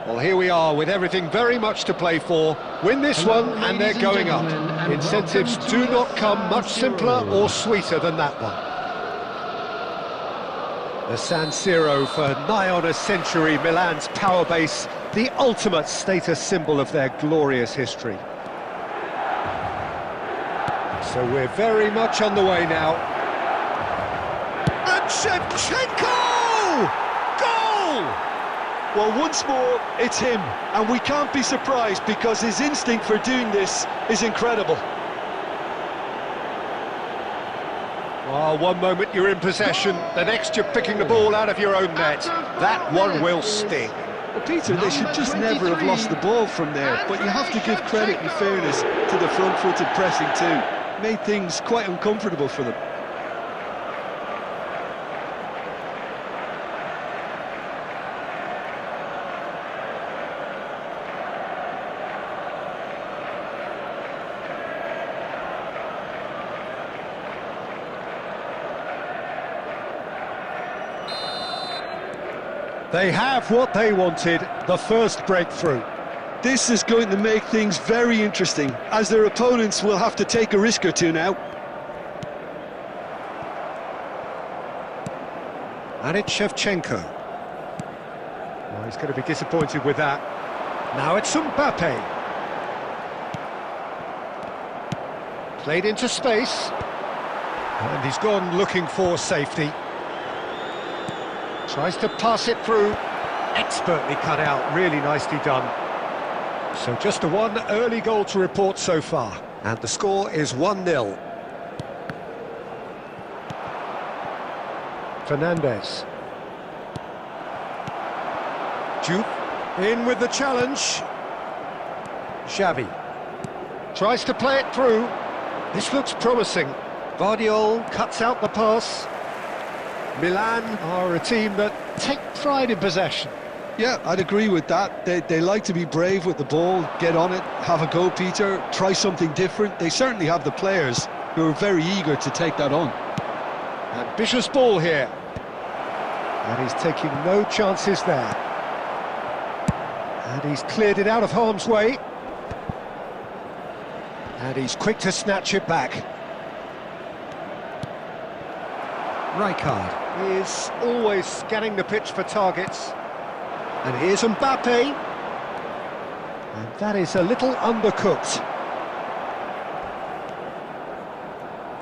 Well, here we are with everything very much to play for. Win this one and they're going up. Incentives do not come much simpler or sweeter than that one. The San Siro for nigh on a century, Milan's power base, the ultimate status symbol of their glorious history. So we're very much on the way now. And Shevchenko! Goal! Well, once more, it's him, and we can't be surprised because his instinct for doing this is incredible. Well, one moment you're in possession, the next you're picking the ball out of your own net. That one will sting. Well, Peter, they should just never have lost the ball from there, but you have to give credit and fairness to the front-footed pressing too. Made things quite uncomfortable for them. They have what they wanted, the first breakthrough. This is going to make things very interesting, as their opponents will have to take a risk or two now. And it's Shevchenko. Well, he's going to be disappointed with that. Now it's Mbappe. Played into space. And he's gone looking for safety. Tries to pass it through. Expertly cut out, really nicely done. So just a one early goal to report so far. And the score is 1-0. Fernandez. Jupe in with the challenge. Xavi tries to play it through. This looks promising. Guardiola cuts out the pass. Milan are a team that take pride in possession. Yeah, I'd agree with that. They like to be brave with the ball, get on it, have a go, Peter, try something different. They certainly have the players who are very eager to take that on. Ambitious ball here. And he's taking no chances there. And he's cleared it out of harm's way. And he's quick to snatch it back. Rijkaard is always scanning the pitch for targets. And here's Mbappe. And that is a little undercooked.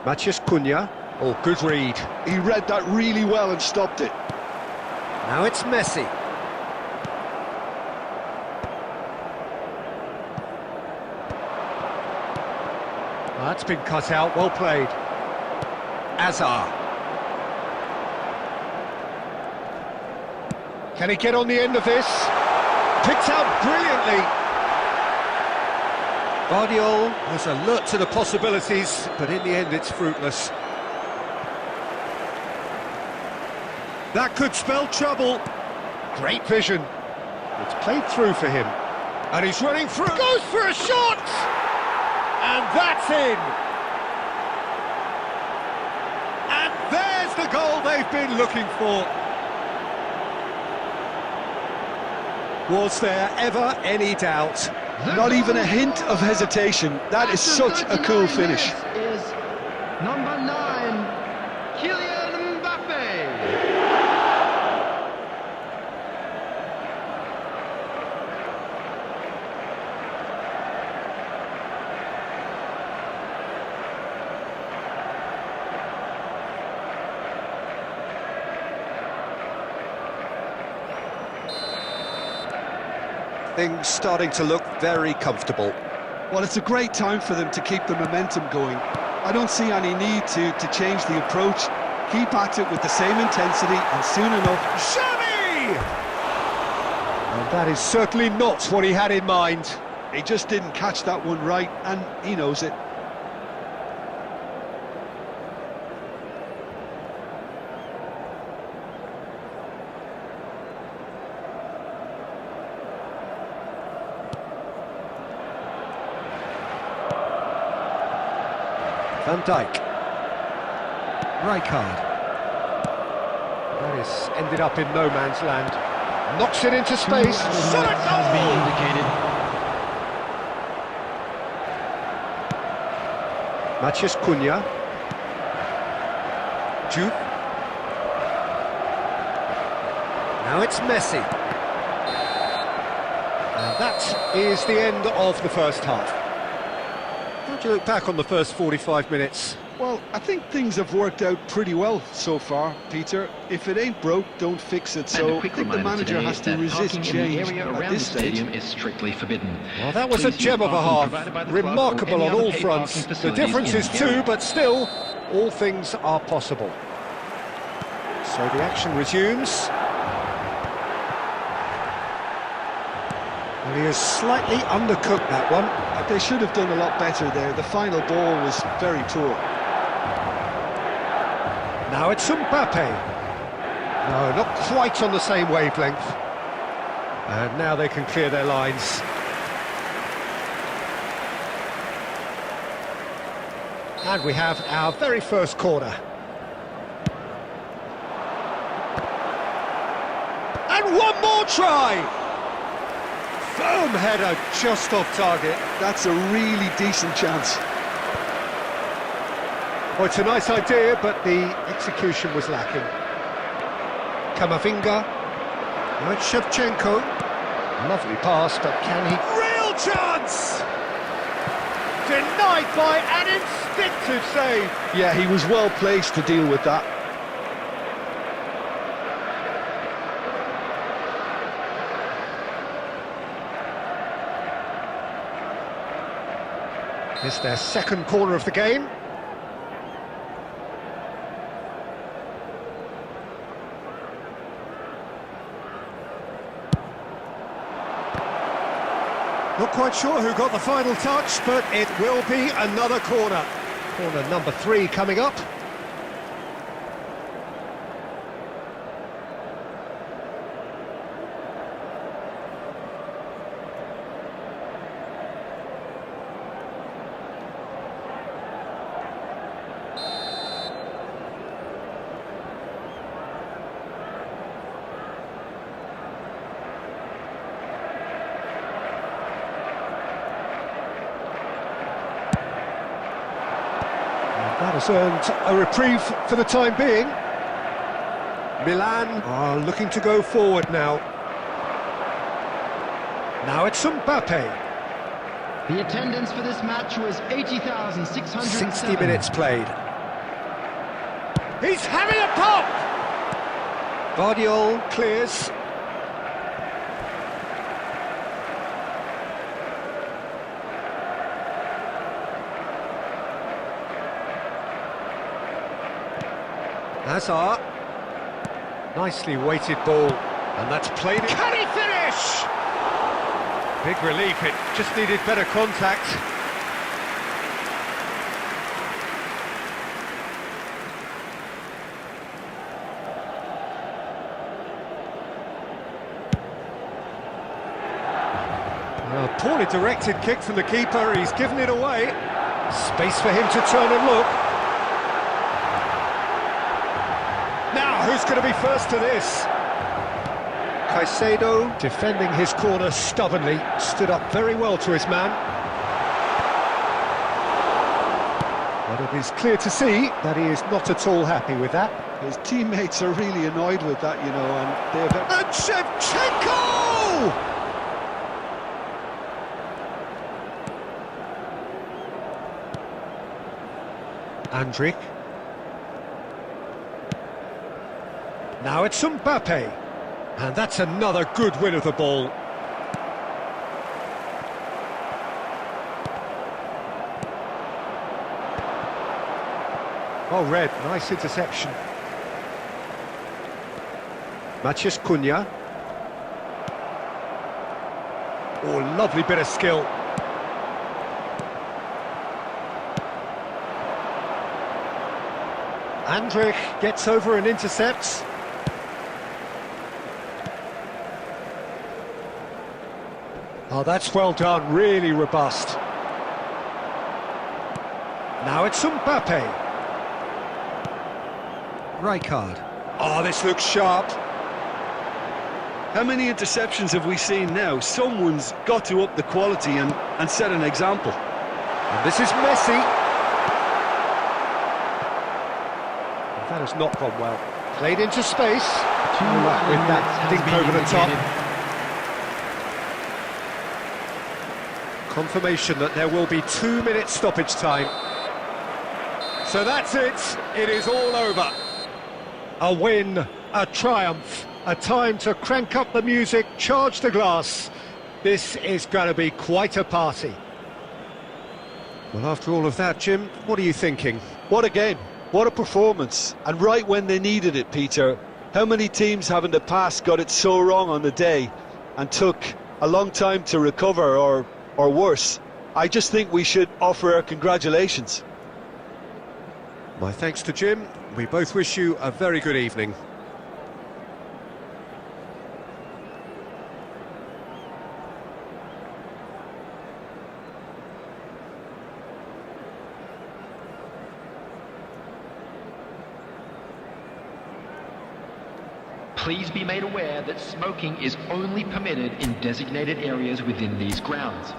Matheus Cunha. Oh, good read. He read that really well and stopped it. Now it's Messi. That's been cut out, well played. Azar. Can he get on the end of this? Picked out brilliantly. Guardiola was alert to the possibilities, but in the end it's fruitless. That could spell trouble. Great vision. It's played through for him. And he's running through. Goes for a shot! And that's in. And there's the goal they've been looking for. Was there ever any doubt? Not even a hint of hesitation. That is such a cool finish. Is number 9, Kylian Mbappe. Things starting to look very comfortable. Well, it's a great time for them to keep the momentum going. I don't see any need to change the approach. Keep at it with the same intensity, and soon enough... Xavi! And that is certainly not what he had in mind. He just didn't catch that one right, and he knows it. Van Dijk. Rijkaard. That is ended up in no man's land. Knocks it into space. Shot it! Has been indicated. Maciej Cunha. Jude. Now it's Messi. And that is the end of the first half. How do you look back on the first 45 minutes? Well, I think things have worked out pretty well so far, Peter. If it ain't broke, don't fix it. So I think the manager has to resist change at this stage. Is strictly forbidden. Well, that was a gem of a half. Remarkable on all fronts. The difference is two, but still, all things are possible. So the action resumes. Well, he has slightly undercooked that one. They should have done a lot better there. The final ball was very poor. Now it's Mbappe. No, not quite on the same wavelength. And now they can clear their lines. And we have our very first corner. And one more try! Firm header just off target. That's a really decent chance. Well, it's a nice idea, but the execution was lacking. Kamavinga. Now it's Shevchenko. Lovely pass, but can he... Real chance! Denied by an instinctive save. Yeah, he was well placed to deal with that. It's their second corner of the game. Not quite sure who got the final touch, but it will be another corner. Corner number 3 coming up. That has earned a reprieve for the time being. Milan are looking to go forward now. Now it's Mbappe. The attendance for this match was 80,607. 60 minutes played. He's having a pop! Guardiola clears. Hazard. Nicely weighted ball, and that's played. Can he finish? Big relief, it just needed better contact. A poorly directed kick from the keeper, he's given it away. Space for him to turn and look. Now, who's going to be first to this? Caicedo, defending his corner stubbornly, stood up very well to his man. But it is clear to see that he is not at all happy with that. His teammates are really annoyed with that, you know, and they have... And Shevchenko! Andrik. Now it's Mbappe. And that's another good win of the ball. Oh, Red, nice interception. Maciej Cunha. Oh, lovely bit of skill. Andrik gets over and intercepts. Oh, that's well done, really robust. Now it's Mbappe. Rijkaard. Oh, this looks sharp. How many interceptions have we seen now? Someone's got to up the quality and set an example. And this is Messi. That has not gone well. Played into space. No luck with that dink over the top. Confirmation that there will be 2 minutes stoppage time. So that's it. It is all over. A win, a triumph, a time to crank up the music, charge the glass. This is going to be quite a party. Well, after all of that, Jim, what are you thinking? What a game, what a performance, and right when they needed it, Peter. How many teams have in the past got it so wrong on the day and took a long time to recover, or worse? I just think we should offer our congratulations. My thanks to Jim. We both wish you a very good evening. Please be made aware that smoking is only permitted in designated areas within these grounds.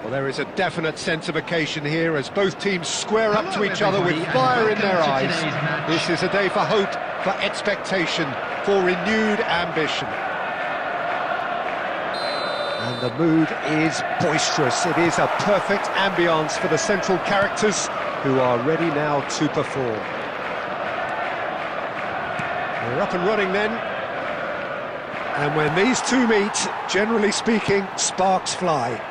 Well, there is a definite sense of occasion here as both teams square up to Hello, each other with everybody, fire in and their welcome to eyes. today's match. This is a day for hope, for expectation, for renewed ambition. And the mood is boisterous. It is a perfect ambience for the central characters who are ready now to perform. We're up and running then. And when these two meet, generally speaking, sparks fly.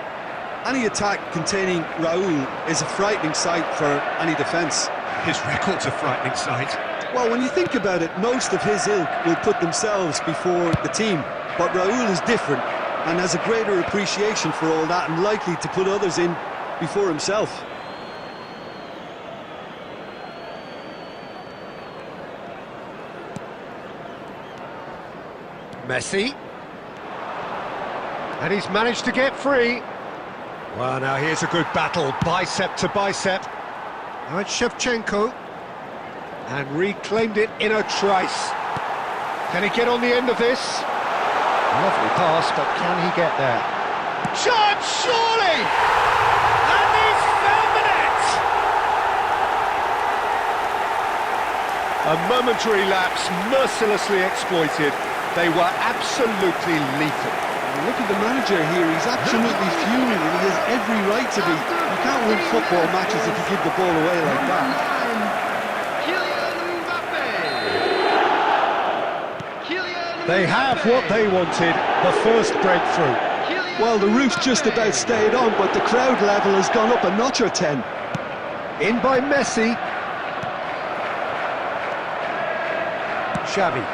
Any attack containing Raul is a frightening sight for any defence. His record's a frightening sight. Well, when you think about it, most of his ilk will put themselves before the team. But Raul is different and has a greater appreciation for all that and likely to put others in before himself. Messi. And he's managed to get free. Well, now here's a good battle, bicep to bicep. Now it's Shevchenko. And reclaimed it in a trice. Can he get on the end of this? Lovely pass, but can he get there? Shot, surely! And he's found the net! A momentary lapse, mercilessly exploited. They were absolutely lethal. Look at the manager here, he's absolutely fuming and he has every right to be. You can't win football matches if you give the ball away like that. They have what they wanted, the first breakthrough. Well, the roof's just about stayed on, but the crowd level has gone up a notch or 10. In by Messi. Xavi,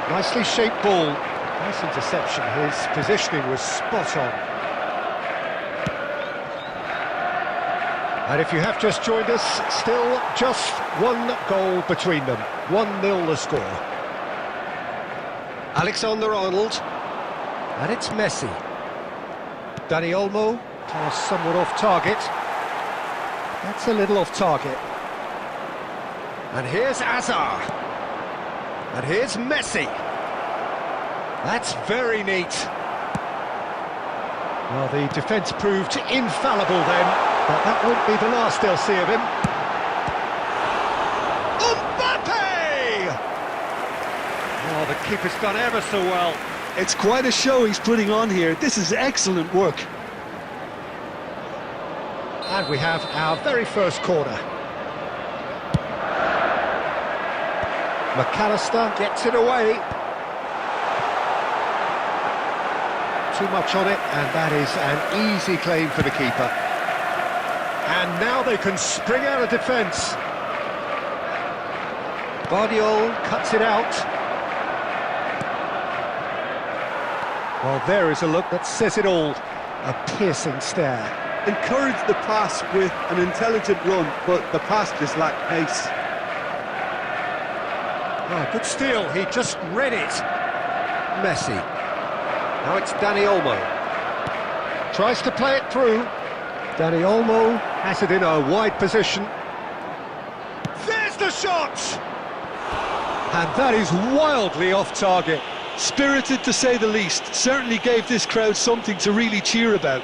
nicely shaped ball. Nice interception, his positioning was spot on. And if you have just joined us, still just one goal between them. 1-0 the score. Alexander-Arnold. And it's Messi. Dani Olmo, tossed somewhat off target. That's a little off target. And here's Azar. And here's Messi. That's very neat. Well, the defence proved infallible then, but that won't be the last they'll see of him. Mbappe! Oh, the keeper's done ever so well. It's quite a show he's putting on here. This is excellent work. And we have our very first corner. McAllister gets it away. Too much on it, and that is an easy claim for the keeper. And now they can spring out of defence. Guardiola cuts it out. Well, there is a look that says it all. A piercing stare. Encourage the pass with an intelligent run, but the pass just lacked pace. Oh, good steal, he just read it. Messi. Now it's Dani Olmo. Tries to play it through. Dani Olmo has it in a wide position. There's the shot! And that is wildly off target. Spirited to say the least, certainly gave this crowd something to really cheer about.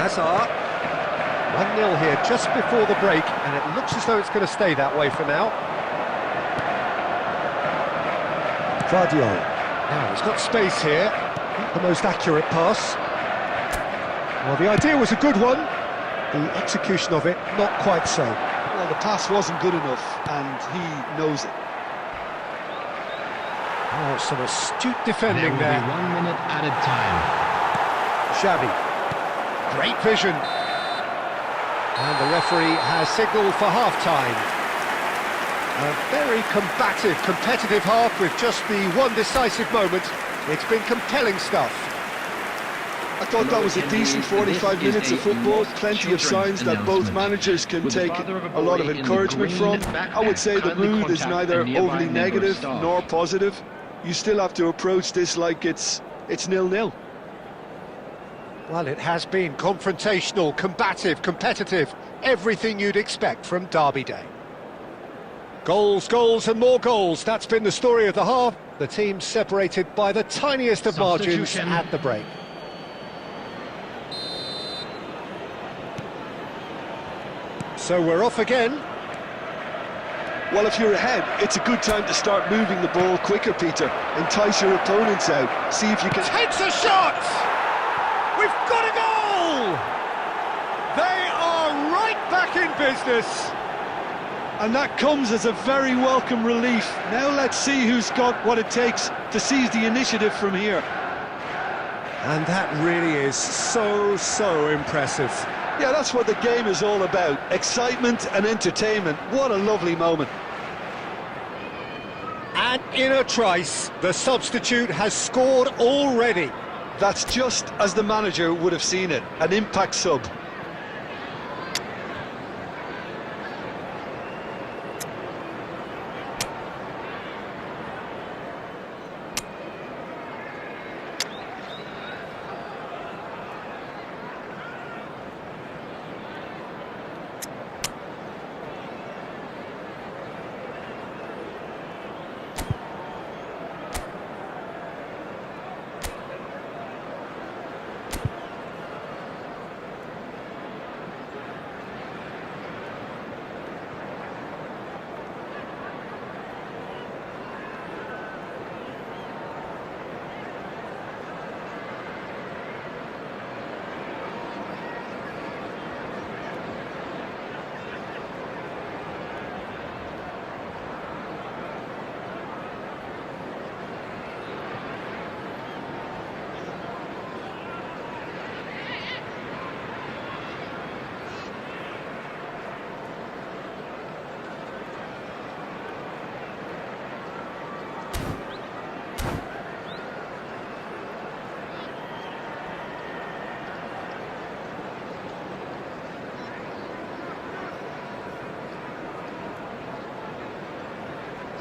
Hazard. 1-0 here just before the break, and it looks as though it's going to stay that way for now. Guardiola. Now he's got space here. Not the most accurate pass. Well, the idea was a good one. The execution of it, not quite so. Well, the pass wasn't good enough, and he knows it. Oh, some astute defending There there. will be 1 minute added time. Xavi. Great vision. And the referee has signalled for half-time. A very combative, competitive half with just the one decisive moment. It's been compelling stuff. I thought that was a decent 45 minutes of football, plenty of signs that both managers can take a lot of encouragement from. I would say the mood is neither overly negative nor positive. You still have to approach this like it's 0-0. Well, it has been confrontational, combative, competitive, everything you'd expect from Derby Day. Goals, goals and more goals, that's been the story of the half. The team separated by the tiniest of margins Substitution. at the break. So we're off again. Well, if you're ahead, it's a good time to start moving the ball quicker, Peter. Entice your opponents out. See if you can... Takes a shot! We've got a goal! They are right back in business. And that comes as a very welcome relief. Now let's see who's got what it takes to seize the initiative from here. And that really is so impressive. Yeah, that's what the game is all about. Excitement and entertainment. What a lovely moment. And in a trice, the substitute has scored already. That's just as the manager would have seen it. An impact sub.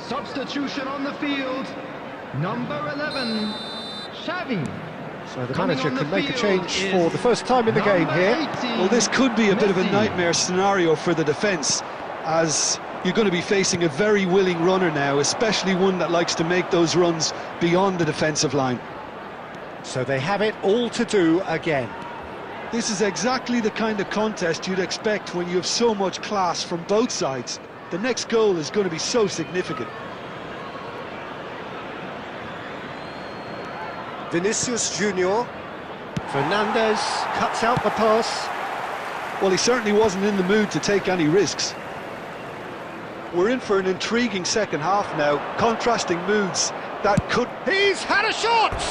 Substitution on the field. Number 11, Xavi. So the Coming manager on the can make a field change is for the first time in the game number here. 18, Well, this could be a bit of a Messi. nightmare scenario for the defence, as you're going to be facing a very willing runner now, especially one that likes to make those runs beyond the defensive line. So they have it all to do again. This is exactly the kind of contest you'd expect when you have so much class from both sides. The next goal is going to be so significant. Vinicius Junior. Fernandez cuts out the pass. Well, he certainly wasn't in the mood to take any risks. We're in for an intriguing second half now, contrasting moods that could... He's had a shot!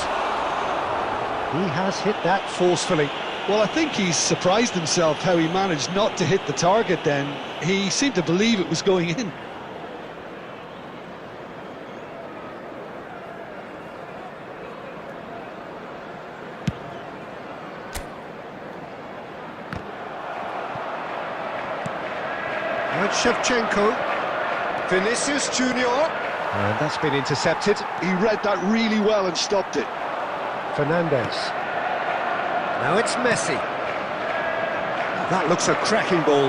He has hit that forcefully. Well, I think he's surprised himself how he managed not to hit the target then. He seemed to believe it was going in. And Shevchenko. Vinicius Junior. And that's been intercepted. He read that really well and stopped it. Fernandez. Now it's Messi. That looks a cracking ball.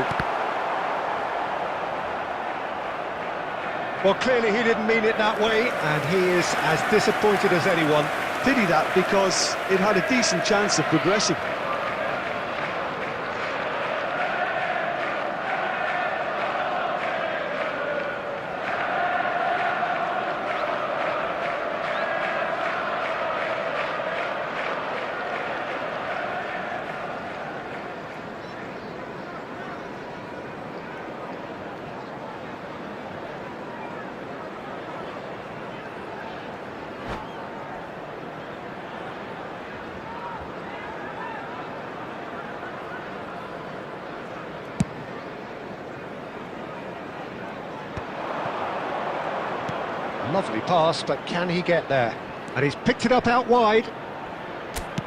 Well, clearly he didn't mean it that way, and he is as disappointed as anyone. Pity that, because it had a decent chance of progressing. Lovely pass, but can he get there? And he's picked it up out wide.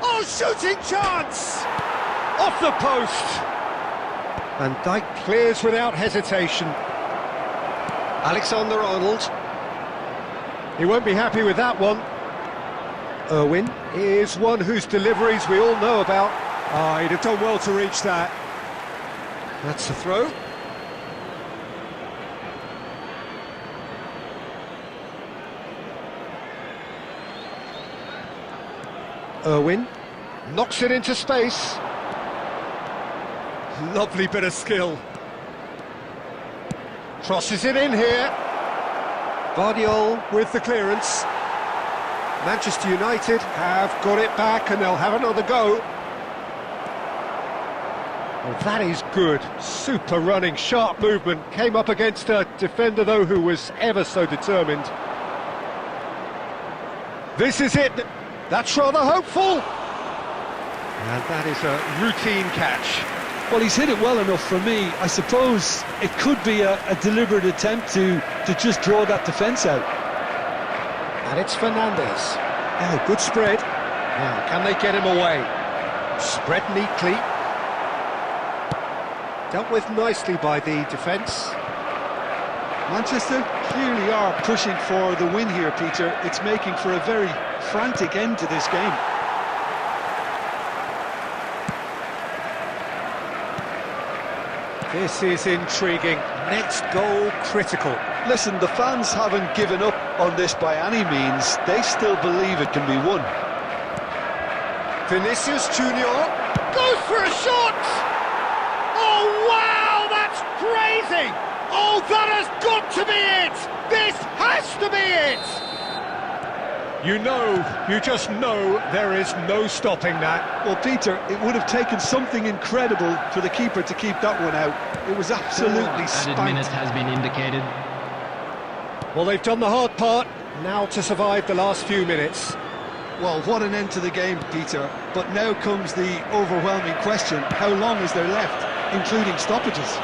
Oh, shooting chance! Off the post! And Dijk clears without hesitation. Alexander-Arnold. He won't be happy with that one. Irwin is one whose deliveries we all know about. Oh, he'd have done well to reach that. That's a throw. Irwin knocks it into space. Lovely bit of skill. Crosses it in here. Guardiola with the clearance. Manchester United have got it back and they'll have another go. Well, that is good. Super running, sharp movement. Came up against a defender, though, who was ever so determined. This is it. That's rather hopeful. And that is a routine catch. Well, he's hit it well enough for me. I suppose it could be a deliberate attempt to just draw that defence out. And it's Fernandes. Oh, good spread. Now, can they get him away? Spread neatly. Dealt with nicely by the defence. Manchester clearly are pushing for the win here, Peter. It's making for a very frantic end to this game. This is intriguing. Next goal critical. Listen, the fans haven't given up on this by any means. They still believe it can be won. Vinicius Junior goes for a shot! Oh, wow, that's crazy! Oh, that has got to be it! This has to be it! You just know there is no stopping that. Well, Peter, it would have taken something incredible for the keeper to keep that one out. It was absolutely Added minute spanked. has been indicated. Well, they've done the hard part, now to survive the last few minutes. Well, what an end to the game, Peter. But now comes the overwhelming question, how long is there left, including stoppages?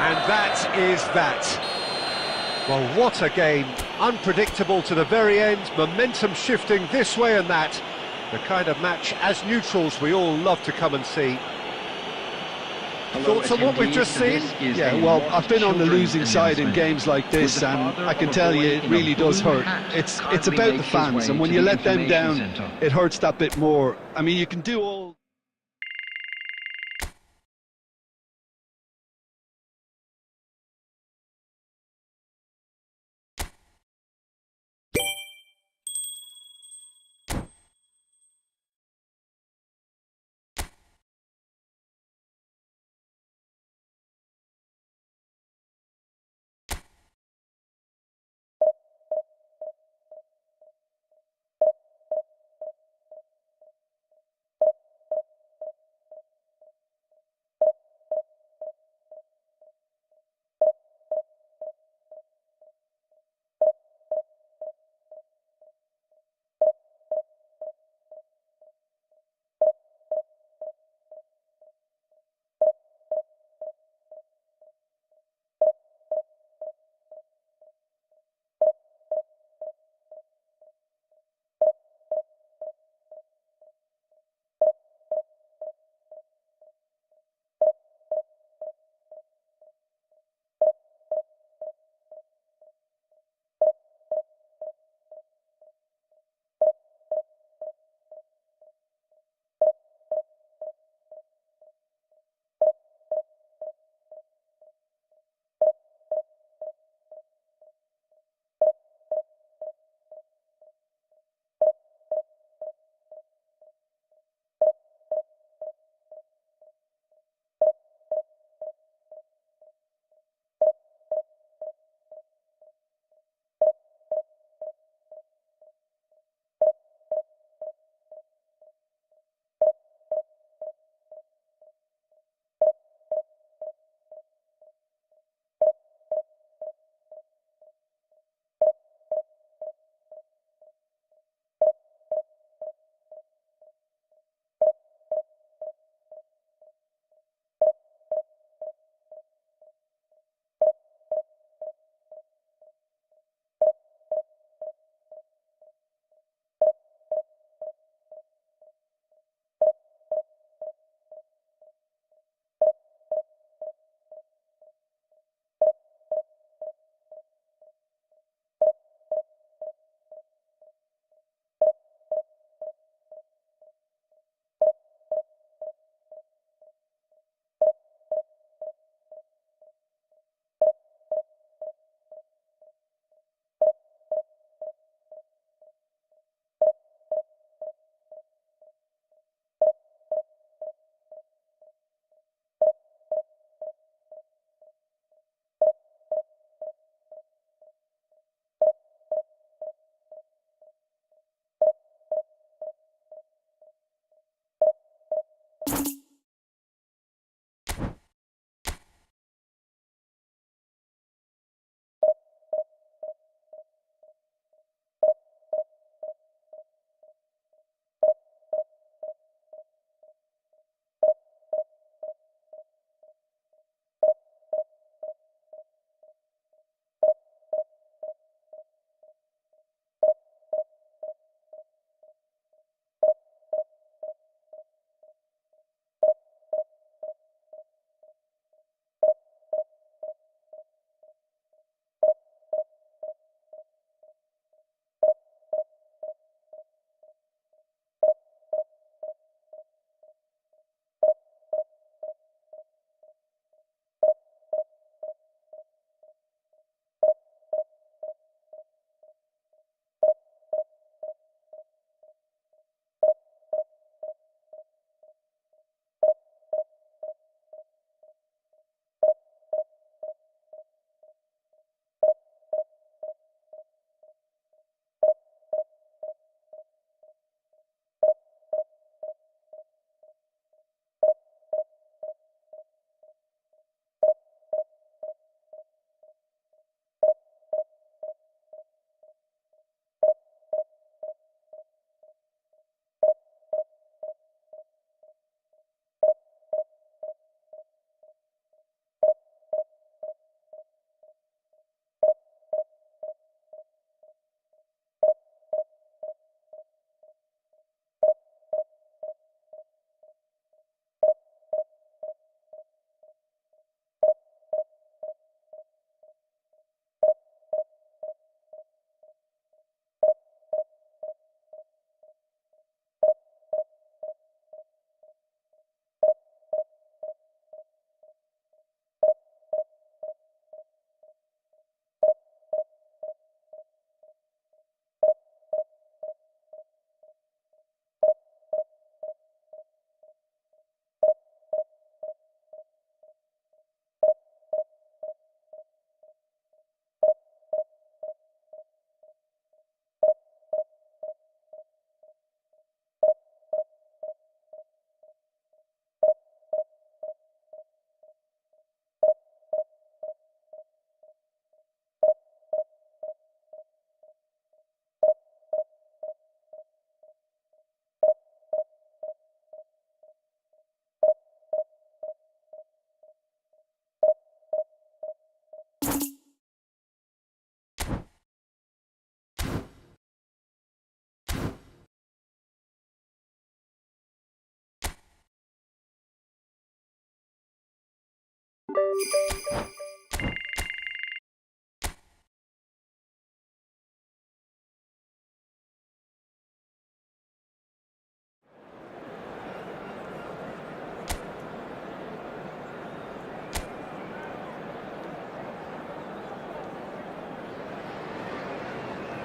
And that is that. Well, what a game. Unpredictable to the very end, momentum shifting this way and that. The kind of match, as neutrals, we all love to come and see. Thoughts on what we've just seen? Yeah, well, I've been on the losing side in games like this, and I can tell you it really does hurt. It's about the fans, and when you let them down, it hurts that bit more. I mean, you can do all...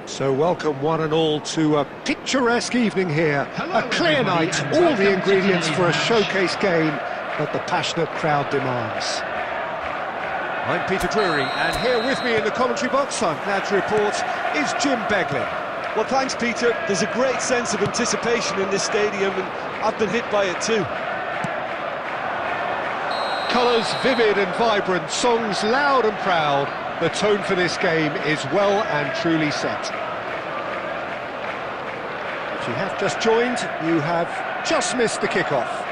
So welcome one and all to a picturesque evening here. Hello, A clear everybody, night, and all welcome the to ingredients today's for a match. showcase game that the passionate crowd demands. I'm Peter Drury, and here with me in the commentary box, I'm glad to report, is Jim Beglin. Well, thanks, Peter. There's a great sense of anticipation in this stadium, and I've been hit by it too. Colours vivid and vibrant, songs loud and proud. The tone for this game is well and truly set. If you have just joined, you have just missed the kickoff.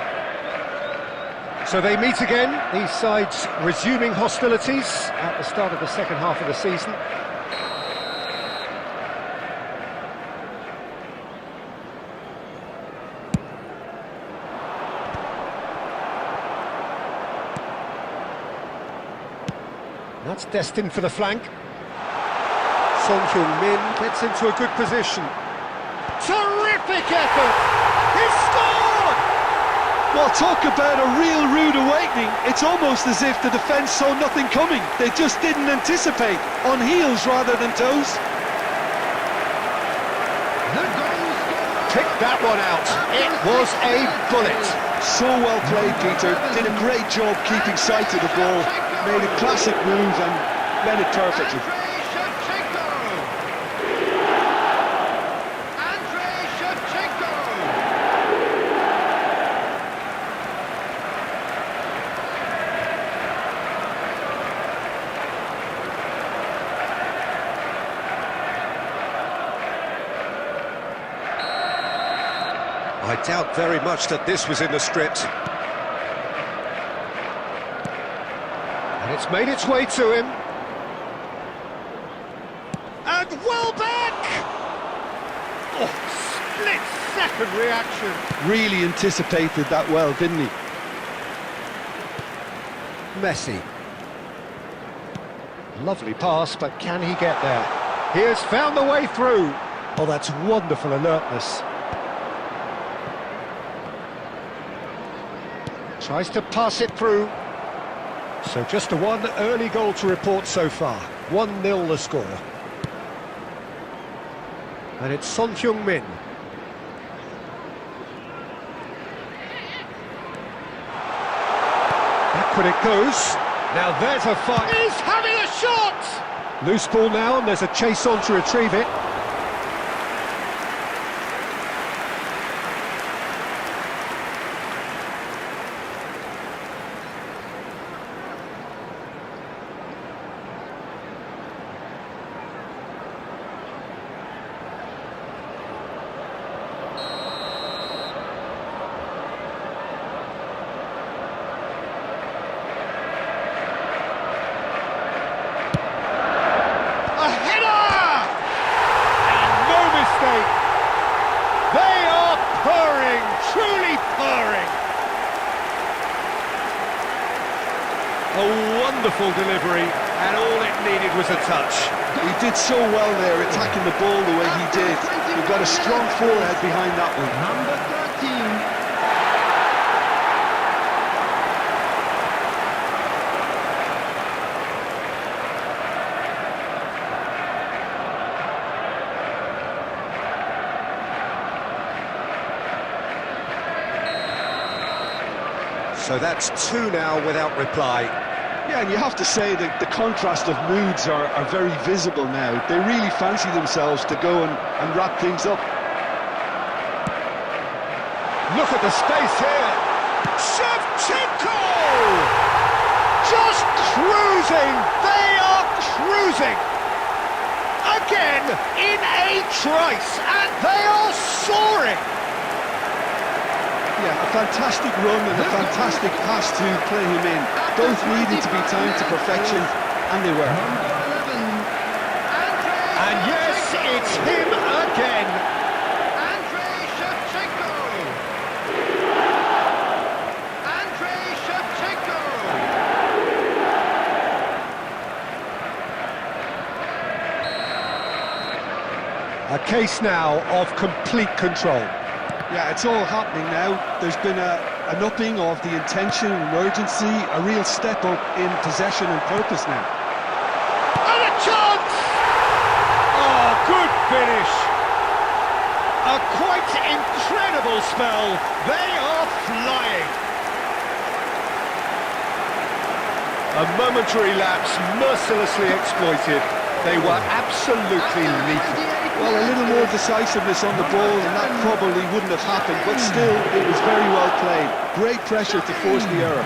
So they meet again, these sides resuming hostilities at the start of the second half of the season. That's destined for the flank. Son Heung-min gets into a good position. Terrific effort! He scored! Well, talk about a real rude awakening. It's almost as if the defence saw nothing coming. They just didn't anticipate, on heels rather than toes. Pick that one out. It was a bullet. So well played, Peter. Did a great job keeping sight of the ball. Made a classic move and read it perfectly. I doubt very much that this was in the script. And it's made its way to him. And Welbeck! Oh, split-second reaction. Really anticipated that well, didn't he? Messi. Lovely pass, but can he get there? He has found the way through. Oh, that's wonderful alertness. Tries to pass it through. So just a one early goal to report so far. 1-0 the score. And it's Son Heung-min. Backward it goes. Now there's a fight. He's having a shot! Loose ball now, and there's a chase on to retrieve it. They are purring, truly purring. A wonderful delivery, and all it needed was a touch. He did so well there, attacking the ball the way he did. He got a strong forehead behind that one. Number 13. So that's two now without reply. Yeah, and you have to say that the contrast of moods are very visible now. They really fancy themselves to go and wrap things up. Look at the space here. Shevchenko! Just cruising. They are cruising. Again in a trice, and they are soaring. Yeah, a fantastic run and a fantastic pass to play him in. Both needed to be timed to perfection, and they were. And yes, it's him again. A case now of complete control. Yeah, it's all happening now. There's been an upping of the intention and urgency, a real step up in possession and purpose now. And a chance! Oh, good finish. A quite incredible spell. They are flying. A momentary lapse mercilessly exploited. They were absolutely lethal. Well, a little more decisiveness on the ball and that probably wouldn't have happened, but still, it was very well played. Great pressure to force the error.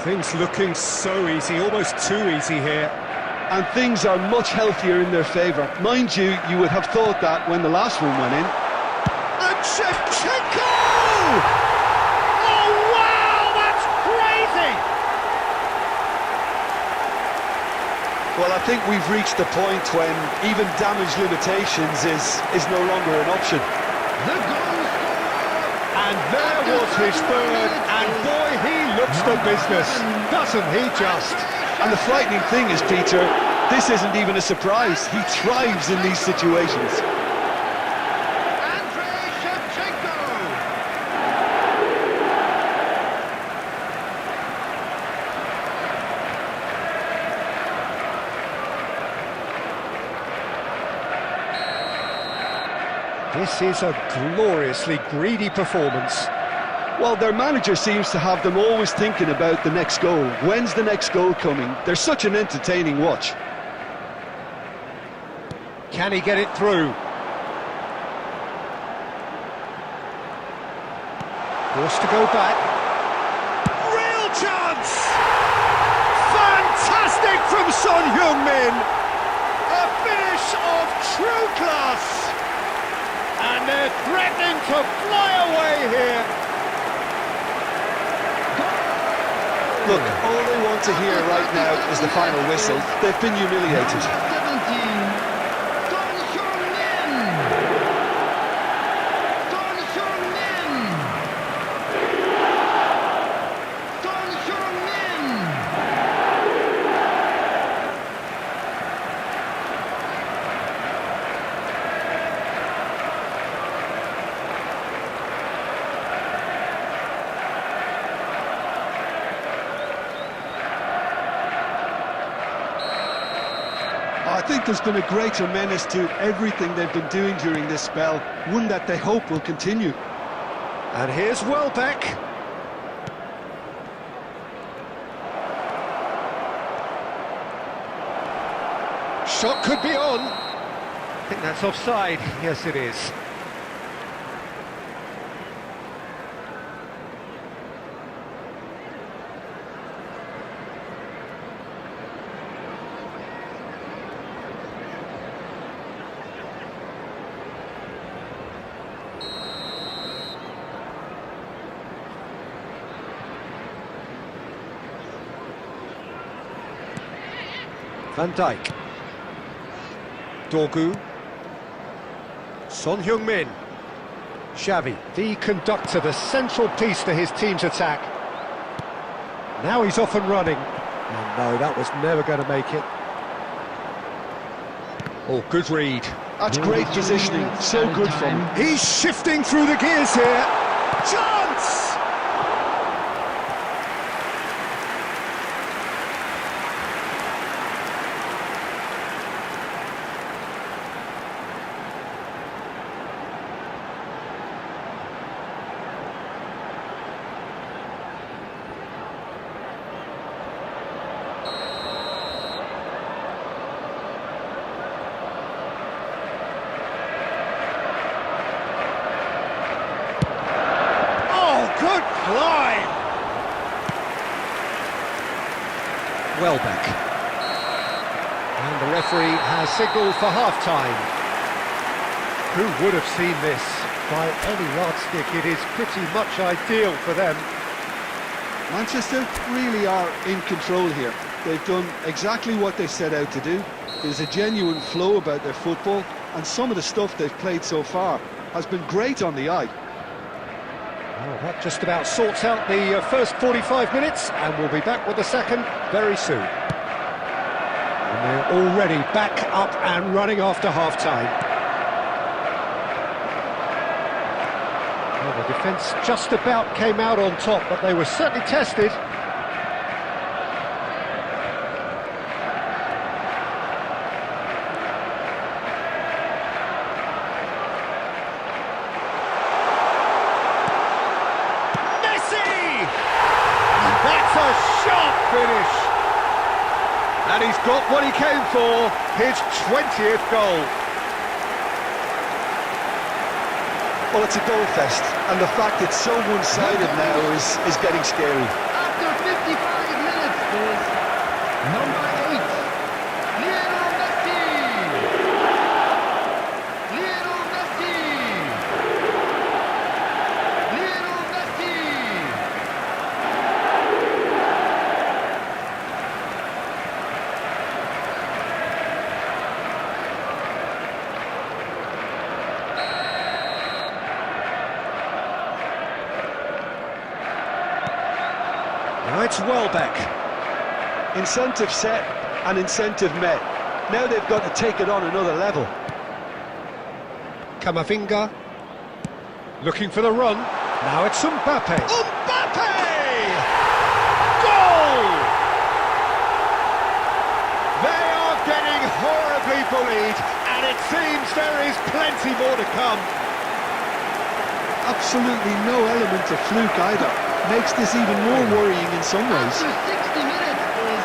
Things looking so easy, almost too easy here. And things are much healthier in their favour. Mind you, you would have thought that when the last one went in. And Shevchenko! Oh, wow, that's crazy! Well, I think we've reached the point when even damage limitations is no longer an option. The goal scorer! And there was his third, and boy, he looks the business, doesn't he just? And the frightening thing is, Peter, this isn't even a surprise. He thrives in these situations. This is a gloriously greedy performance. Well, their manager seems to have them always thinking about the next goal. When's the next goal coming? They're such an entertaining watch. Can he get it through? Forced to go back. Real chance! Fantastic from Son Heung-min! A finish of true class! And they're threatening to fly away here. Look, all they want to hear right now is the final whistle. They've been humiliated. 17. I think there's been a greater menace to everything they've been doing during this spell, one that they hope will continue. And here's Welbeck. Shot could be on. I think that's offside. Yes, it is. Van Dijk. Dorgu. Son Heung-min. Xavi, the conductor, the central piece to his team's attack. Now he's off and running. Oh no, that was never going to make it. Oh, good read. That's great positioning, so good from him. He's shifting through the gears here. Chance! Good climb! Welbeck. And the referee has signalled for half-time. Who would have seen this? By any yardstick, it is pretty much ideal for them. Manchester really are in control here. They've done exactly what they set out to do. There's a genuine flow about their football, and some of the stuff they've played so far has been great on the eye. Well, that just about sorts out the first 45 minutes, and we'll be back with the second very soon. And we're already back up and running after half-time. Well, the defence just about came out on top, but they were certainly tested. Finish. And he's got what he came for, his 20th goal. Well, it's a goal fest, and the fact it's so one-sided now is getting scary. After 55 minutes is number 8, Lionel Messi! Lionel Messi! Lionel Messi! Now it's Welbeck. Incentive set and incentive met. Now they've got to take it on another level. Camavinga. Looking for the run. Now it's Mbappe. Mbappe! Goal! They are getting horribly bullied, and it seems there is plenty more to come. Absolutely no element of fluke either. Makes this even more worrying in some ways. After 60 minutes is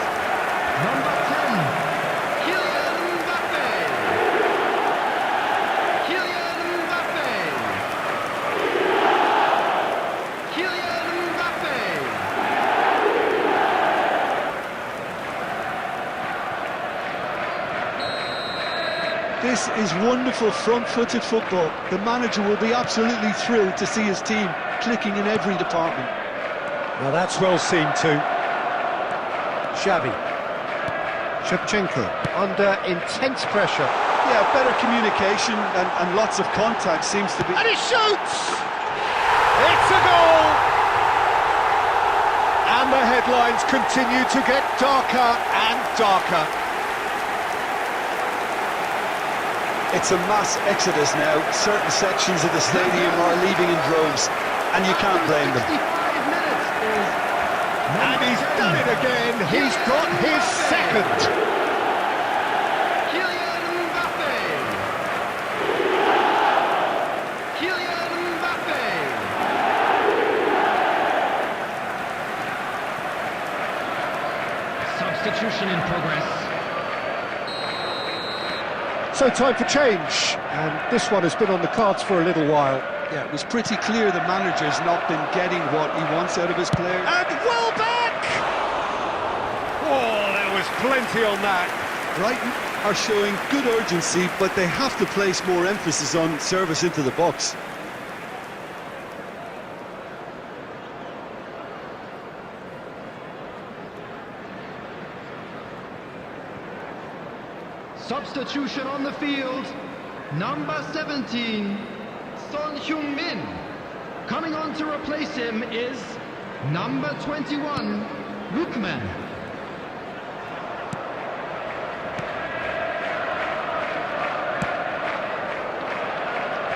number 10, Kylian Mbappe! Kylian Mbappe! Kylian Mbappe! This is wonderful front-footed football. The manager will be absolutely thrilled to see his team clicking in every department. Now that's well seen too. Xavi. Shevchenko under intense pressure. Yeah, better communication and lots of contact seems to be... And he shoots! It's a goal! And the headlines continue to get darker and darker. It's a mass exodus now. Certain sections of the stadium are leaving in droves, and you can't blame them. 65 minutes is And he's done it again. He's got his second. Kylian Mbappe! Kylian Mbappe! Substitution in progress. So time for change, and this one has been on the cards for a little while. Yeah, it was pretty clear the manager's not been getting what he wants out of his players. And Welbeck! Oh, there was plenty on that. Brighton are showing good urgency, but they have to place more emphasis on service into the box. Substitution on the field. Number 17, Son Heung-min. Coming on to replace him is number 21, Lookman.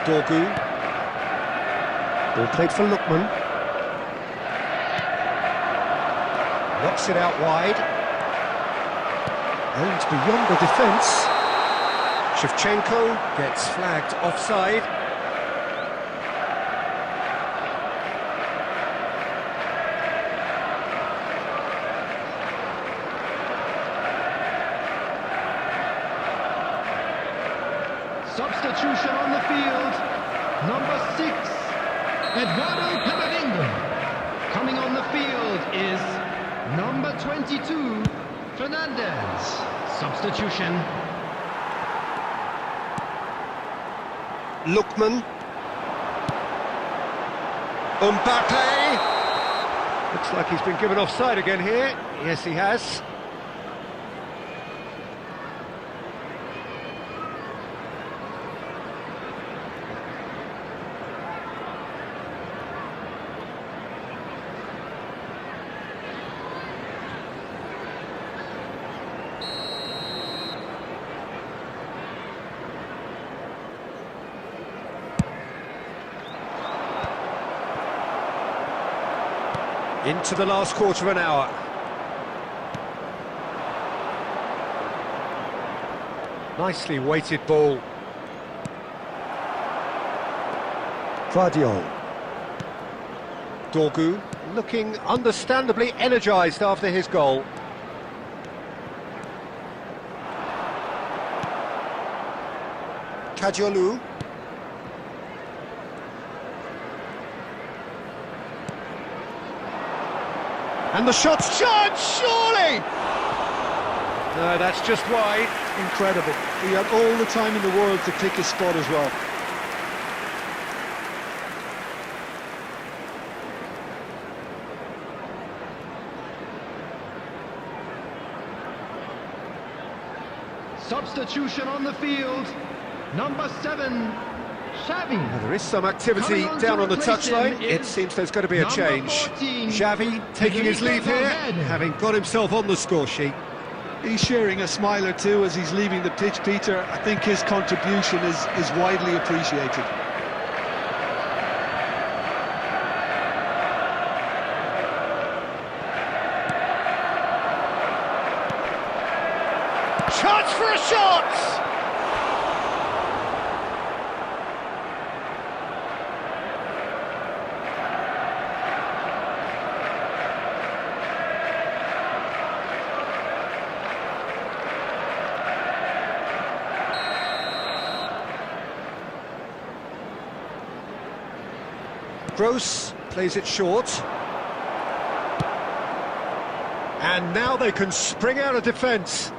Dorgu. Ball played for Lookman. Knocks it out wide. Aims beyond the defence. Shevchenko gets flagged offside. Substitution on the field. Number 6, Eduardo Camavinga. Coming on the field is number 22, Fernandez. Substitution. Lookman. Mbappe! Looks like he's been given offside again here. Yes, he has. Into the last quarter of an hour. Nicely weighted ball. Guardiola. Dorgu looking understandably energised after his goal. Kajolu. And the shot's charged, surely! No, that's just wide. Incredible. He had all the time in the world to pick his spot as well. Substitution on the field. Number 7, Xavi. Well, there is some activity down on the touchline. It seems there's going to be a change. 14, Xavi taking his leave here, having got himself on the score sheet. He's sharing a smile or two as he's leaving the pitch, Peter. I think his contribution is widely appreciated. Chance for a shot! Gross plays it short. And now they can spring out of defence.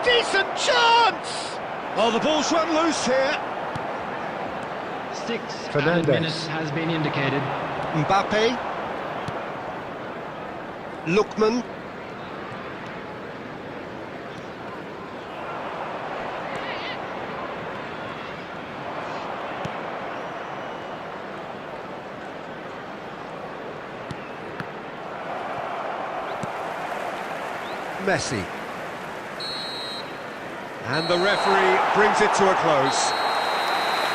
Decent chance! Oh, the ball's run loose here. 6 Fernandes. minutes has been indicated. Mbappe. Lookman. Messi. And the referee brings it to a close.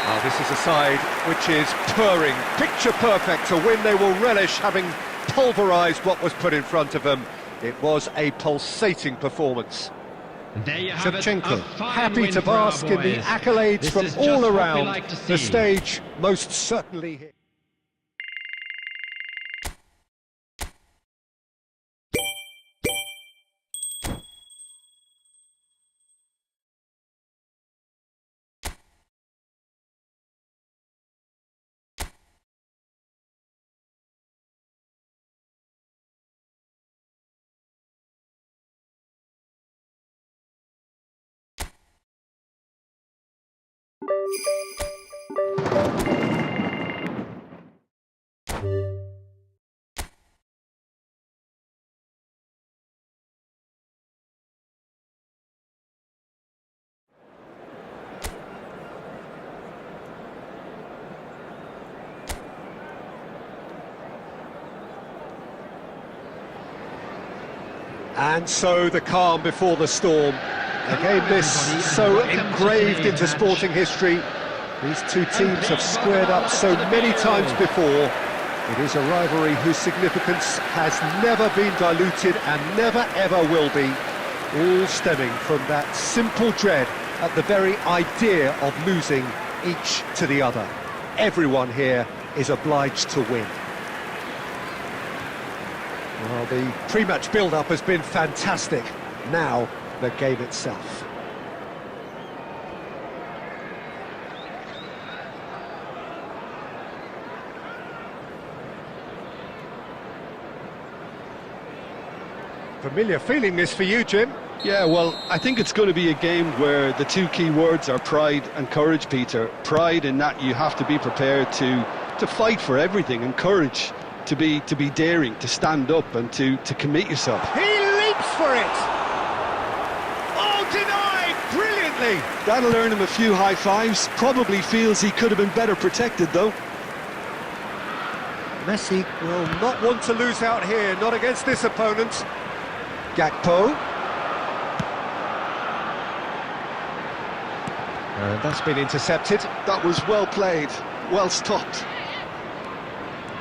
Well, this is a side which is purring, picture perfect, a win they will relish, having pulverised what was put in front of them. It was a pulsating performance. There you have it, a Shevchenko, fine happy win to for our bask in the boys. accolades This from is all just what we around. like to The see. stage most certainly hit. And so the calm before the storm. A game this so engraved into sporting history. These two teams have squared up so many times before. It is a rivalry whose significance has never been diluted and never ever will be. All stemming from that simple dread at the very idea of losing each to the other. Everyone here is obliged to win. Well, the pre-match build-up has been fantastic. Now, the game itself. Familiar feeling this for you, Jim? Yeah, well, I think it's going to be a game where the two key words are pride and courage, Peter. Pride in that you have to be prepared to fight for everything, and courage to be daring, to stand up and to commit yourself. He leaps for it! Oh, denied! Brilliantly! That'll earn him a few high fives. Probably feels he could have been better protected, though. Messi will not want to lose out here, not against this opponent. Gakpo. And that's been intercepted. That was well played, well stopped.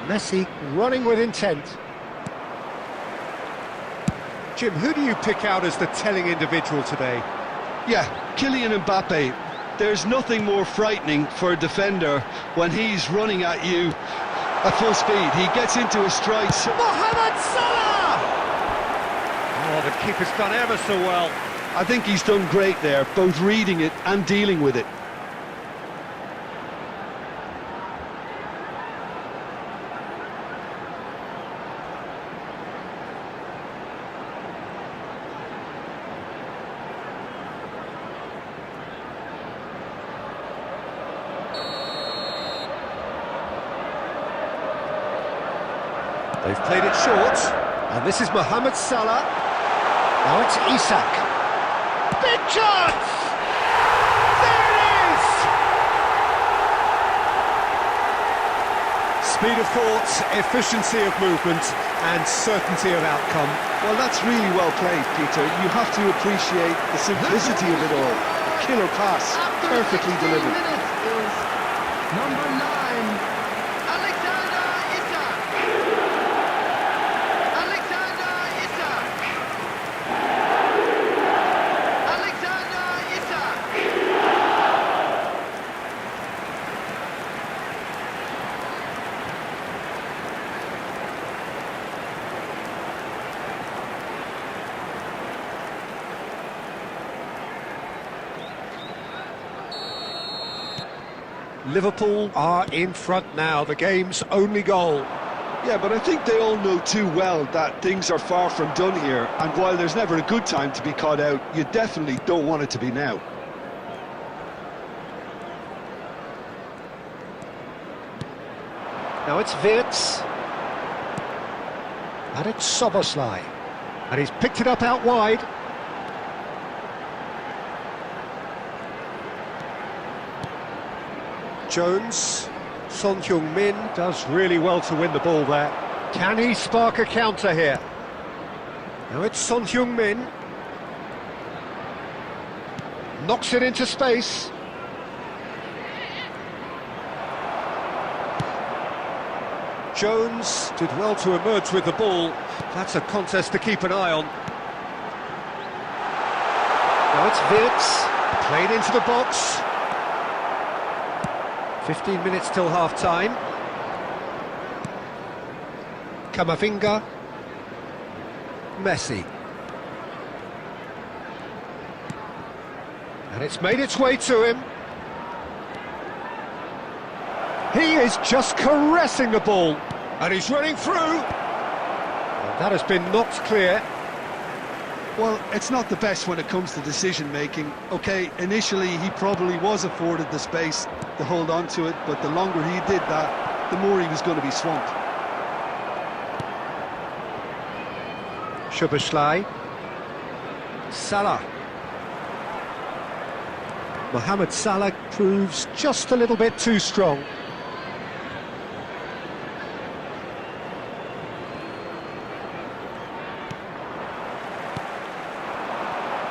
Messi running with intent. Jim, who do you pick out as the telling individual today? Yeah, Kylian Mbappe. There's nothing more frightening for a defender when he's running at you at full speed. He gets into his stride. Mohamed Salah! Oh, the keeper's done ever so well. I think he's done great there, both reading it and dealing with it. They've played it short, and this is Mohamed Salah. Now it's Isak. Big chance! There it is! Speed of thought, efficiency of movement, and certainty of outcome. Well, that's really well played, Peter. You have to appreciate the simplicity of it all. Killer pass, perfectly delivered. Number 9, Alexander Isak. Alexander Isak. Alexander Isak. Liverpool are in front now, the game's only goal. Yeah, but I think they all know too well that things are far from done here, and while there's never a good time to be caught out, you definitely don't want it to be now. Now it's Wirtz. And it's Soboslai. And he's picked it up out wide. Jones. Son Heung-min does really well to win the ball there. Can he spark a counter here? Now it's Son Heung-min. Knocks it into space. Jones did well to emerge with the ball. That's a contest to keep an eye on. Now it's Wirtz, played into the box. 15 minutes till half-time. Camavinga. Messi. And it's made its way to him. He is just caressing the ball, and he's running through. And that has been knocked clear. Well, it's not the best when it comes to decision-making. OK, initially he probably was afforded the space to hold on to it, but the longer he did that, the more he was going to be swamped. Szoboszlai. Salah. Mohamed Salah proves just a little bit too strong.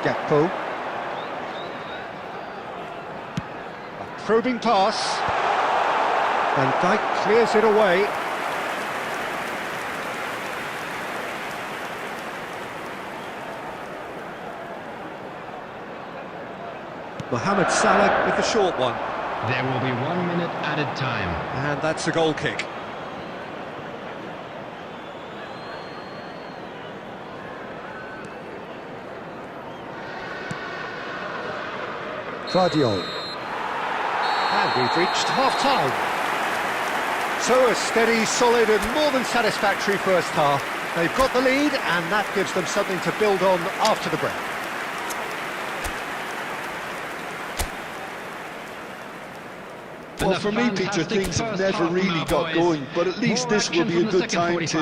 Gakpo. A probing pass. Van Dijk clears it away. Mohamed Salah with the short one. There will be 1 minute added time. And that's a goal kick. Guardiola. And we've reached half-time. So a steady, solid and more than satisfactory first half. They've got the lead and that gives them something to build on after the break. Well, for me, Peter, things have never really got going, but at least this will be a good time to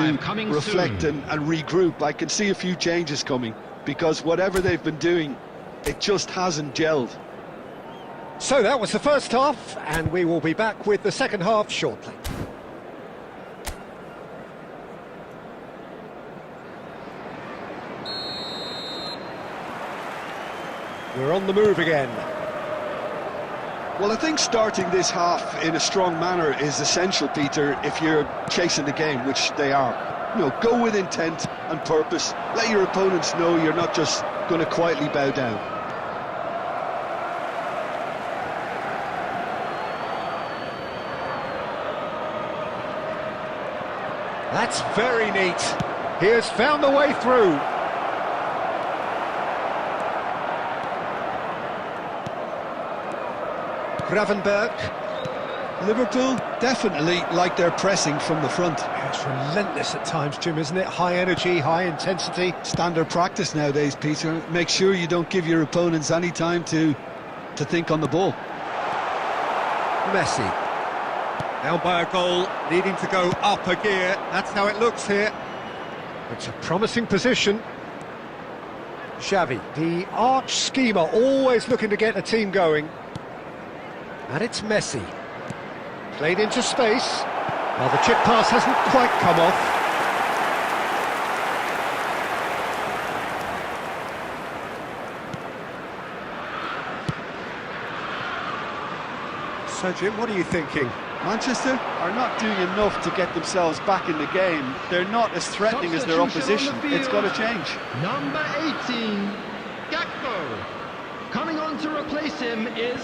reflect and regroup. I can see a few changes coming, because whatever they've been doing, it just hasn't gelled. So that was the first half, and we will be back with the second half shortly. We're on the move again. Well, I think starting this half in a strong manner is essential, Peter, if you're chasing the game, which they are. You know, go with intent and purpose. Let your opponents know you're not just going to quietly bow down. That's very neat. He has found the way through. Gravenberg. Liverpool definitely like their pressing from the front. It's relentless at times, Jim, isn't it? High energy, high intensity. Standard practice nowadays, Peter. Make sure you don't give your opponents any time to think on the ball. Messi. Down by a goal, needing to go up a gear. That's how it looks here. It's a promising position. Xavi, the arch schemer, always looking to get a team going. And it's Messi. Played into space. Well, the chip pass hasn't quite come off. So, Jim, what are you thinking? Manchester are not doing enough to get themselves back in the game. They're not as threatening as their opposition. It's got to change. Number 18, Gakpo. Coming on to replace him is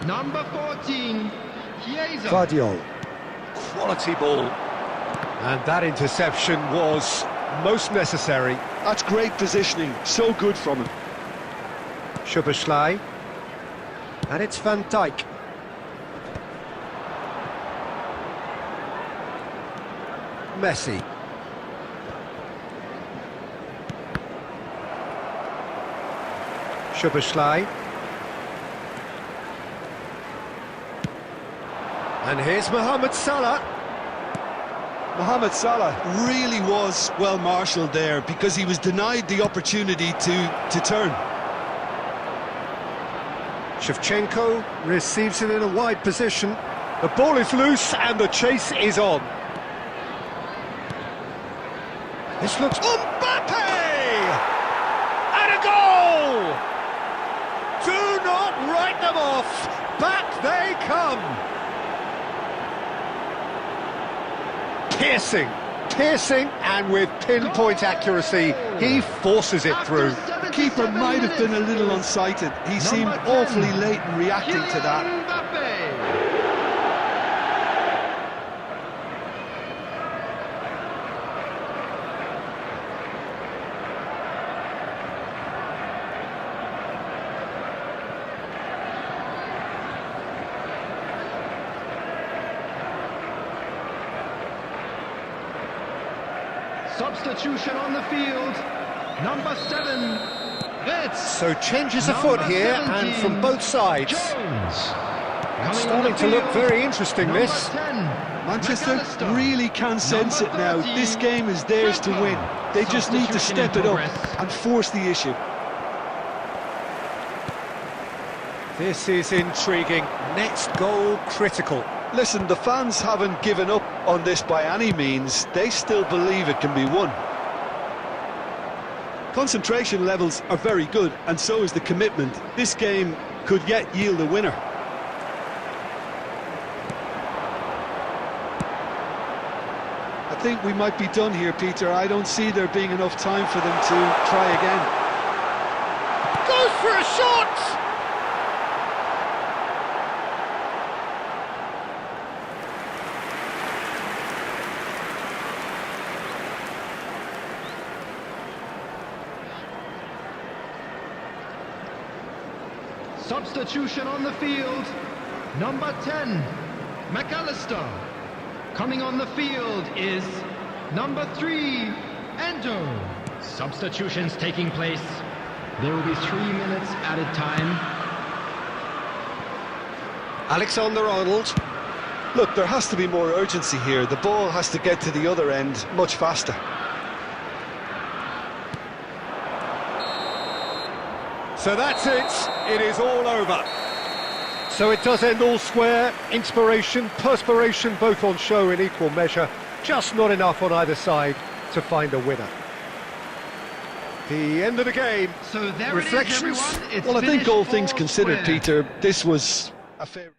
number 14, Chiesa. Guardiola. Quality ball. And that interception was most necessary. That's great positioning. So good from him. Szoboszlai. And it's Van Dijk. Messi. Szoboszlai. And here's Mohamed Salah. Mohamed Salah really was well marshalled there because he was denied the opportunity to turn. Shevchenko receives it in a wide position. The ball is loose and the chase is on. This looks... Mbappe! And a goal! Do not write them off. Back they come. Piercing, and with pinpoint accuracy, he forces it through. The keeper might have been a little unsighted. He seemed awfully late in reacting to that. Substitution on the field, number 7, Vitz. So changes afoot here, and from both sides. Jones. It's starting to look very interesting, Number this. 10, Manchester McAllister. really can sense it Number now. 13, This game is theirs to win. They just need to Substitution step in it up progress. and force the issue. This is intriguing. Next goal critical. Listen, the fans haven't given up on this by any means. They still believe it can be won. Concentration levels are very good, and so is the commitment. This game could yet yield a winner. I think we might be done here, Peter. I don't see there being enough time for them to try again. Goes for a shot! Substitution on the field, number 10, McAllister. Coming on the field is number 3, Endo. Substitutions taking place. There will be 3 minutes added time. Alexander-Arnold. Look, there has to be more urgency here. The ball has to get to the other end much faster. So that's it. It is all over. So it does end all square. Inspiration, perspiration, both on show in equal measure. Just not enough on either side to find a winner. The end of the game. So there Reflections? it is, everyone. It's Well, I think finished all things all considered, square. Peter, this was a fair...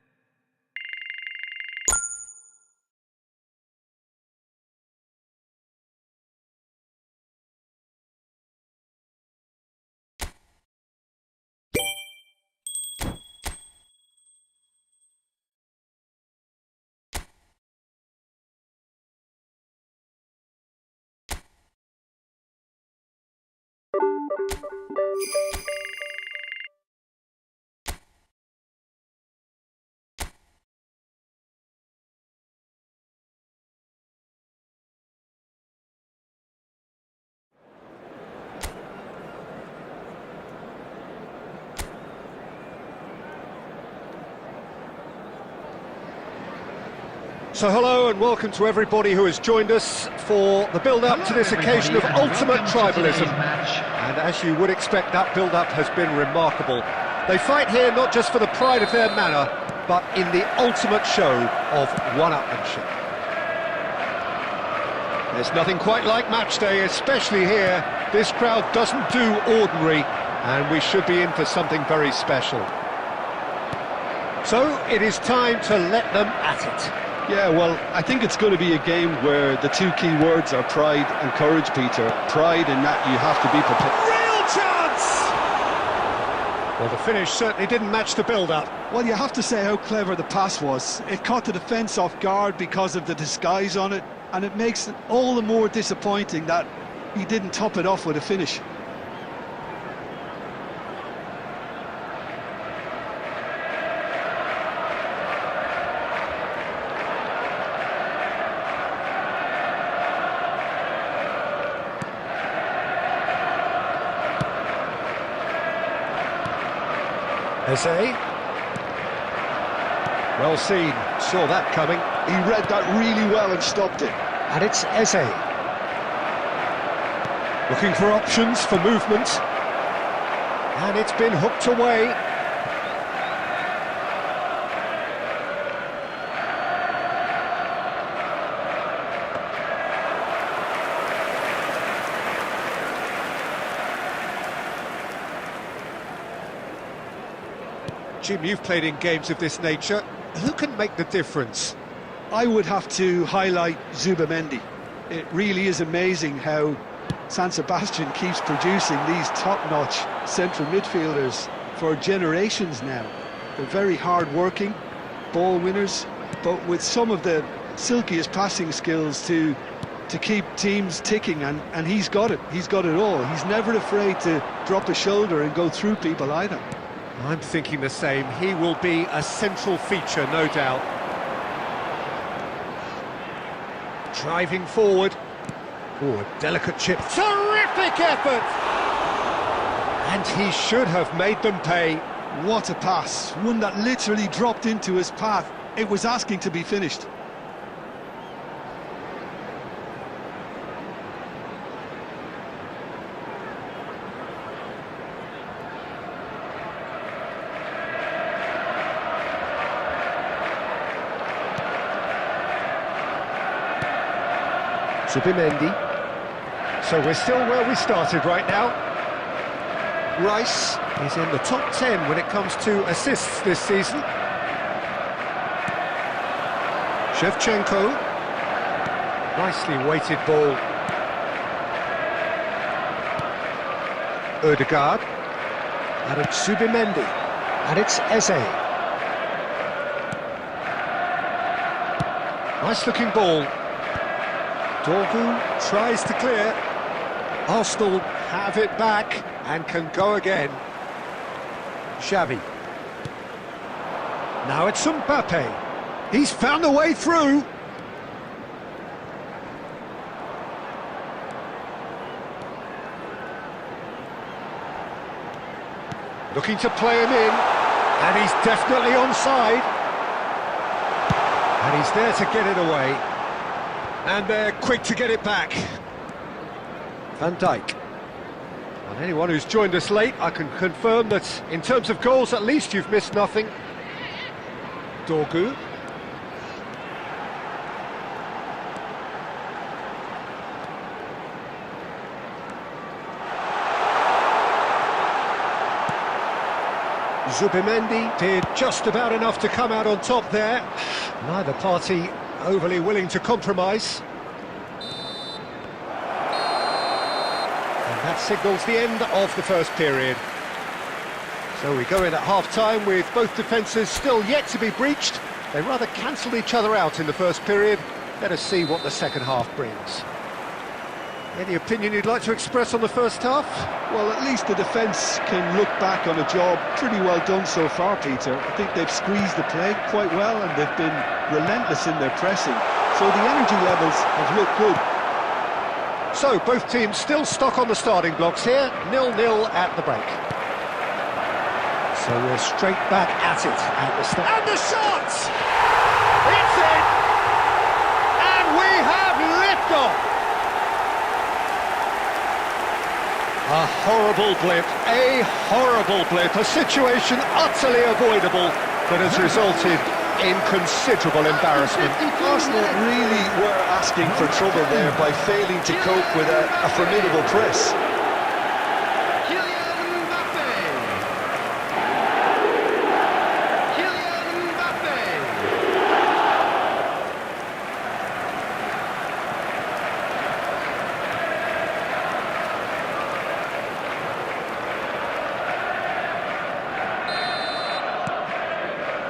So hello and welcome to everybody who has joined us for the build-up to this occasion of ultimate tribalism. And as you would expect, that build-up has been remarkable. They fight here not just for the pride of their manor, but in the ultimate show of one-upmanship. There's nothing quite like match day, especially here. This crowd doesn't do ordinary, and we should be in for something very special. So it is time to let them at it. Yeah, well, I think it's going to be a game where the two key words are pride and courage, Peter. Pride in that you have to be prepared. Real chance! Well, the finish certainly didn't match the build-up. Well, you have to say how clever the pass was. It caught the defence off guard because of the disguise on it, and it makes it all the more disappointing that he didn't top it off with a finish. Eze. Well seen, saw that coming. He read that really well and stopped it. And it's Eze. Looking for options for movement. And it's been hooked away. Jim, you've played in games of this nature. Who can make the difference? I would have to highlight Zubimendi. It really is amazing how San Sebastian keeps producing these top-notch central midfielders for generations now. They're very hard-working, ball winners, but with some of the silkiest passing skills to keep teams ticking, and he's got it. He's got it all. He's never afraid to drop a shoulder and go through people either. I'm thinking the same. He will be a central feature, no doubt. Driving forward. Oh, a delicate chip. Terrific effort! And he should have made them pay. What a pass. One that literally dropped into his path. It was asking to be finished. Zubimendi. So we're still where we started right now. Rice is in the top 10 when it comes to assists this season. Shevchenko. Nicely weighted ball. Ødegaard. And it's Zubimendi. And it's Eze. Nice looking ball. Dorgu tries to clear. Arsenal have it back and can go again. Xavi. Now it's Mbappe. He's found a way through. Looking to play him in, and he's definitely onside. And he's there to get it away. And they're quick to get it back. Van Dijk. And anyone who's joined us late, I can confirm that in terms of goals, at least you've missed nothing. Dorgu. Zubimendi did just about enough to come out on top there. Neither party overly willing to compromise. And that signals the end of the first period. So we go in at half-time with both defences still yet to be breached. They rather cancelled each other out in the first period. Let us see what the second half brings. Any opinion you'd like to express on the first half? Well, at least the defence can look back on a job pretty well done so far, Peter. I think they've squeezed the play quite well and they've been relentless in their pressing. So the energy levels have looked good. So both teams still stuck on the starting blocks here, 0-0 at the break. So we're straight back at it at the start. And the shot! It's in! And we have liftoff! A horrible blip, a situation utterly avoidable that has resulted in considerable embarrassment. Arsenal really were asking for trouble there by failing to cope with a formidable press.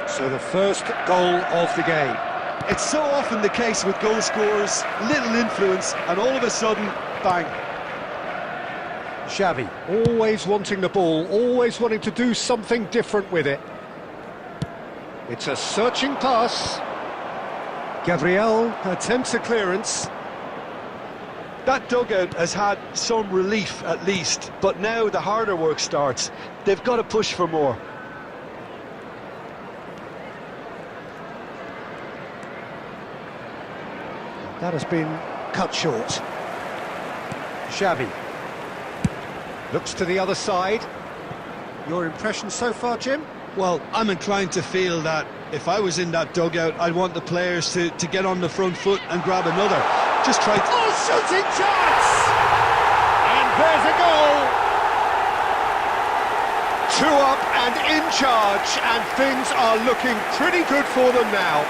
So the first goal of the game. It's so often the case with goal scorers, little influence, and all of a sudden, bang. Xavi, always wanting the ball, always wanting to do something different with it. It's a searching pass. Gabriel attempts a clearance. That dugout has had some relief at least, but now the harder work starts. They've got to push for more. That has been cut short. Xavi looks to the other side. Your impression so far, Jim? Well, I'm inclined to feel that if I was in that dugout, I'd want the players to get on the front foot and grab another. Just try to... Oh, shooting chance! And there's a goal! 2 up and in charge, and things are looking pretty good for them now.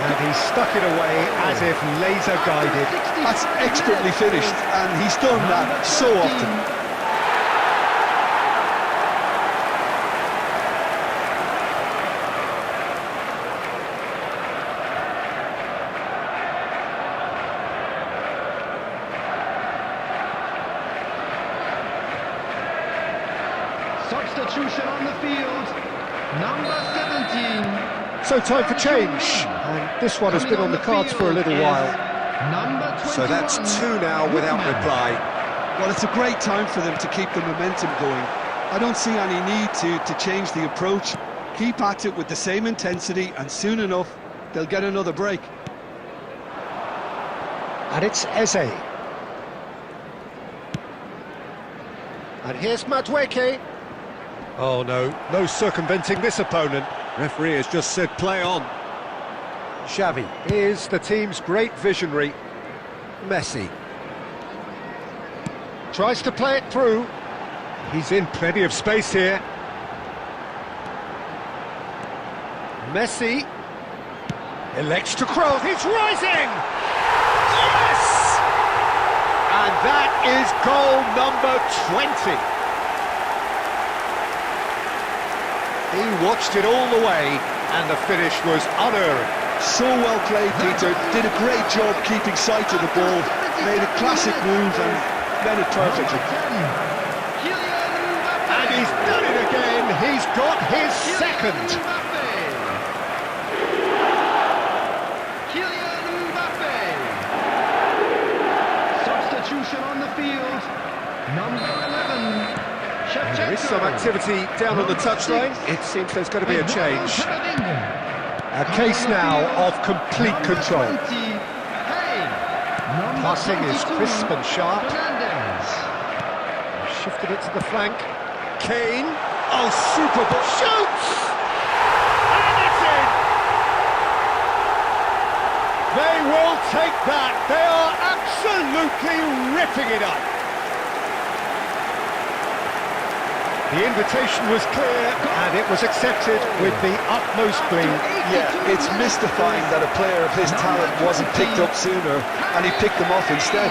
And he stuck it away as if laser guided. That's expertly finished, and he's done that so often. Substitution on the field, number 17. So time for change, and this one has been on the cards for a little while. So that's 2 now without reply. Well, it's a great time for them to keep the momentum going. I don't see any need to change the approach. Keep at it with the same intensity, and soon enough, they'll get another break. And it's Eze. And here's Madueke. Oh no circumventing this opponent. Referee has just said play on. Xavi is the team's great visionary. Messi tries to play it through. He's in plenty of space here. Messi elects to cross. He's rising! Yes! And that is goal number 20. He watched it all the way, and the finish was unerring. So well played, Peter. Did a great job keeping sight of the ball. Made a classic move and met it perfectly. And he's done it again. He's got his second. Substitution on the field, number 11. There is some activity down on the touchline. It seems there's going to be a change. A case now of complete control. Passing is crisp and sharp. Shifted it to the flank. Kane. Oh, super ball. Shoots! And it's in! They will take that. They are absolutely ripping it up. The invitation was clear, and it was accepted with the utmost glee. Yeah, it's mystifying that a player of his talent wasn't picked up sooner, and he picked them off instead.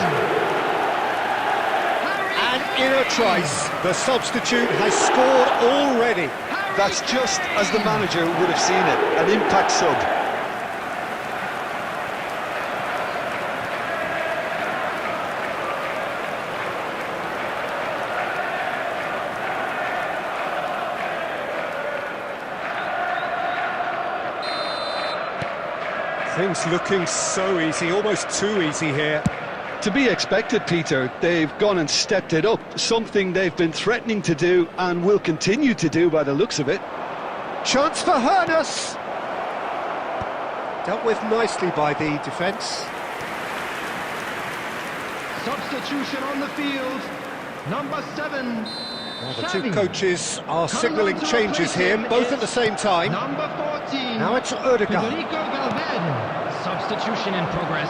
And in a trice, the substitute has scored already. That's just as the manager would have seen it, an impact sub. Things looking so easy, almost too easy here. To be expected, Peter. They've gone and stepped it up, something they've been threatening to do and will continue to do by the looks of it. Chance for Hernus. Dealt with nicely by the defence. Substitution on the field. Number 7. Well, the two coaches are signalling changes here, both at the same time. Number 14. Now it's Odegaard. Federico Valverde. Substitution in progress.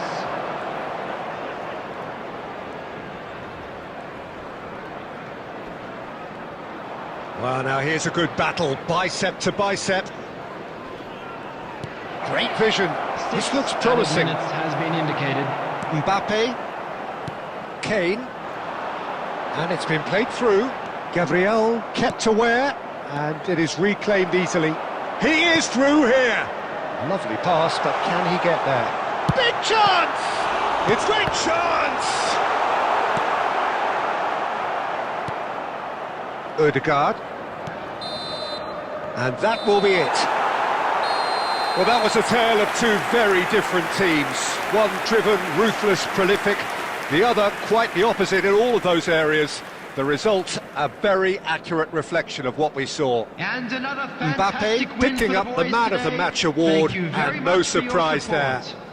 Well, now here's a good battle, bicep to bicep. Great vision. This looks promising. Minutes has been indicated. Mbappe. Kane. And it's been played through. Gabriel kept aware, and it is reclaimed easily. He is through here. Lovely pass, but can he get there? Big chance! It's great chance! Odegaard. And that will be it. Well, that was a tale of two very different teams. One driven, ruthless, prolific. The other quite the opposite in all of those areas. The result, a very accurate reflection of what we saw. And another fantastic Mbappe win picking for the up the boys Man of the today. Match award, Thank you very and no much for your surprise there. support.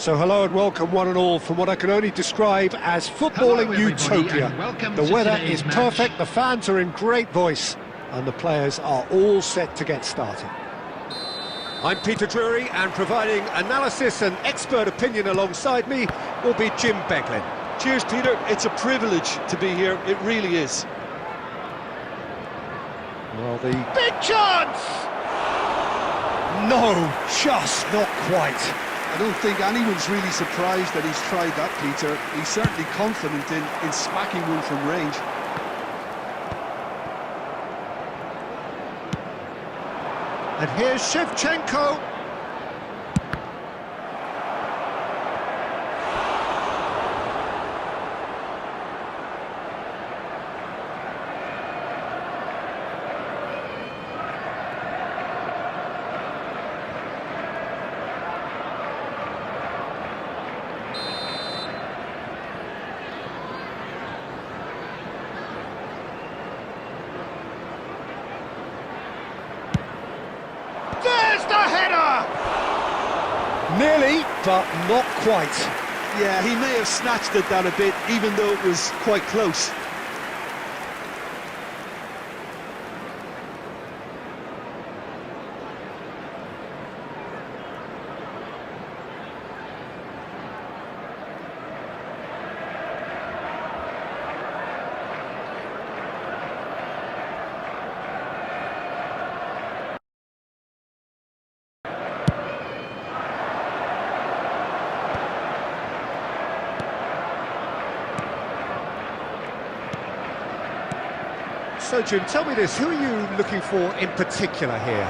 So hello and welcome one and all from what I can only describe as footballing Hello, everybody, utopia. and welcome The to weather today's is match. perfect, the fans are in great voice, and the players are all set to get started. I'm Peter Drury, and providing analysis and expert opinion alongside me will be Jim Beglin. Cheers, Peter. It's a privilege to be here. It really is. Well, the big chance! No, just not quite. I don't think anyone's really surprised that he's tried that, Peter. He's certainly confident in smacking one from range. And here's Shevchenko. There's the header! Nearly, but not quite. Yeah, he may have snatched at that a bit, even though it was quite close. So, Jim, tell me this, who are you looking for in particular here?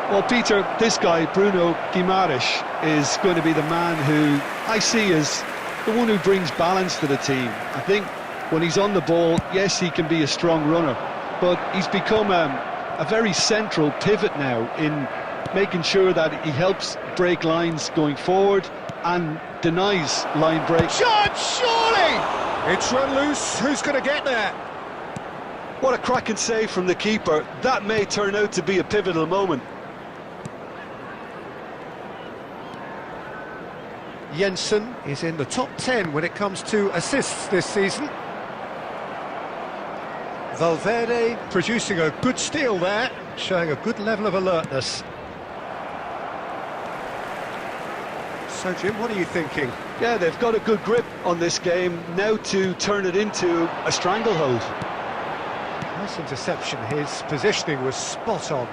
Well, Peter, this guy, Bruno Guimaraes, is going to be the man who I see as the one who brings balance to the team. I think when he's on the ball, yes, he can be a strong runner, but he's become a very central pivot now in making sure that he helps break lines going forward and denies line breaks. Shot, surely! It's run loose, who's going to get there? What a cracking save from the keeper. That may turn out to be a pivotal moment. Jensen is in the top 10 when it comes to assists this season. Valverde producing a good steal there, showing a good level of alertness. So, Jim, what are you thinking? Yeah, they've got a good grip on this game, now to turn it into a stranglehold. Nice interception, his positioning was spot on.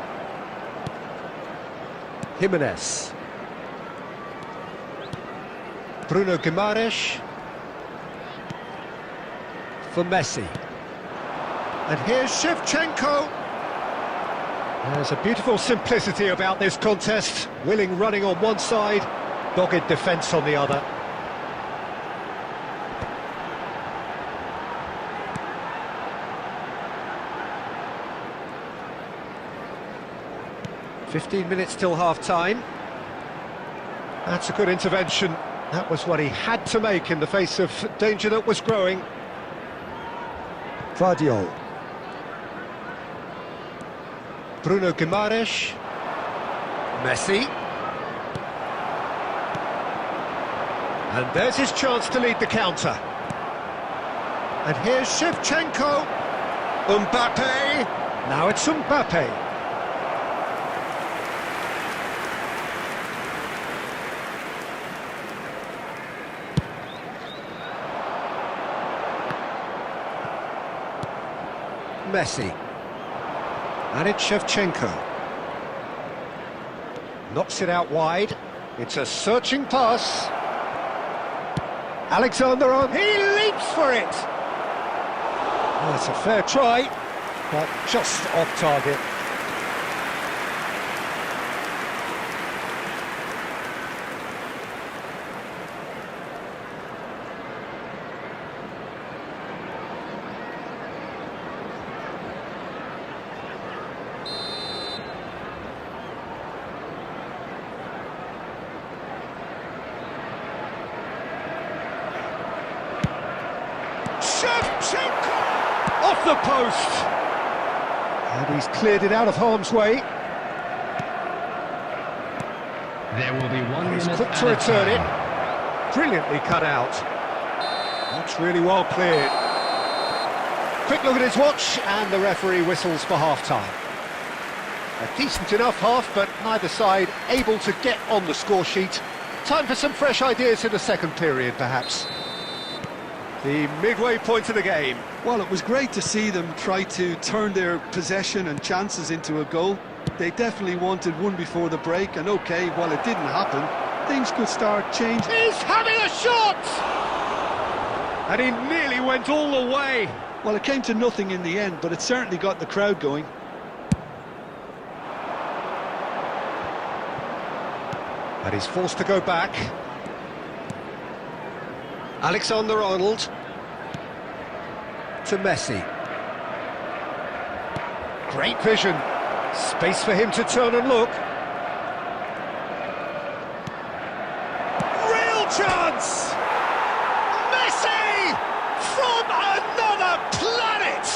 Jimenez. Bruno Guimaraes. For Messi. And here's Shevchenko. There's a beautiful simplicity about this contest. Willing running on one side, dogged defence on the other. "15 minutes till half-time." That's a good intervention. That was what he had to make in the face of danger that was growing. Guardiola. Bruno Guimaraes. Messi. And there's his chance to lead the counter. And here's Shevchenko. Mbappe. Now it's Mbappe. Messi. And it's Shevchenko. Knocks it out wide. It's a searching pass. Alexander on. He leaps for it. Well, it's a fair try, but just off target. Shevchenko! Off the post! And he's cleared it out of harm's way. There will be 1 He's minute quick to added return time. it. Brilliantly cut out. That's really well cleared. Quick look at his watch, and the referee whistles for half-time. A decent enough half, but neither side able to get on the score sheet. Time for some fresh ideas in the second period, perhaps. The midway point of the game. Well, it was great to see them try to turn their possession and chances into a goal. They definitely wanted one before the break, and okay, while it didn't happen, things could start changing. He's having a shot! And he nearly went all the way. Well, it came to nothing in the end, but it certainly got the crowd going. And he's forced to go back. Alexander-Arnold to Messi. Great vision. Space for him to turn and look. Real chance! Messi! From another planet!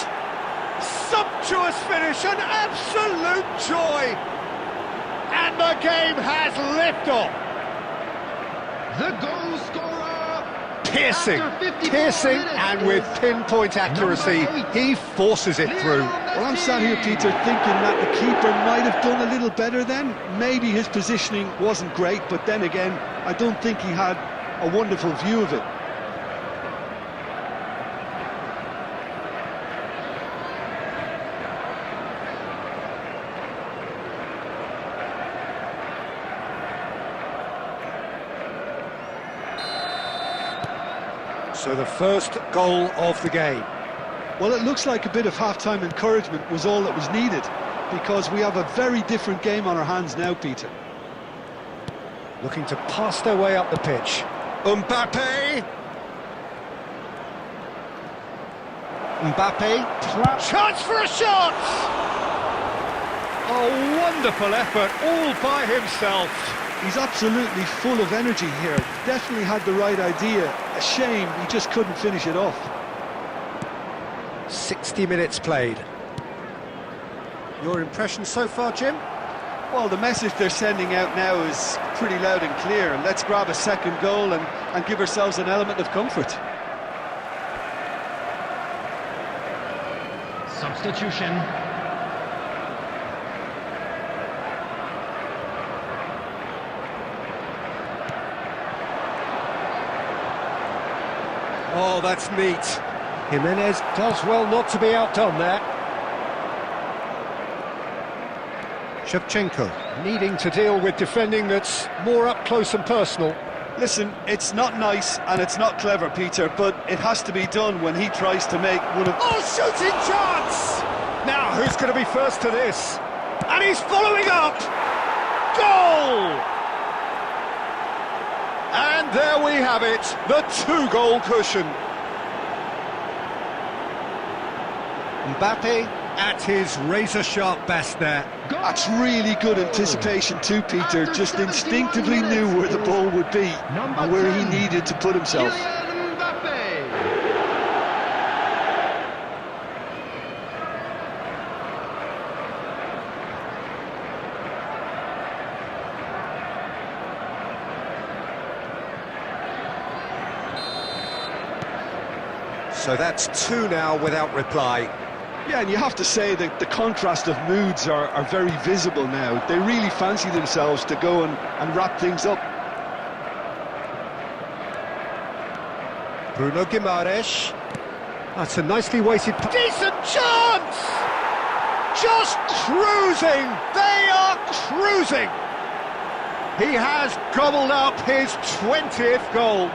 Sumptuous finish, an absolute joy! And the game has liftoff! The goal scorer! Piercing, after 54 piercing, minutes and with is pinpoint accuracy, number 8, he forces it through. Well, I'm sat here, Peter, thinking that the keeper might have done a little better then. Maybe his positioning wasn't great, but then again, I don't think he had a wonderful view of it. So the first goal of the game. Well, it looks like a bit of half-time encouragement was all that was needed, because we have a very different game on our hands now, Peter. Looking to pass their way up the pitch. Mbappe! Mbappe, chance for a shot! A wonderful effort, all by himself. He's absolutely full of energy here, definitely had the right idea. A shame he just couldn't finish it off. 60 minutes played. Your impression so far, Jim? Well, the message they're sending out now is pretty loud and clear. Let's grab a second goal and give ourselves an element of comfort. Substitution. Oh, that's neat. Jimenez does well not to be outdone there. Shevchenko needing to deal with defending that's more up close and personal. Listen, it's not nice and it's not clever, Peter, but it has to be done when he tries to make one of... Oh, shooting chance! Now, who's going to be first to this? And he's following up! Goal! And there we have it, the two-goal cushion. Mbappe at his razor-sharp best there. That's really good anticipation too, Peter. Just instinctively knew where the ball would be and where he needed to put himself. Kylian Mbappe. So that's two now without reply. Yeah, and you have to say that the contrast of moods are very visible now. They really fancy themselves to go and wrap things up. Bruno Guimaraes. That's a nicely weighted... Decent chance! Just cruising! They are cruising! He has gobbled up his 20th goal.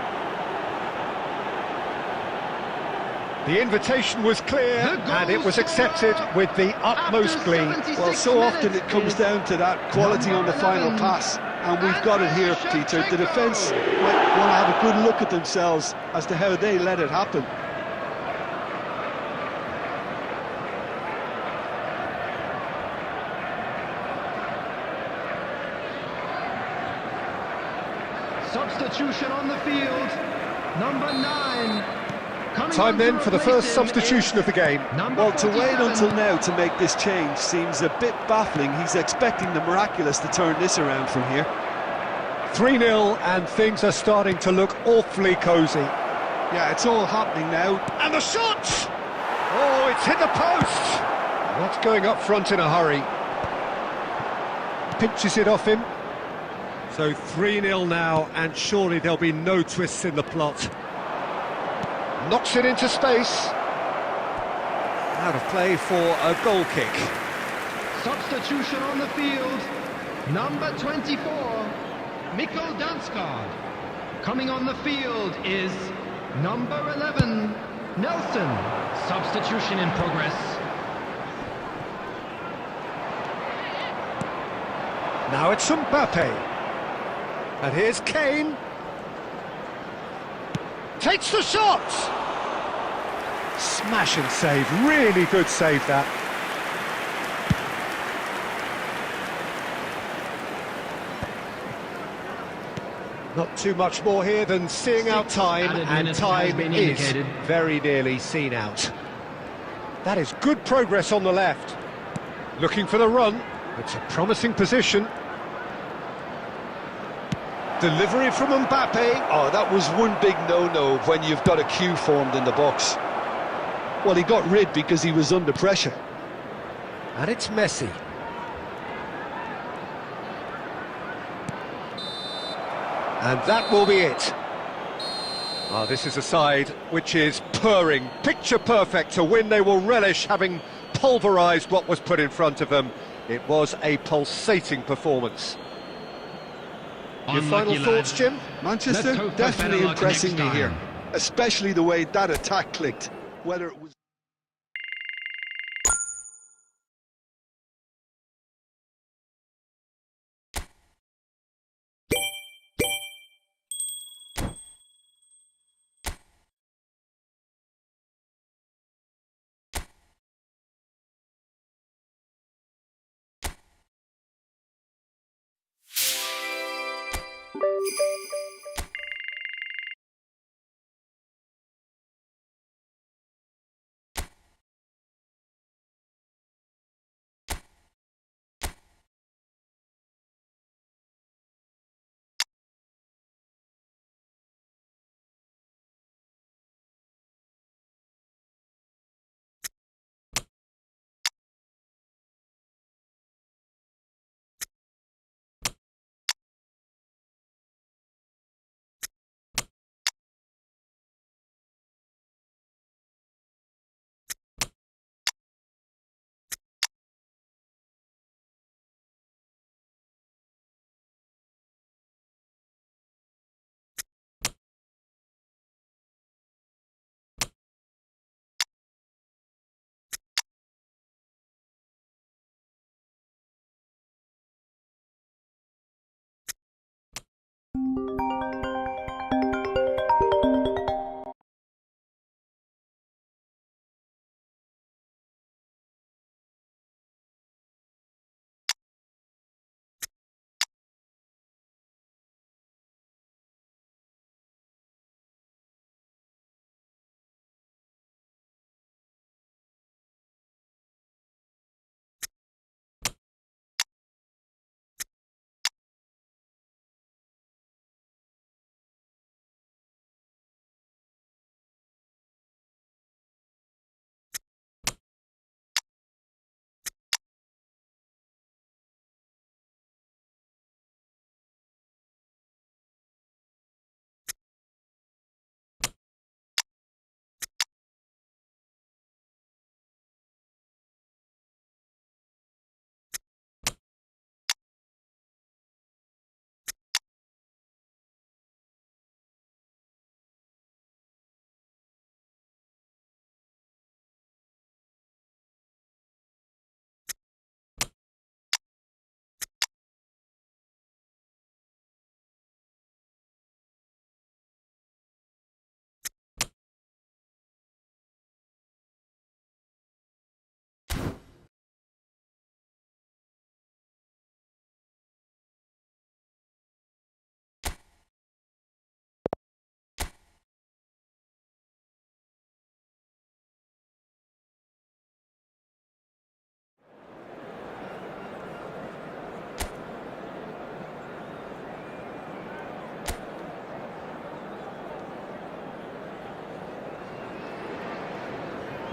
The invitation was clear, and it was accepted with the utmost glee. Well, so often it comes down to that quality on the final pass, and we've got it here, Peter. The defence might want to have a good look at themselves as to how they let it happen. Substitution on the field. Number 9. Time then for the first substitution of the game. Well, to wait until now to make this change seems a bit baffling. He's expecting the miraculous to turn this around from here. 3-0 and things are starting to look awfully cosy. Yeah, it's all happening now. And the shot! Oh, it's hit the post! Not going up front in a hurry. Pinches it off him. So 3-0 now, and surely there'll be no twists in the plot. Knocks it into space. Out of play for a goal kick. Substitution on the field. Number 24, Mikkel Dansgaard. Coming on the field is number 11, Nelson. Substitution in progress. Now it's Mbappe. And here's Kane. Takes the shot! Smash and save, really good save that. Not too much more here than seeing out time, added and minutes time has been is indicated. very nearly seen out. That is good progress on the left. Looking for the run, it's a promising position. Delivery from Mbappe. Oh, that was one big no-no when you've got a queue formed in the box. Well, he got rid because he was under pressure. And it's Messi. And that will be it. Oh, this is a side which is purring, picture perfect to win. They will relish having pulverised what was put in front of them. It was a pulsating performance. Your final Unlucky thoughts, lad. Jim? Let's Manchester hope for definitely better luck impressing next me here, time. especially the way that attack clicked, whether it was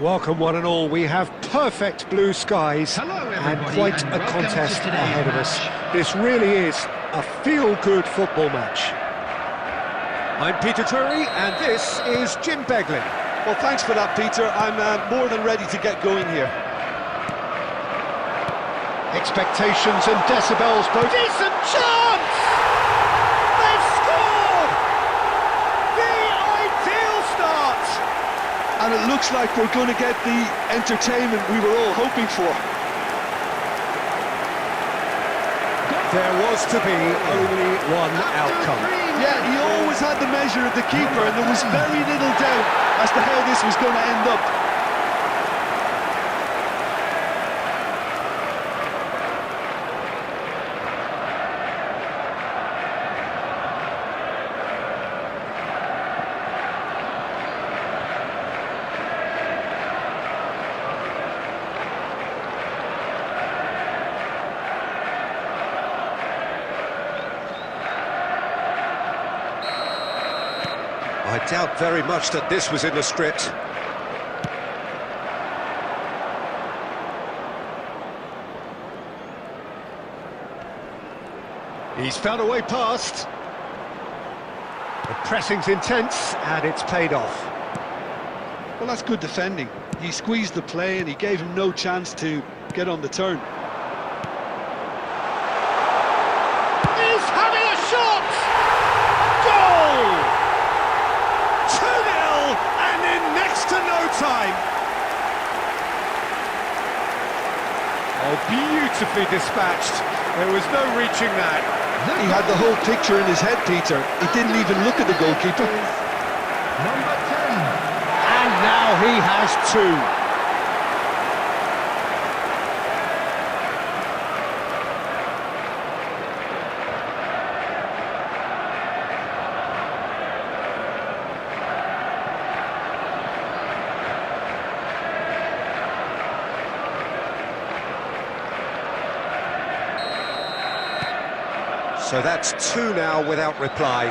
Welcome one and all, we have perfect blue skies Hello, and everybody, quite and a welcome to contest today's ahead of us. match. This really is a feel-good football match. I'm Peter Drury and this is Jim Beglin. Well, thanks for that, Peter. I'm more than ready to get going here. Expectations and decibels both. Decent chance! They've scored! The ideal start! And it looks like we're going to get the entertainment we were all hoping for. There was to be only one outcome. Yeah, he always had the measure of the keeper, and there was very little doubt as to how this was going to end up. I doubt very much that this was in the script. He's found a way past. The pressing's intense and it's paid off. Well, that's good defending. He squeezed the play and he gave him no chance to get on the turn. He's having a shot! Goal! 2-0 and in next to no time. Oh, beautifully dispatched. There was no reaching that. He had the whole picture in his head, Peter. He didn't even look at the goalkeeper. Number 10. And now he has two. So that's two now without reply.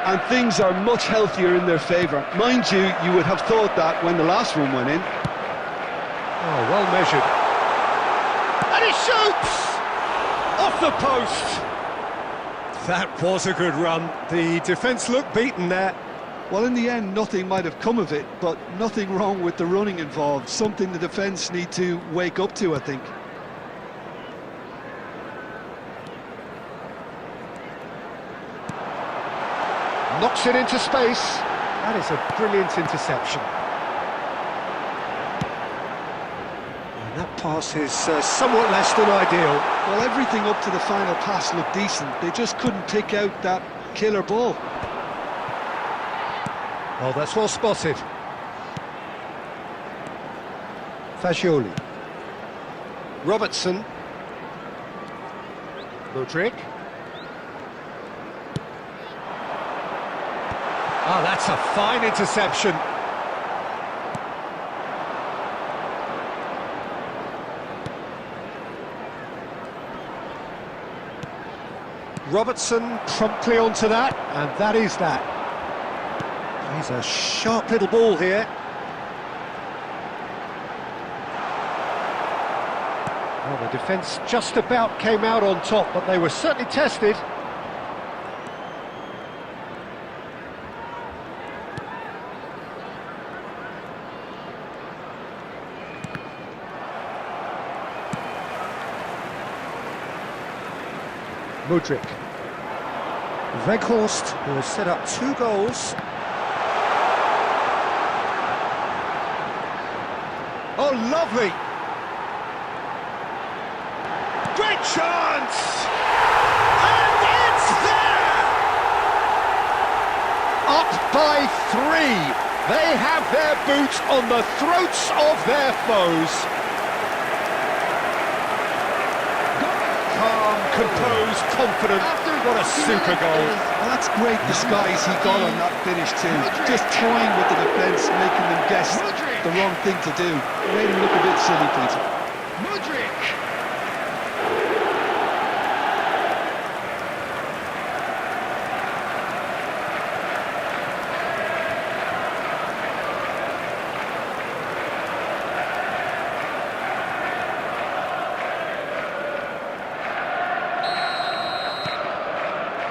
And things are much healthier in their favour. Mind you, you would have thought that when the last one went in. Oh, well measured. And he shoots! Off the post! That was a good run. The defence looked beaten there. Well, in the end, nothing might have come of it, but nothing wrong with the running involved. Something the defence need to wake up to, I think. Knocks it into space. That is a brilliant interception. And that pass is somewhat less than ideal. Well, everything up to the final pass looked decent. They just couldn't pick out that killer ball. Oh, that's well spotted. Fagioli. Robertson. Mudryk. Oh, that's a fine interception. Robertson promptly onto that, and that is that. He's a sharp little ball here. Well, the defence just about came out on top, but they were certainly tested. Mudryk. Weghorst, who has set up 2 goals. Oh, lovely! Great chance! And it's there! Up by 3. They have their boots on the throats of their foes. Composed, confident, what a super goal. Well, that's great disguise he got on that finish too. Just toying with the defence, making them guess the wrong thing to do. Made him look a bit silly, Peter. Mudryk.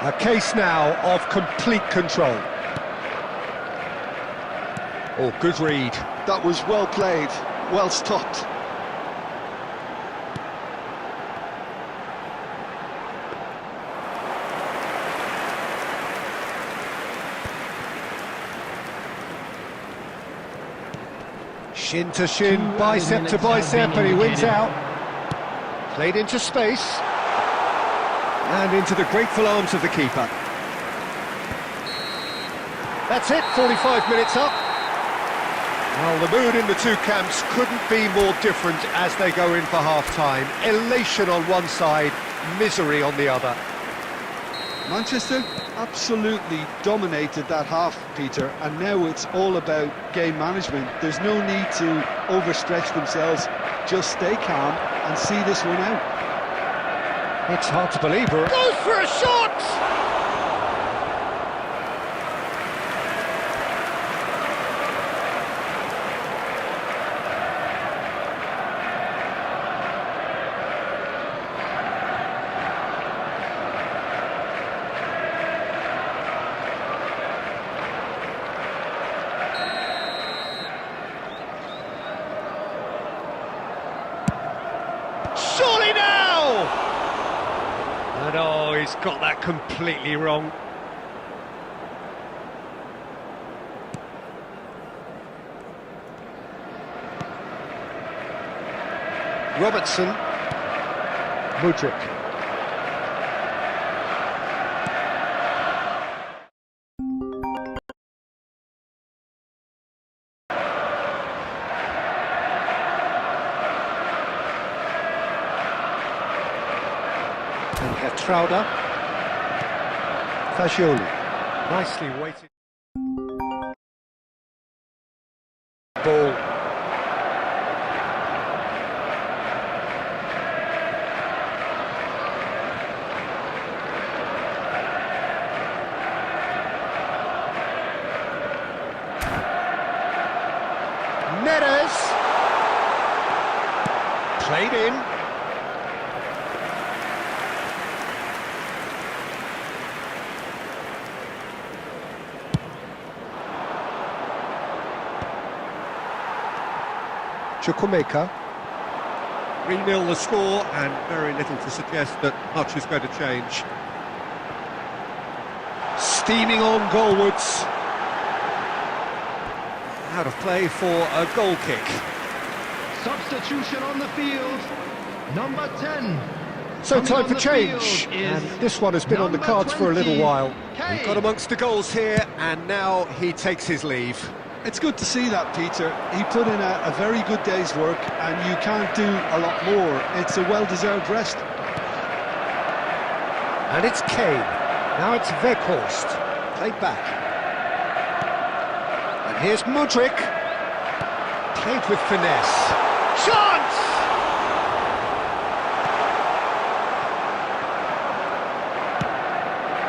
A case now of complete control. Oh, good read. That was well played, well stopped. Shin to shin, bicep to bicep, and he wins out. Played into space. And into the grateful arms of the keeper. That's it, 45 minutes up. Well, the mood in the two camps couldn't be more different as they go in for half-time. Elation on one side, misery on the other. Manchester absolutely dominated that half, Peter, and now it's all about game management. There's no need to overstretch themselves. Just stay calm and see this one out. It's hard to believe, but... Goes for a shot! Surely now! And oh, he's got that completely wrong. Robertson. Mudryk. And Hertrauda. Fagioli. Nicely weighted. Ball. Neres. Played in. Chukwuemeka. 3-0 the score, and very little to suggest that much is going to change. Steaming on goalwards. Out of play for a goal kick. Substitution on the field. Number 10. So Coming time on for the change, field is and this one has been on the number cards for a little 20, while. Kane. He got amongst the goals here, and now he takes his leave. It's good to see that, Peter. He put in a very good day's work, and you can't do a lot more. It's a well-deserved rest. And it's Kane. Now it's Weghorst. Played back. And here's Mudryk. Played with finesse. Chance!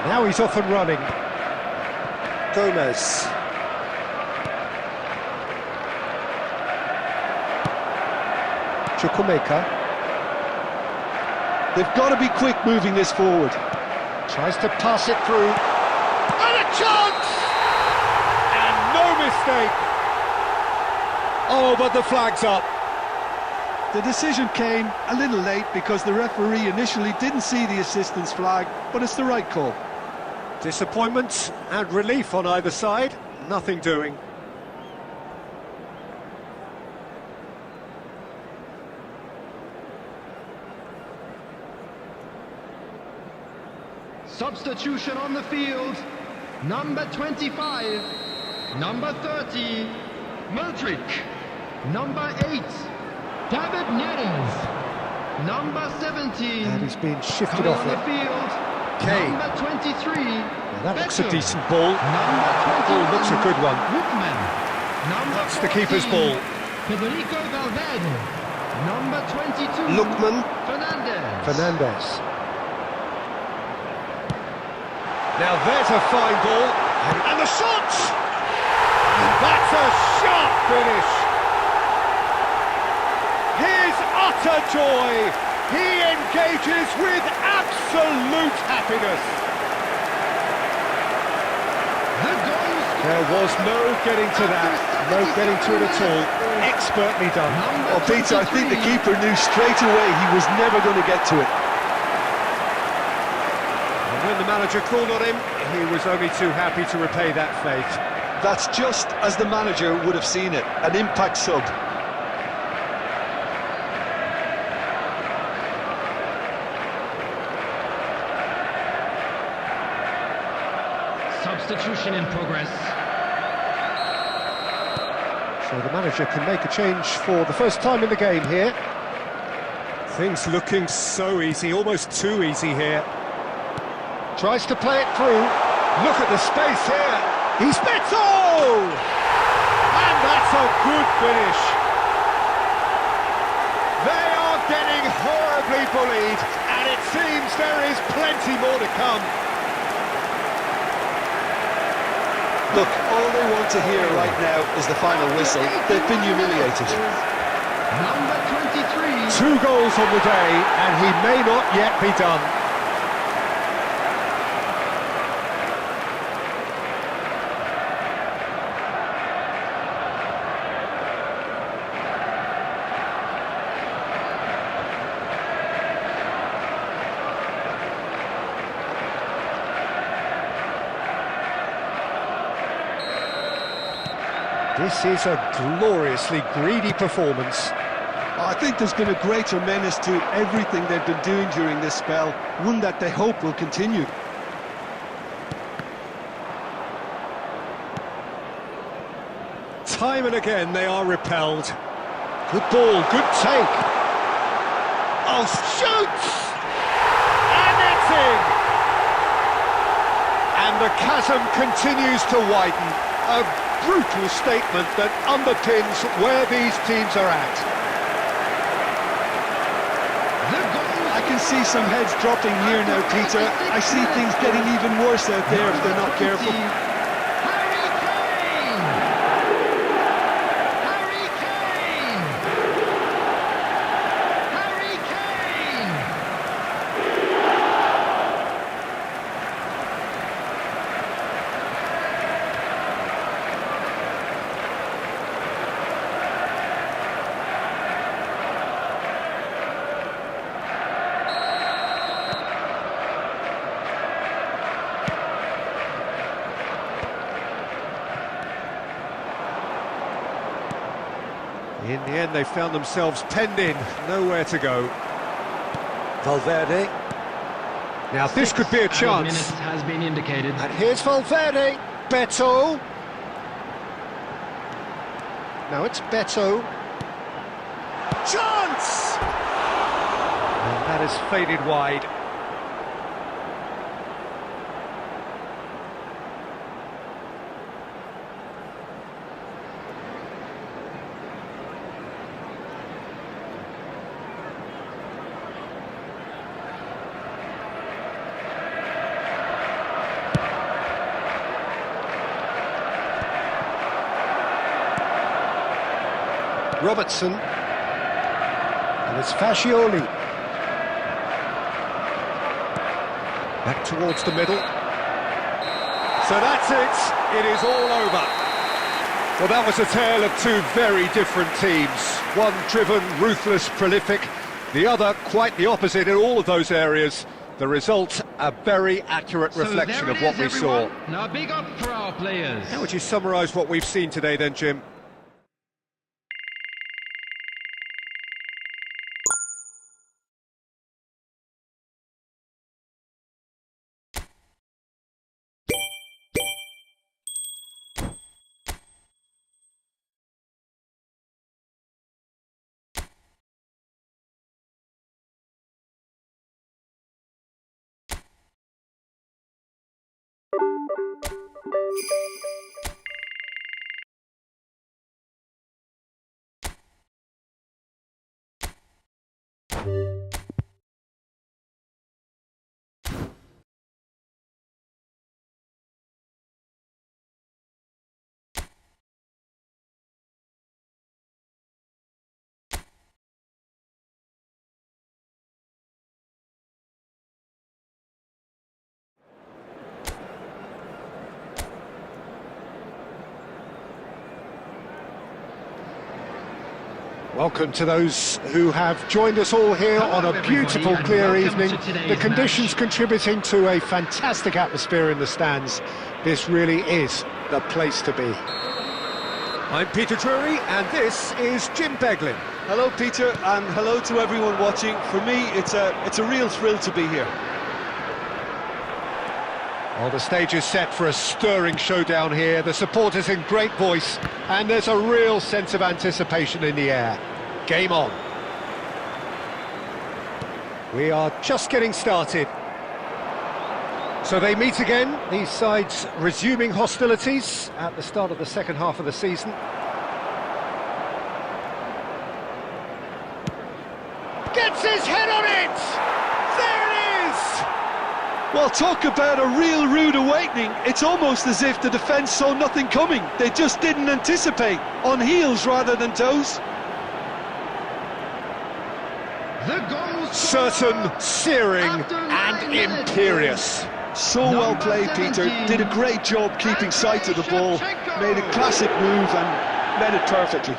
Now he's off and running. Gomez. Chukwuemeka. They've got to be quick moving this forward. Tries to pass it through. And a chance! And no mistake! Oh, but the flag's up. The decision came a little late because the referee initially didn't see the assistance flag, but it's the right call. Disappointment and relief on either side. Nothing doing. Substitution on the field. Number 25. Number 30. Mudryk. Number 8. David Neres. Number 17. And he's been shifted Coming off on the it. field. Kane. Number 23. Now that looks a Beckham. decent ball. Number 21. Oh, looks a good one. Woodman. Number That's the 14, keeper's ball. Federico Valverde. Number 22. Lookman. Fernandez. Fernandez. Now there's a fine ball. And the shot! And that's a sharp finish! His utter joy! He engages with absolute happiness! There was no getting to that, no getting to it at all. Expertly done. Well, Peter, I think the keeper knew straight away he was never going to get to it. And when the manager called on him, he was only too happy to repay that fate. That's just as the manager would have seen it, an impact sub. Substitution in progress. So the manager can make a change for the first time in the game here. Things looking so easy, almost too easy here. Tries to play it through. Look at the space here. He's Beto! And that's a good finish. They are getting horribly bullied, and it seems there is plenty more to come. Look, all they want to hear right now is the final whistle. They've been humiliated. Number 23. 2 goals on the day, and he may not yet be done. This is a gloriously greedy performance. I think there's been a greater menace to everything they've been doing during this spell, one that they hope will continue. Time and again they are repelled. Good ball, good take. Oh, shoots! And it's in! And the chasm continues to widen. A brutal statement that underpins where these teams are at. I can see some heads dropping here now, Peter. I see things getting even worse out there if they're not careful. Harry Kane! Harry Kane! Harry Kane! In the end, they found themselves penned in, nowhere to go. Valverde. Now, this could be a chance. Minutes has been indicated. And here's Valverde. Beto. Now it's Beto. Chance! And that has faded wide. Robertson, and it's Fascioli. Back towards the middle. So that's it, it is all over. Well, that was a tale of two very different teams. One driven, ruthless, prolific, the other quite the opposite in all of those areas. The result, a very accurate reflection of what we saw. Now big up for our players. How would you summarise what we've seen today then, Jim? Welcome to those who have joined us all here on a beautiful, clear evening. The conditions contributing to a fantastic atmosphere in the stands. This really is the place to be. I'm Peter Drury, and this is Jim Beglin. Hello, Peter, and hello to everyone watching. For me, it's a real thrill to be here. Well, the stage is set for a stirring showdown here. The supporters in great voice, and there's a real sense of anticipation in the air. Game on. We are just getting started. So they meet again, these sides resuming hostilities at the start of the second half of the season. Gets his head on it! There it is! Well, talk about a real rude awakening. It's almost as if the defence saw nothing coming. They just didn't anticipate, on heels rather than toes. The goal Certain, searing and imperious. So well played, Peter. Did a great job keeping sight of the ball. Made a classic move and met it perfectly.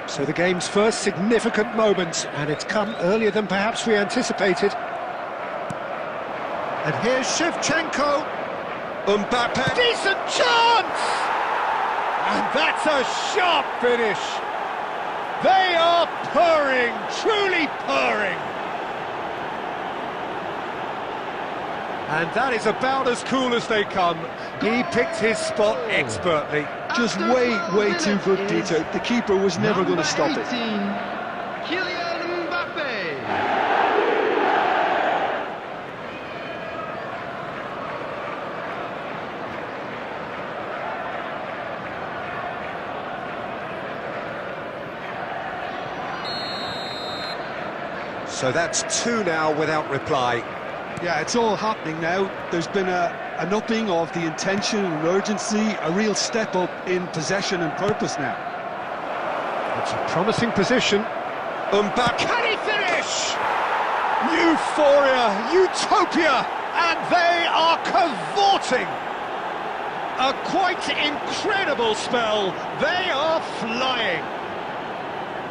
So the game's first significant moment, and it's come earlier than perhaps we anticipated. And here's Shevchenko. Mbappe. Decent chance! And that's a sharp finish. They are purring, truly purring. And that is about as cool as they come. He picked his spot expertly. Just way too good, Peter. The keeper was never going to stop it. Kylian Mbappe. So that's two now without reply. Yeah, it's all happening now. There's been an upping of the intention and urgency, a real step up in possession and purpose now. It's a promising position. Mbappe, can he finish? Euphoria, utopia, and they are cavorting. A quite incredible spell. They are flying.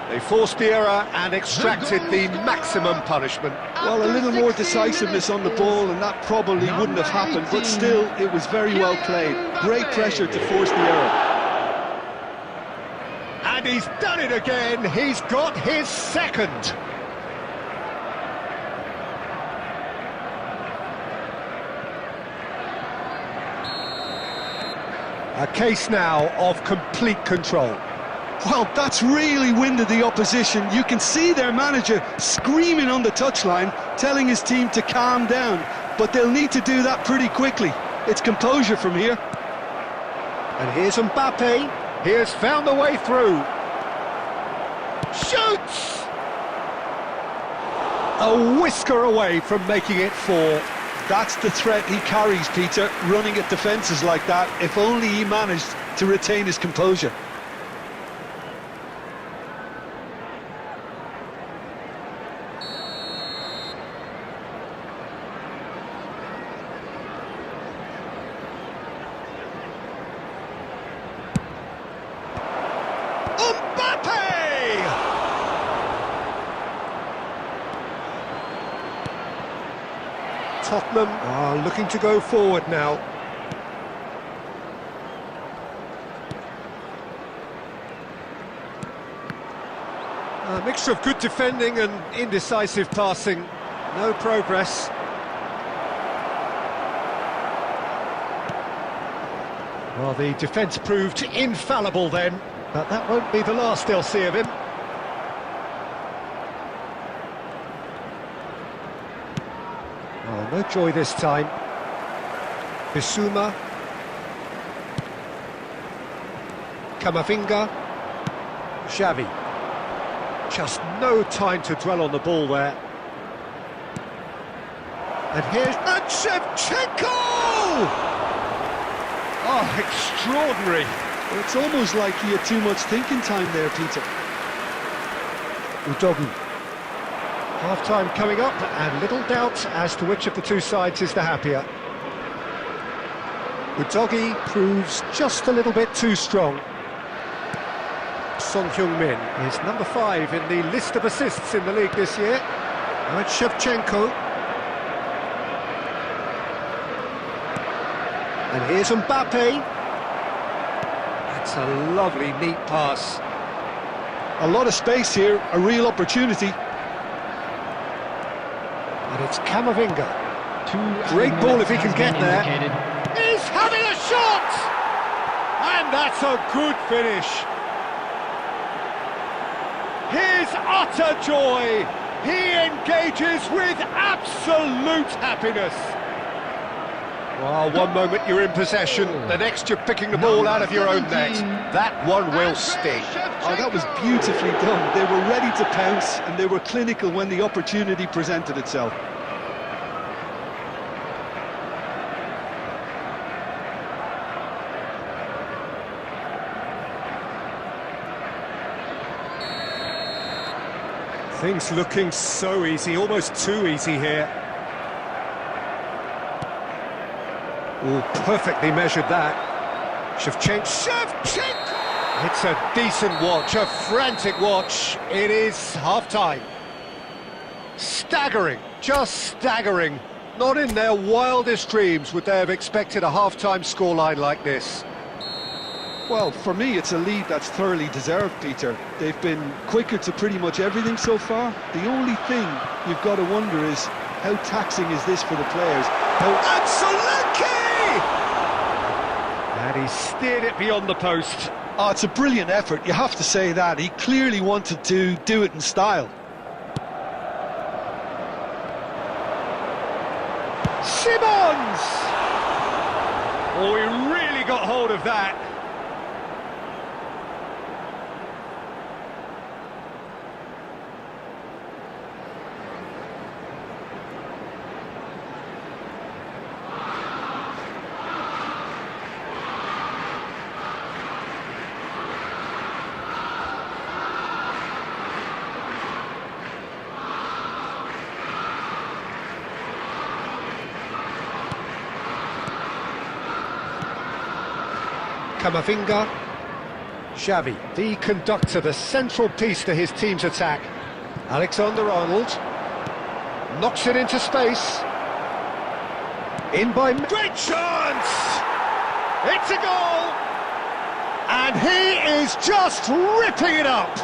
They forced the error and extracted the maximum punishment. Well, a little more decisiveness on the ball and that probably wouldn't have happened, but still, it was very well played. Great pressure to force the error. And he's done it again. He's got his second. A case now of complete control. Well, that's really winded the opposition. You can see their manager screaming on the touchline, telling his team to calm down. But they'll need to do that pretty quickly. It's composure from here. And here's Mbappe. He has found the way through. Shoots! A whisker away from making it 4. That's the threat he carries, Peter, running at defences like that. If only he managed to retain his composure. Tottenham are looking to go forward now. A mixture of good defending and indecisive passing. No progress. Well, the defence proved infallible then, but that won't be the last they'll see of him. Oh, no joy this time. Bissouma. Camavinga. Xavi. Just no time to dwell on the ball there. And here's Shevchenko! Oh, extraordinary. It's almost like he had too much thinking time there, Peter. Udogi. Half-time coming up, and little doubt as to which of the two sides is the happier. Udogi proves just a little bit too strong. Son Heung-min is number 5 in the list of assists in the league this year. Now it's Shevchenko. And here's Mbappe. That's a lovely, neat pass. A lot of space here, a real opportunity. And it's Camavinga. Great ball if he can get there. Indicated. He's having a shot! And that's a good finish. His utter joy. He engages with absolute happiness. Well, one moment you're in possession, the next you're picking the ball out of your own net. That one will sting. Oh, that was beautifully done. They were ready to pounce, and they were clinical when the opportunity presented itself. Things looking so easy, almost too easy here. Oh, perfectly measured that. Shevchenko! It's a decent watch, a frantic watch. It is half-time. Staggering, just staggering. Not in their wildest dreams would they have expected a half-time scoreline like this. Well, for me, it's a lead that's thoroughly deserved, Peter. They've been quicker to pretty much everything so far. The only thing you've got to wonder is, how taxing is this for the players? Absolutely! And he steered it beyond the post. Oh, it's a brilliant effort, you have to say that. He clearly wanted to do it in style. Simmons! Oh, he really got hold of that. Camavinga. Xavi, the conductor, the central piece to his team's attack. Alexander-Arnold knocks it into space. In by... Great chance! It's a goal! And he is just ripping it up!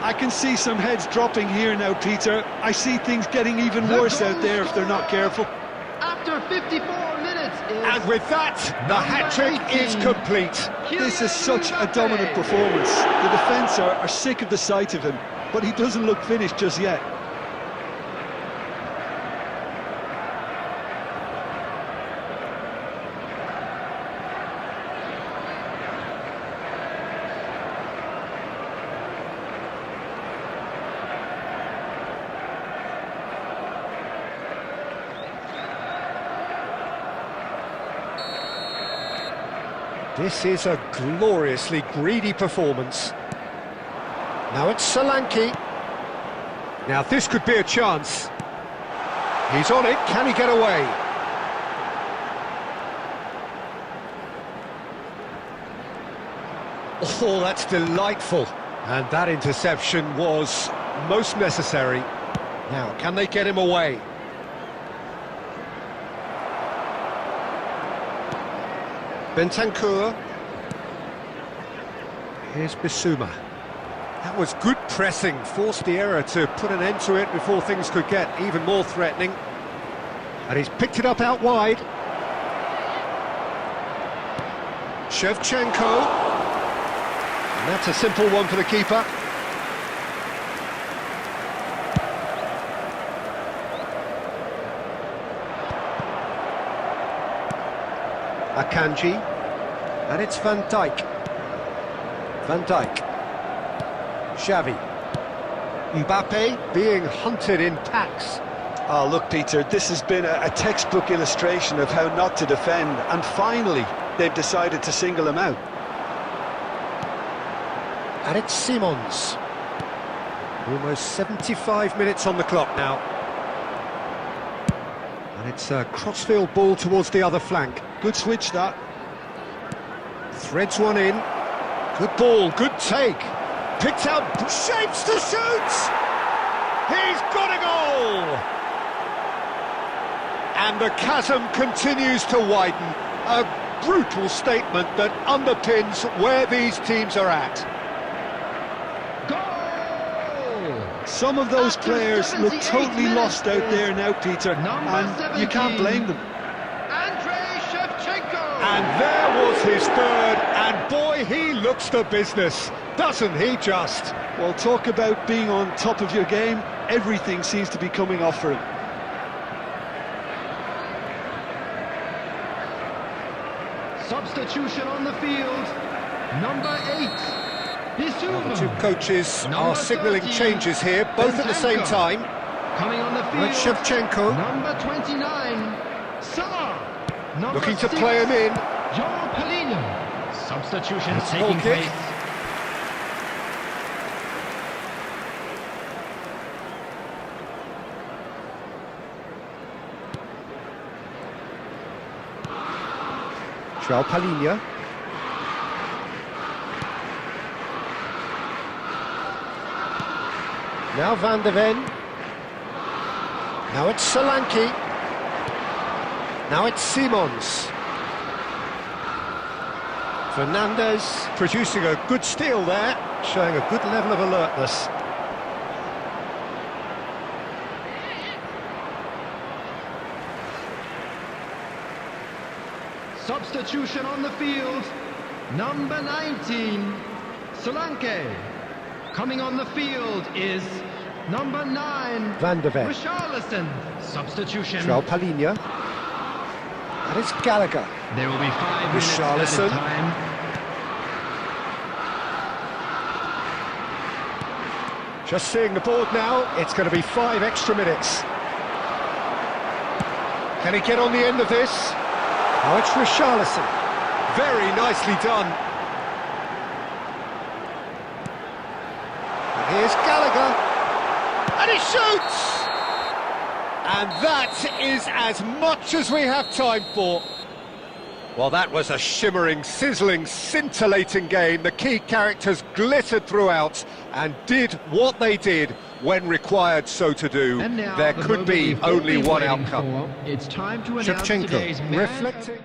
I can see some heads dropping here now, Peter. I see things getting even worse out there if they're not careful. After 54 minutes is... And with that, the hat-trick is complete. This is such a dominant performance. The defence are sick of the sight of him, but he doesn't look finished just yet. This is a gloriously greedy performance. Now it's Solanke. Now this could be a chance. He's on it, can he get away? Oh, that's delightful. And that interception was most necessary. Now, can they get him away? Bentancur. Here's Bissouma. That was good pressing, forced the error to put an end to it before things could get even more threatening. And he's picked it up out wide. Shevchenko. And that's a simple one for the keeper. Akanji, and it's Van Dijk. Van Dijk. Xavi. Mbappe being hunted in packs. Oh, look, Peter, this has been a textbook illustration of how not to defend, and finally they've decided to single him out. And it's Simons. Almost 75 minutes on the clock now. And it's a crossfield ball towards the other flank. Good switch, that. Threads one in. Good ball, good take. Picked out, shapes to shoot! He's got a goal! And the chasm continues to widen. A brutal statement that underpins where these teams are at. Goal! Some of those After players look 78 totally minutes lost out there now, Peter, number and you can't 17. blame them. Andrei Shevchenko! And there was his third, and boy, he looks the business, doesn't he just? Well, talk about being on top of your game. Everything seems to be coming off for him. Substitution on the field. Number 8. The two Bissouma. coaches Number are signalling 30, changes here, both at the same Benzema. time. Coming on the field. And Shevchenko Number 29. Salah. Number looking to 6, play him in. João Palhinha. Substitutions That's taking goal kick. place. João Palhinha. Now Van de Ven. Now it's Solanke. Now it's Simons. Fernandez producing a good steal there, showing a good level of alertness. Substitution on the field. Number 19. Solanke. Coming on the field is number 9. Van de Ven. Richarlison. Substitution. João Palhinha. And it's Gallagher. There will be 5 minutes Richarlison. added time. Just seeing the board now, it's going to be 5 extra minutes. Can he get on the end of this? Oh, it's Richarlison. Very nicely done. And here's Gallagher. And he shoots! And that is as much as we have time for. Well, that was a shimmering, sizzling, scintillating game. The key characters glittered throughout and did what they did when required so to do. And now There the could moment be we've all only been one waiting outcome. for. It's time to announce today's Shevchenko man. reflecting.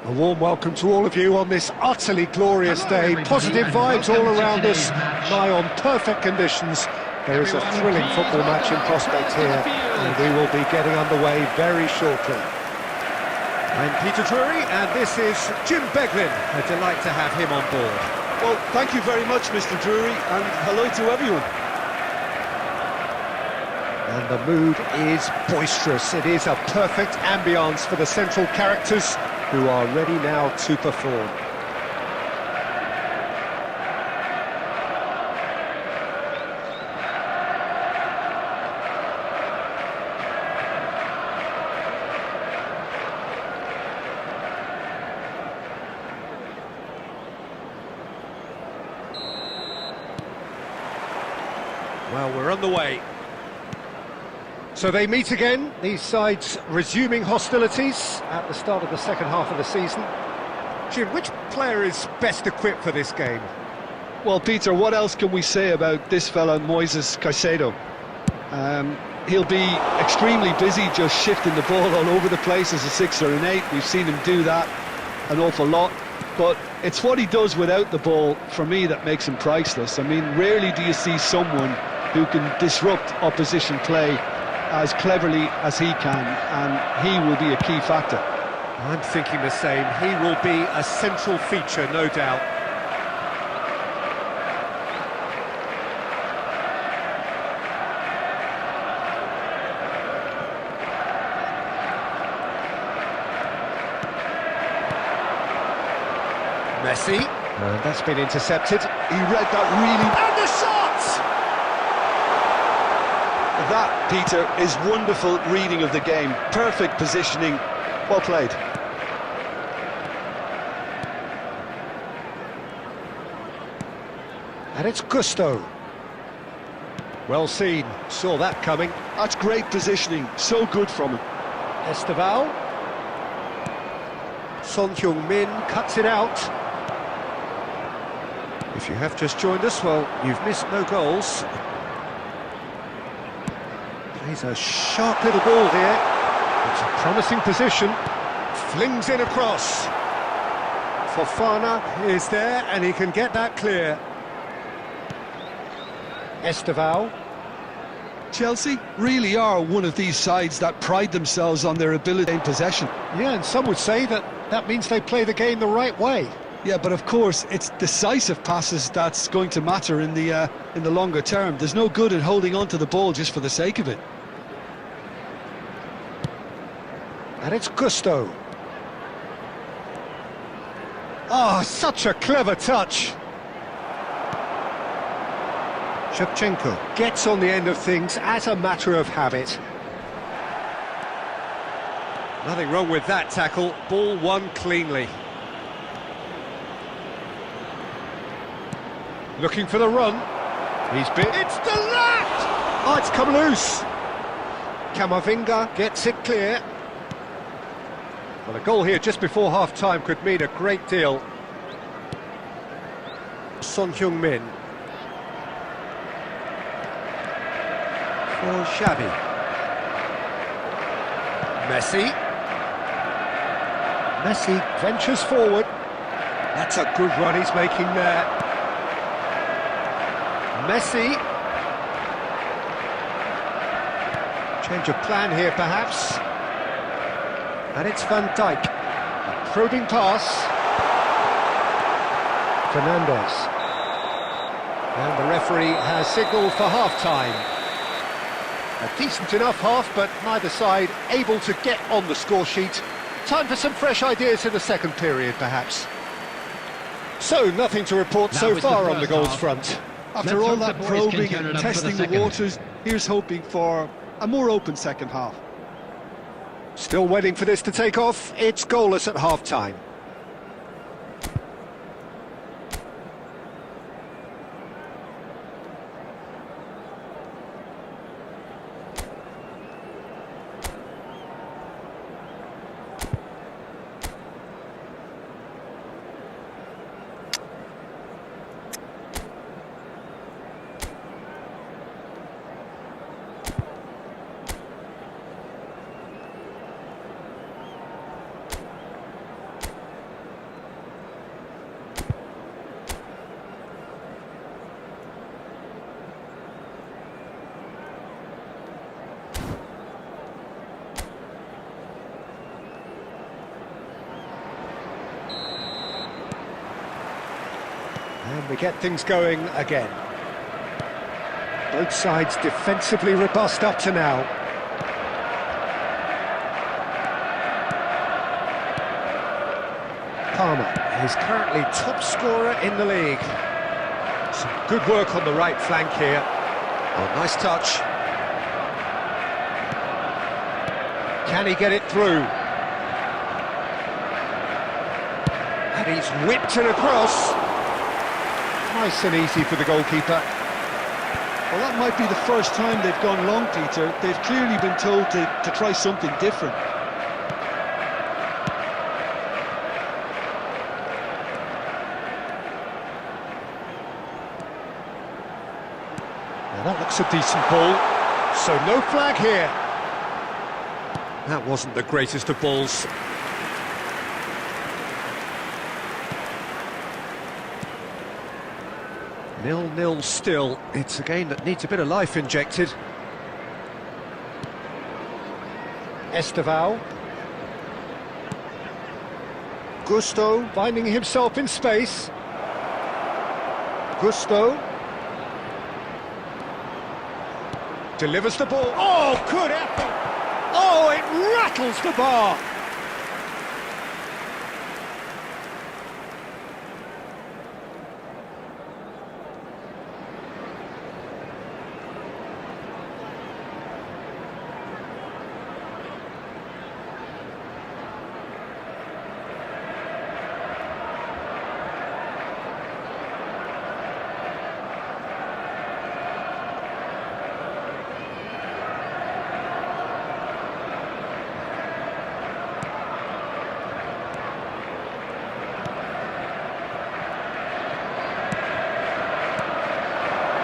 A warm welcome to all of you on this utterly glorious Hello, day. everybody, Positive and vibes all welcome to around us, today's match. nigh on perfect conditions. There is a Everyone, thrilling please football match in welcome our prospect players to here, the field. and we will be getting underway very shortly. I'm Peter Drury, and this is Jim Beglin. A delight to have him on board. Well, thank you very much, Mr. Drury, and hello to everyone. And the mood is boisterous. It is a perfect ambience for the central characters who are ready now to perform. Well, we're on the way. So they meet again, these sides resuming hostilities at the start of the second half of the season. Jim, which player is best equipped for this game? Well, Peter, what else can we say about this fella, Moises Caicedo? He'll be extremely busy just shifting the ball all over the place as a 6 or an 8. We've seen him do that an awful lot. But it's what he does without the ball, for me, that makes him priceless. I mean, rarely do you see someone who can disrupt opposition play as cleverly as he can, and he will be a key factor. I'm thinking the same. He will be a central feature, no doubt. Messi, and that's been intercepted. He read that really... And the shot! That, Peter, is wonderful reading of the game. Perfect positioning. Well played. And it's Gusto. Well seen, saw that coming. That's great positioning. So good from him. Esteval. Son Heung-min cuts it out. If you have just joined us, well, you've missed no goals. Plays a sharp little ball here. It's a promising position. Flings in across. Fofana is there, and he can get that clear. Esteval. Chelsea really are one of these sides that pride themselves on their ability in possession. Yeah, and some would say that that means they play the game the right way. Yeah, but of course, it's decisive passes that's going to matter in the longer term. There's no good in holding on to the ball just for the sake of it. And it's Gusto. Oh, such a clever touch. Shevchenko gets on the end of things as a matter of habit. Nothing wrong with that tackle. Ball won cleanly. Looking for the run. He's been... It's the left! Oh, it's come loose. Camavinga gets it clear. Well, a goal here just before half-time could mean a great deal. Son Heung-min. For Xavi. Messi. Messi ventures forward. That's a good run he's making there. Messi. Change of plan here, perhaps. And it's Van Dijk. A probing pass. Fernandes. And the referee has signalled for half-time. A decent enough half, but neither side able to get on the score sheet. Time for some fresh ideas in the second period, perhaps. So, nothing to report so far on the goals front. After all that probing and testing the waters, here's hoping for a more open second half. Still waiting for this to take off. It's goalless at half-time. And we get things going again. Both sides defensively robust up to now. Palmer is currently top scorer in the league. Some good work on the right flank here. Oh, nice touch. Can he get it through? And he's whipped it across. Nice and easy for the goalkeeper. Well, that might be the first time they've gone long, Peter. They've clearly been told to try something different. Now that looks a decent ball. So no flag here. That wasn't the greatest of balls. Nil-nil still. It's a game that needs a bit of life injected. Esteval. Gusto finding himself in space. Gusto delivers the ball. Oh, good effort! Oh, it rattles the bar.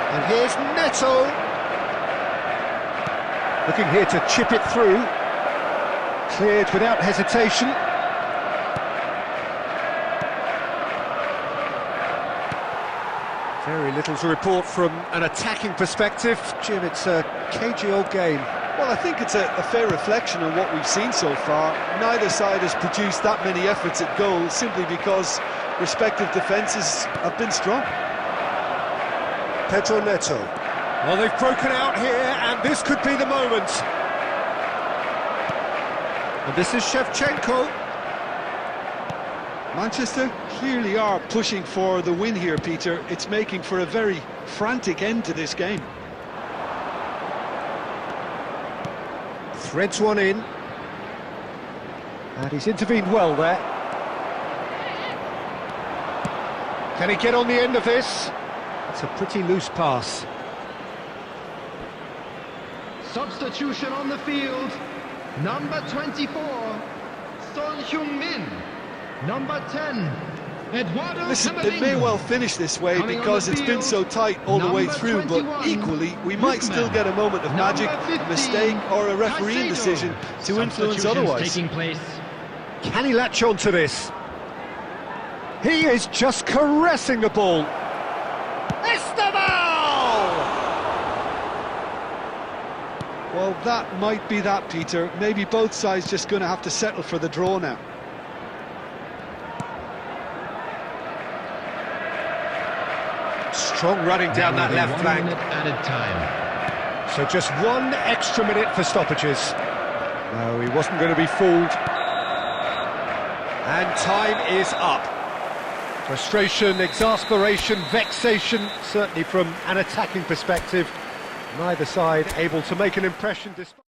And here's Neto. Looking here to chip it through. Cleared without hesitation. Very little to report from an attacking perspective. Jim, it's a cagey old game. Well, I think it's a fair reflection on what we've seen so far. Neither side has produced that many efforts at goal simply because respective defences have been strong. Pedro Neto. Well, they've broken out here, and this could be the moment. And this is Shevchenko. Manchester clearly are pushing for the win here, Peter. It's making for a very frantic end to this game. Threads one in. And he's intervened well there. Can he get on the end of this? It's a pretty loose pass. Substitution on the field. Number 24, Son Heung-min. Number 10, Eduardo Listen, Camavinga. it may well finish this way because it's been so tight all the way through, but equally, we might still get a moment of magic, a mistake, or a refereeing decision to influence otherwise. Taking place. Can he latch on to this? He is just caressing the ball. Esteval! Well, that might be that, Peter. Maybe both sides just going to have to settle for the draw now. Strong running down that left flank. Added time. So just one extra minute for stoppages. No, he wasn't going to be fooled. And time is up. Frustration, exasperation, vexation, certainly from an attacking perspective. Neither side able to make an impression despite...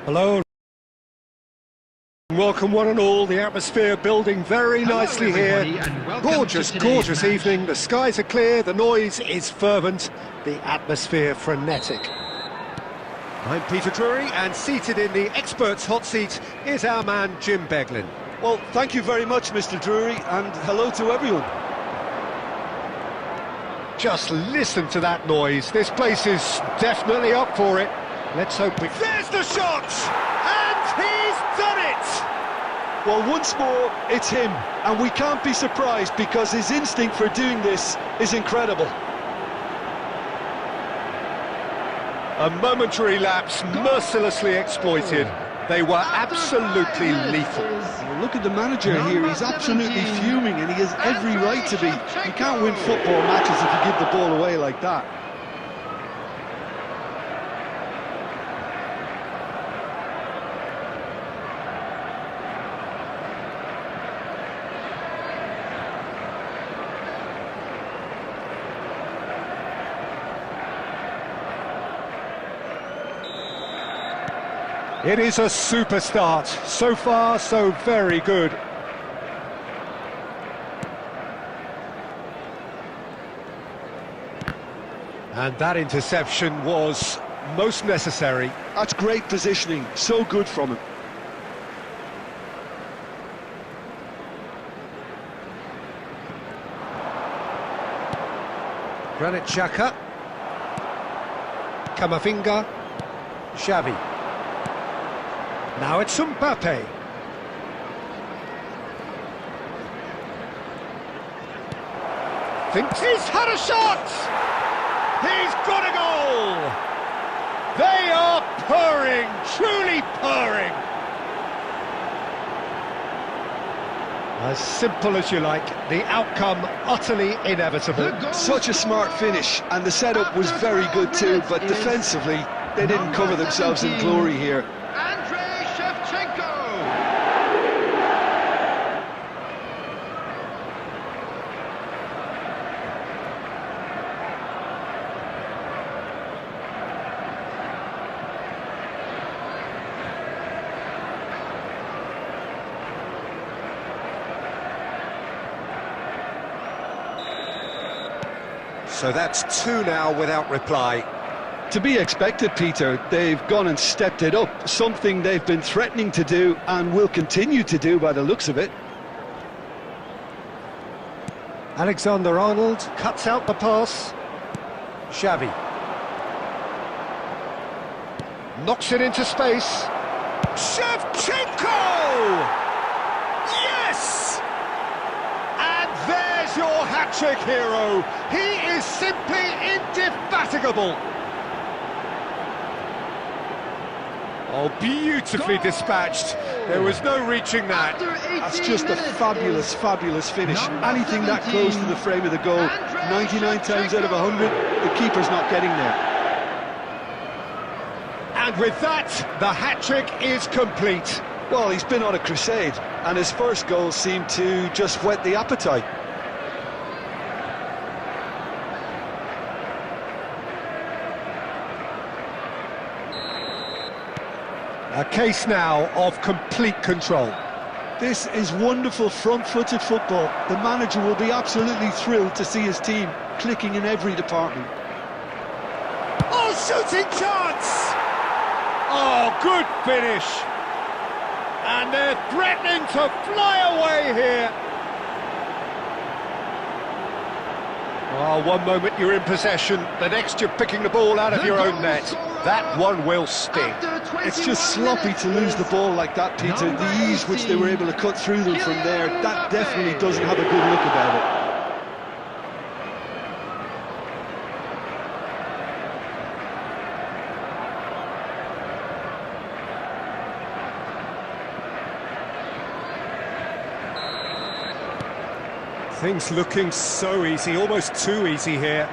Hello. Welcome one and all, the atmosphere building very nicely here. Gorgeous, gorgeous evening, the skies are clear, the noise is fervent, the atmosphere frenetic. I'm Peter Drury, and seated in the experts' hot seat is our man Jim Beglin. Well, thank you very much, Mr. Drury, and hello to everyone. Just listen to that noise, this place is definitely up for it. Let's hope we... There's the shot! And he's done it! Well, once more, it's him, and we can't be surprised because his instinct for doing this is incredible. A momentary lapse, mercilessly exploited. They were absolutely lethal. Well, look at the manager here, he's absolutely fuming, and he has every right to be. You can't win football matches if you give the ball away like that. It is a super start. So far, so very good. And that interception was most necessary. That's great positioning, so good from him. Granit Xhaka. Camavinga. Xavi. Now it's Mbappe. Thinks he's had a shot! He's got a goal! They are purring, truly purring! As simple as you like, the outcome utterly inevitable. Such a smart finish, and the setup was very good too, but defensively, they didn't cover themselves in glory here. So that's two now without reply. To be expected, Peter. They've gone and stepped it up, something they've been threatening to do and will continue to do by the looks of it. Alexander-Arnold cuts out the pass. Xavi. Knocks it into space. Shevchenko! Yes! And there's your hat-trick hero. He is simply indefatigable. Oh, beautifully dispatched. There was no reaching that. That's just a fabulous, fabulous finish. Anything that close to the frame of the goal, 99 times out of 100, the keeper's not getting there. And with that, the hat-trick is complete. Well, he's been on a crusade, and his first goal seemed to just whet the appetite. A case now of complete control. This is wonderful front-footed football. The manager will be absolutely thrilled to see his team clicking in every department. Oh, shooting chance! Oh, good finish. And they're threatening to fly away here. Oh, one moment you're in possession, the next you're picking the ball out of your own net. That one will sting. It's just sloppy to lose the ball like that, Peter. The ease which they were able to cut through them from there, that definitely doesn't have a good look about it. Things looking so easy, almost too easy here.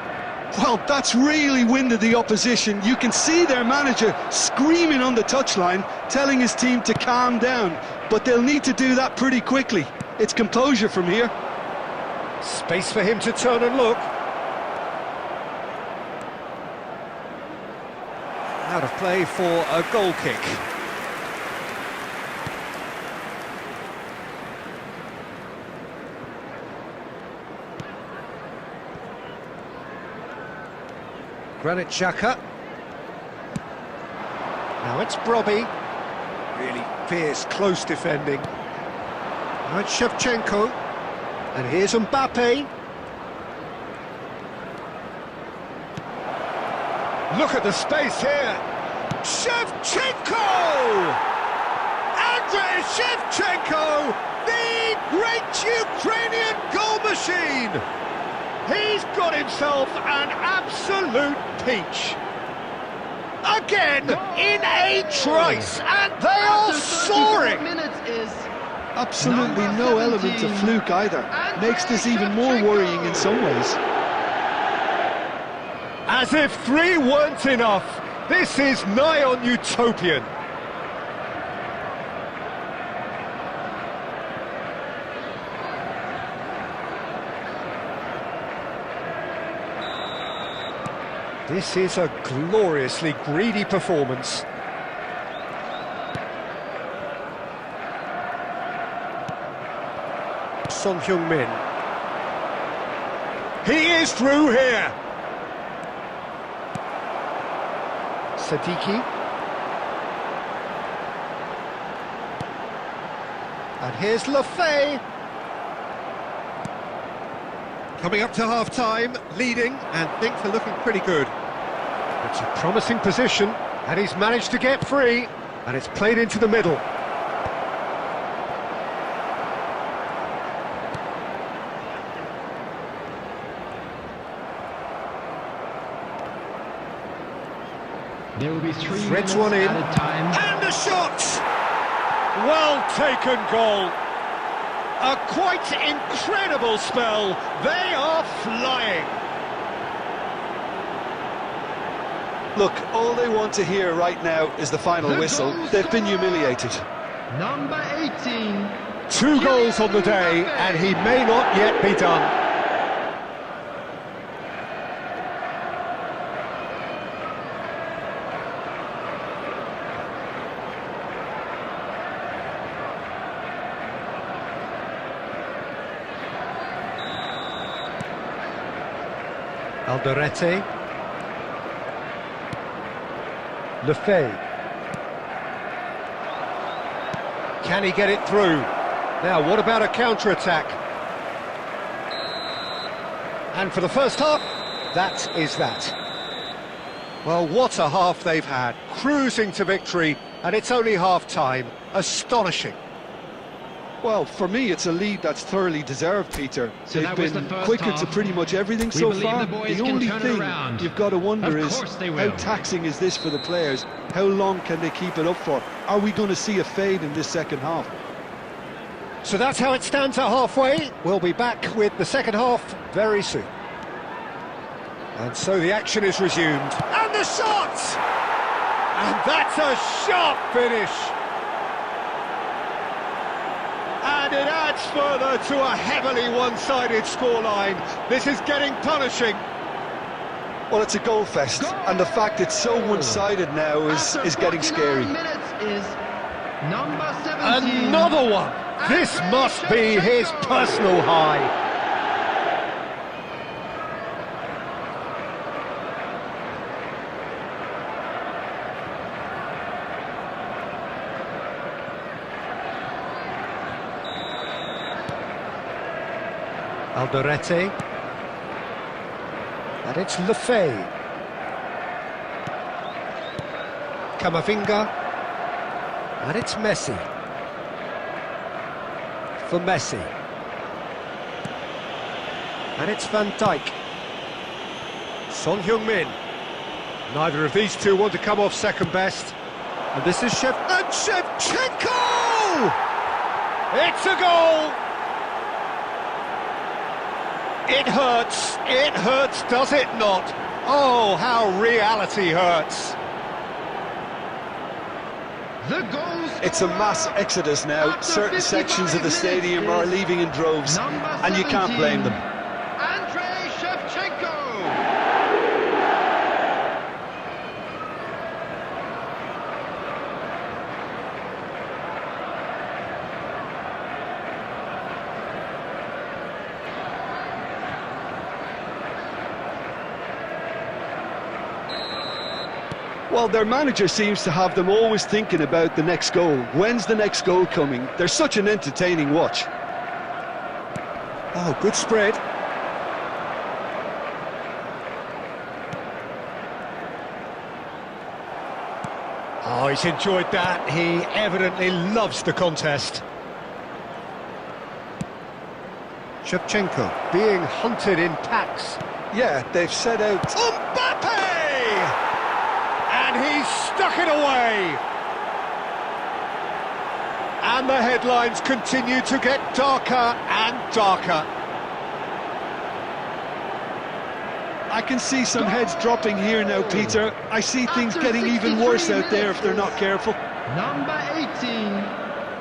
Well, that's really winded the opposition. You can see their manager screaming on the touchline, telling his team to calm down. But they'll need to do that pretty quickly. It's composure from here. Space for him to turn and look. Out of play for a goal kick. Granit Xhaka. Now it's Brobby. Really fierce, close defending. Now it's Shevchenko. And here's Mbappe. Look at the space here. Shevchenko! Andrei Shevchenko! The great Ukrainian goal machine! He's got himself an absolute peach. Again, in a trice, and they are soaring. Absolutely no element of fluke either. Makes this even more worrying in some ways. As if three weren't enough, this is nigh on utopian. This is a gloriously greedy performance. Son Heung-min. He is through here. Sadiki. And here's Lefay. Coming up to half-time, leading, and things are looking pretty good. It's a promising position, and he's managed to get free, and it's played into the middle. There will be 3 Threads minutes one in, added time. and a shot! Well taken goal. A quite incredible spell. They are flying. Look, all they want to hear right now is the final The whistle. goal They've been scorer. humiliated. Number 18. 2 goals on the day, and he may not yet be done. Alderete. Lefay. Can he get it through? Now, what about a counter-attack? And for the first half, that is that. Well, what a half they've had. Cruising to victory, and it's only half-time. Astonishing. Well, for me, it's a lead that's thoroughly deserved, Peter. So They've that was been the first quicker half. to pretty much everything We so believe far. the boys The can only turn it thing around. you've got to wonder Of is course they how will. taxing is this for the players? How long can they keep it up for? Are we going to see a fade in this second half? So that's how it stands at halfway. We'll be back with the second half very soon. And so the action is resumed. And the shot! And that's a sharp finish. And it adds further to a heavily one-sided scoreline. This is getting punishing. Well, it's a goal fest, and the fact it's so one-sided now After is getting 49 scary. minutes is number 17. Another one. This must be his personal high. Alderete. And it's Lefay. Camavinga. And it's Messi. For Messi. And it's Van Dijk. Son Heung-min. Neither of these two want to come off second best. And this is Shevchenko! It's a goal! It hurts, does it not? Oh, how reality hurts. The goal It's a mass exodus now. After Certain 55 sections of the stadium minutes are is leaving in droves, number and you can't 17, blame them. Andrei Shevchenko. Well, their manager seems to have them always thinking about the next goal. When's the next goal coming? They're such an entertaining watch. Oh, good spread. Oh, he's enjoyed that. He evidently loves the contest. Shevchenko being hunted in packs. Yeah, they've set out. Mbappe! And he's stuck it away. And the headlines continue to get darker and darker. I can see some heads dropping here now, Peter. I see things getting even worse out there if they're not careful. Number 18.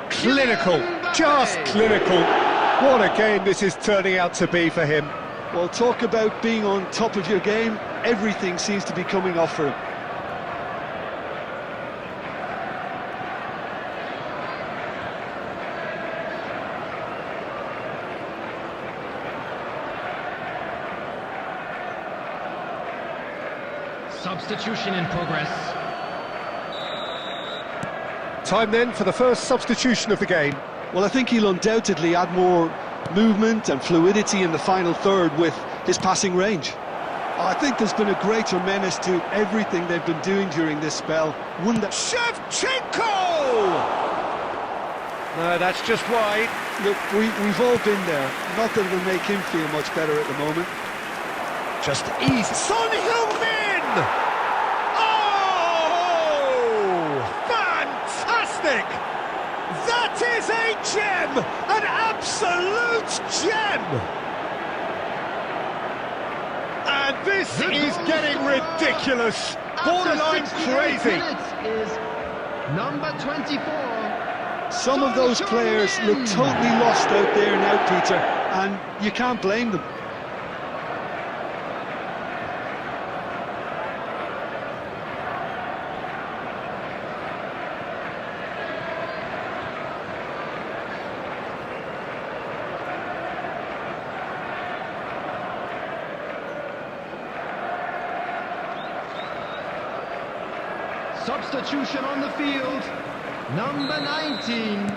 Clinical, just clinical. What a game this is turning out to be for him. Well, talk about being on top of your game. Everything seems to be coming off for him. Substitution in progress. Time then for the first substitution of the game. Well, I think he'll undoubtedly add more movement and fluidity in the final third with his passing range. I think there's been a greater menace to everything they've been doing during this spell. One that... Shevchenko! No, that's just wide. Look, we've all been there. Not that it'll make him feel much better at the moment. Just easy. Son Heung-min! Oh! Fantastic! That is a gem! An absolute gem! And this is getting ridiculous. Borderline crazy. Is number 24. Some of those players look totally lost out there now, Peter, and you can't blame them. Substitution on the field, number 19.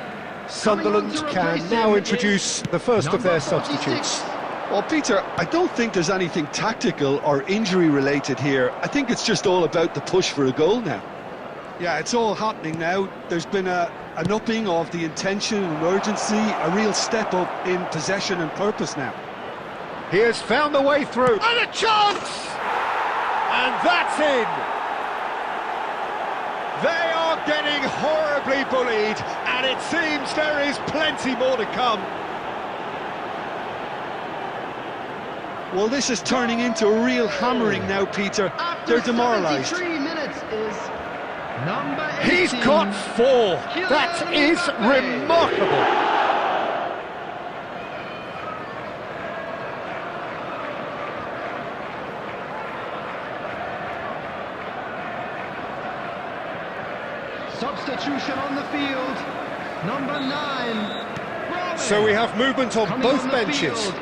Sunderland can now introduce the first of their substitutes. Well, Peter, I don't think there's anything tactical or injury-related here. I think it's just all about the push for a goal now. Yeah, it's all happening now. There's been an upping of the intention and urgency, a real step up in possession and purpose now. He has found the way through. And a chance! And that's in! They are getting horribly bullied, and it seems there is plenty more to come. Well, this is turning into a real hammering now, Peter. They're demoralised. 73 minutes is number 18. He's got 4. That is remarkable. Substitution on the field, number 9. So we have movement on both benches.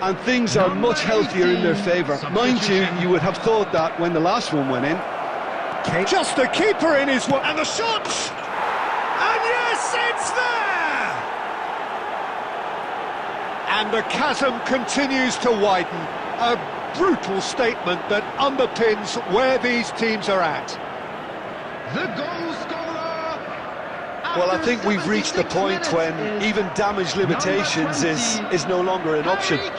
And things are much healthier in their favour. Mind you, you would have thought that when the last one went in. Just the keeper in his way. And the shot! And yes, it's there! And the chasm continues to widen. A brutal statement that underpins where these teams are at. The goal scorer. Well, I think we've reached the point when even damage limitations is no longer an option. And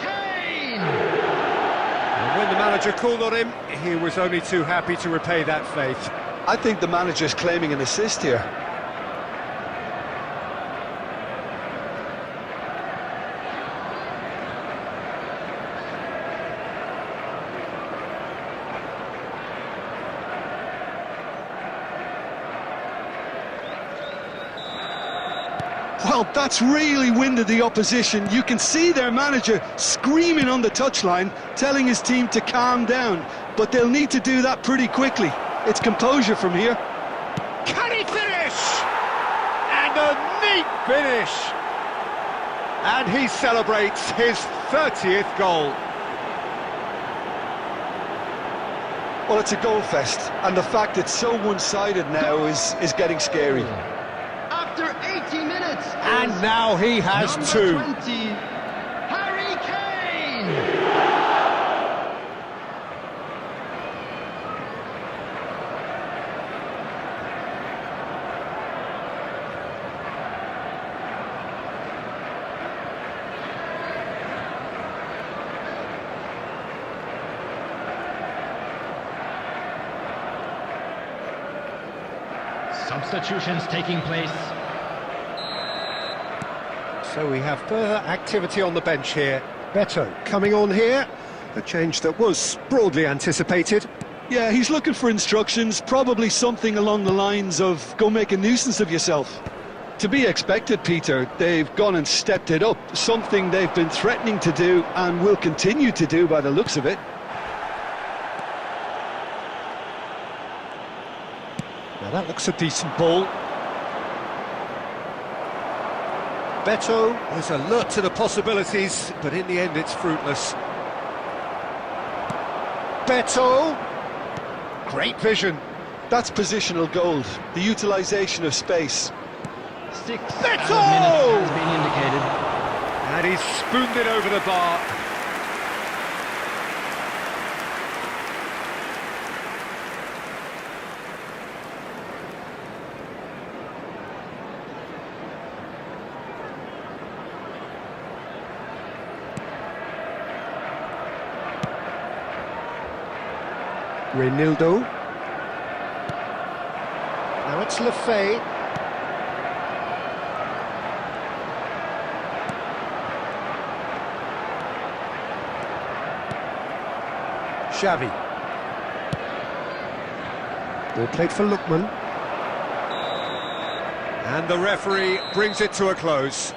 when the manager called on him, he was only too happy to repay that faith. I think the manager's claiming an assist here. Well, that's really winded the opposition. You can see their manager screaming on the touchline, telling his team to calm down. But they'll need to do that pretty quickly. It's composure from here. Can he finish? And a neat finish. And he celebrates his 30th goal. Well, it's a goal fest, and the fact it's so one-sided now is getting scary. After 80 minutes, And now he has number 2. 20, Harry Kane. Substitutions taking place. So we have further activity on the bench here. Beto coming on here. A change that was broadly anticipated. Yeah, he's looking for instructions, probably something along the lines of go make a nuisance of yourself. To be expected, Peter. They've gone and stepped it up, something they've been threatening to do and will continue to do by the looks of it. Now that looks a decent ball. Beto is alert to the possibilities, but in the end it's fruitless. Beto! Great vision. That's positional gold, the utilisation of space. 6 That's added minutes all! has been indicated. And he's spooned it over the bar. Reinildo. Now it's Lefay. Xavi. Ball played for Lookman. And the referee brings it to a close.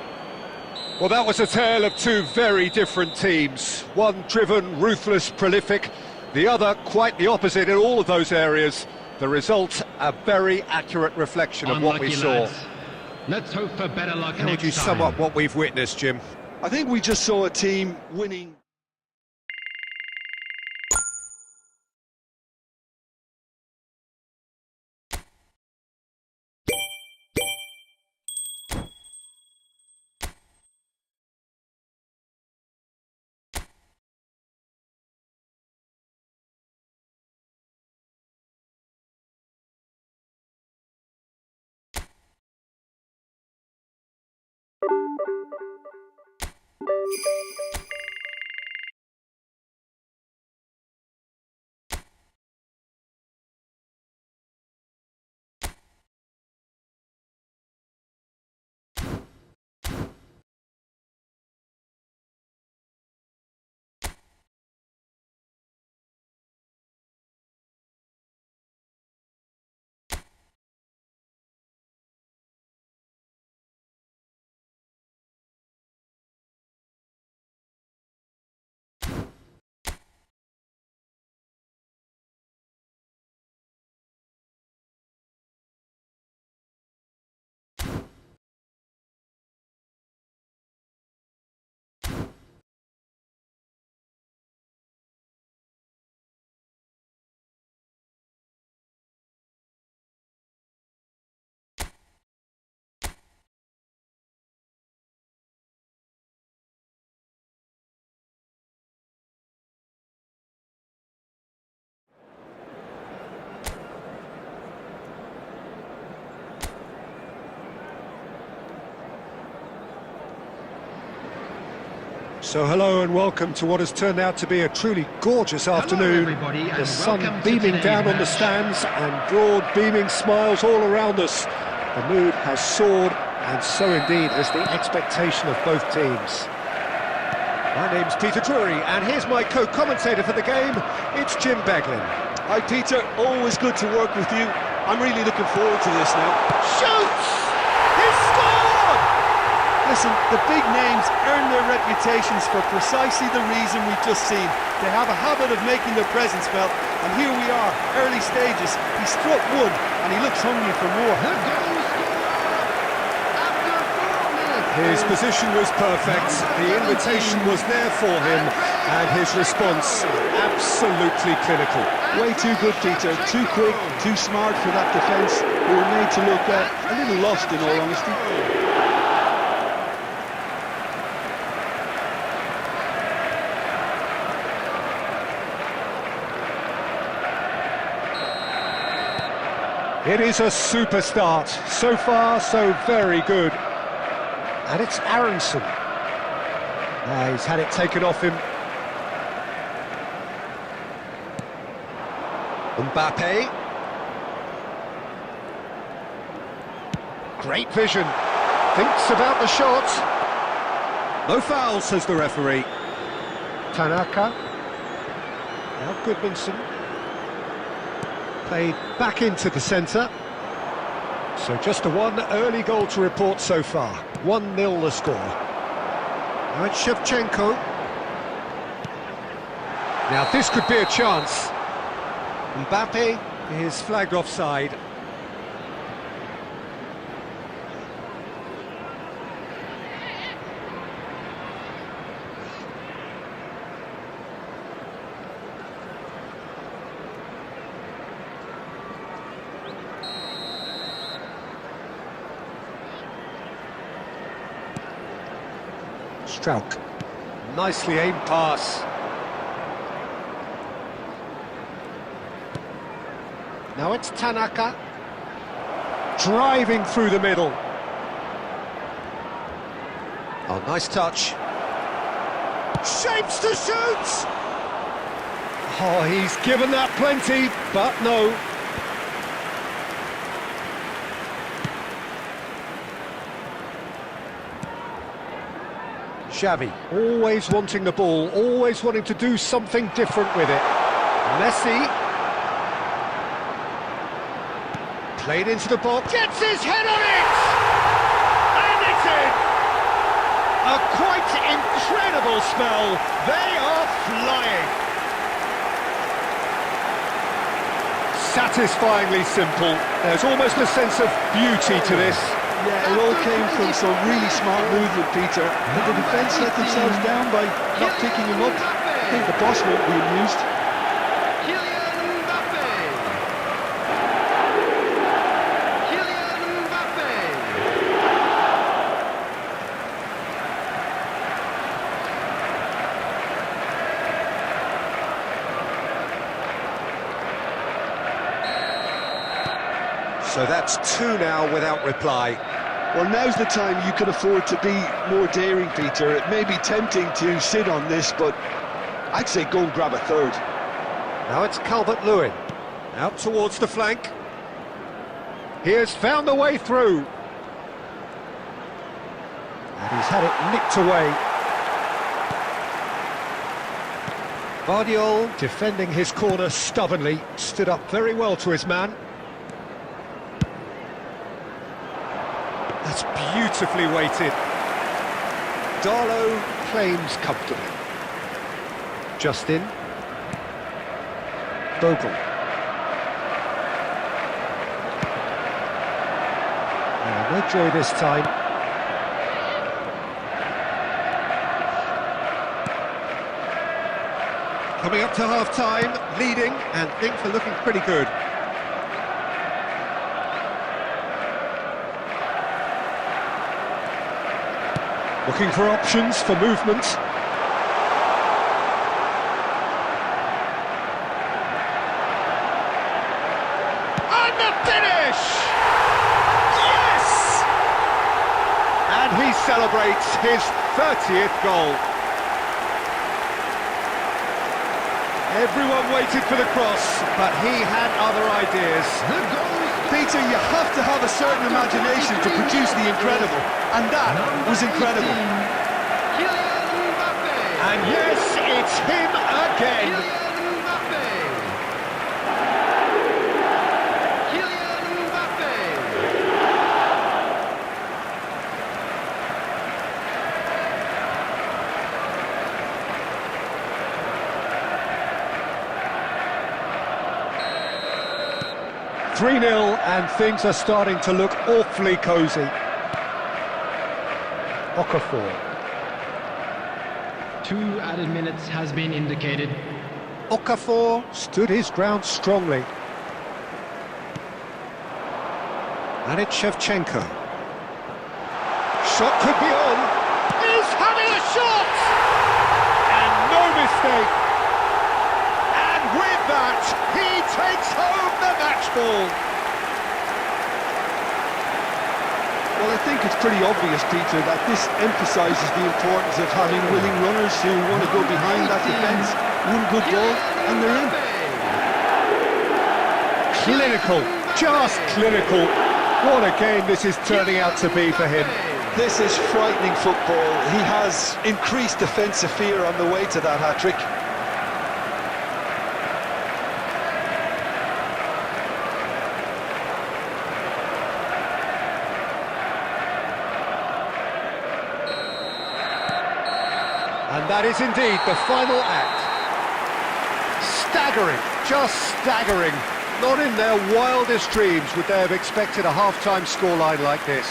Well, that was a tale of two very different teams. One driven, ruthless, prolific. The other quite the opposite in all of those areas. The result, a very accurate reflection of what we Unlucky, saw. lads. Let's hope for better luck How would next you time. sum up what we've witnessed, Jim? I think we just saw a team winning. So hello and welcome to what has turned out to be a truly gorgeous afternoon. everybody, and The sun welcome to beaming today's down on the match. stands and broad beaming smiles all around us. The mood has soared, and so indeed has the expectation of both teams. My name's Peter Drury, and here's my co-commentator for the game. It's Jim Beglin. Hi Peter, always good to work with you. I'm really looking forward to this now. Shoots! He's scored! Listen, the big names earn their reputations for precisely the reason we've just seen. They have a habit of making their presence felt, and here we are, early stages. He struck one, and he looks hungry for more. The goal scorer after 4 minutes. His position was perfect, the invitation was there for him, and his response absolutely clinical. Way too good, Peter. Too quick, too smart for that defence. We were made to look a little lost, in all honesty. It is a super start. So far, so very good. And it's Aronson. He's had it taken off him. Mbappe. Great vision. Thinks about the shot. No foul, says the referee. Tanaka. Now Goodmanson. Played back into the centre. So just a one early goal to report so far. 1-0 the score. Now it's Shevchenko. Now this could be a chance. Mbappe is flagged offside. Strauch. Nicely aimed pass. Now it's Tanaka. Driving through the middle. Oh, nice touch. Shapes to shoot! Oh, he's given that plenty, but no. Xavi, always wanting the ball, always wanting to do something different with it. Messi. Played into the box, gets his head on it! And it's in! A quite incredible spell. They are flying. Satisfyingly simple. There's almost a sense of beauty to this. Yeah, it all came from some really smart movement, Peter. Did the defence let themselves down by not picking him up? I think the boss won't be amused. So that's two now without reply. Well, now's the time you can afford to be more daring, Peter. It may be tempting to sit on this, but I'd say go and grab a third. Now it's Calvert-Lewin. Out towards the flank. He has found a way through. And he's had it nicked away. Vardiol defending his corner stubbornly. Stood up very well to his man. That's beautifully weighted. Darlow claims comfortably. Justin. Bogle. No joy this time. Coming up to half-time, leading, and things are looking pretty good. Looking for options for movement. And the finish! Yes! And he celebrates his 30th goal. Everyone waited for the cross, but he had other ideas. Peter, you have to have a certain imagination to produce the incredible, and that was incredible. And yes, it's him again. Three 0 and things are starting to look awfully cosy. Okafor. 2 added minutes has been indicated. Okafor stood his ground strongly. And it's Shevchenko. Shot could be on. He's having a shot! And no mistake. And with that, he takes home the match ball. Well, I think it's pretty obvious, Peter, that this emphasises the importance of having willing runners who want to go behind that defence. One good ball, and they're in. Clinical, just clinical. What a game this is turning out to be for him. This is frightening football. He has increased defensive fear on the way to that hat-trick. And that is indeed the final act. Staggering, just staggering. Not in their wildest dreams would they have expected a half-time scoreline like this.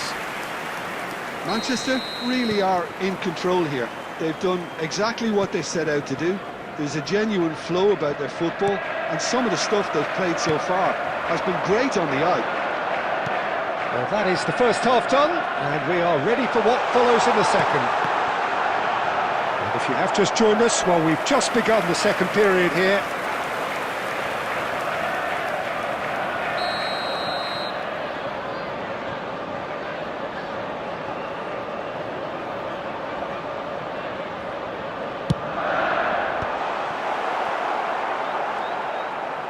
Manchester really are in control here. They've done exactly what they set out to do. There's a genuine flow about their football, and some of the stuff they've played so far has been great on the eye. Well, that is the first half done, and we are ready for what follows in the second. you have just joined us, well, we've just begun the second period here.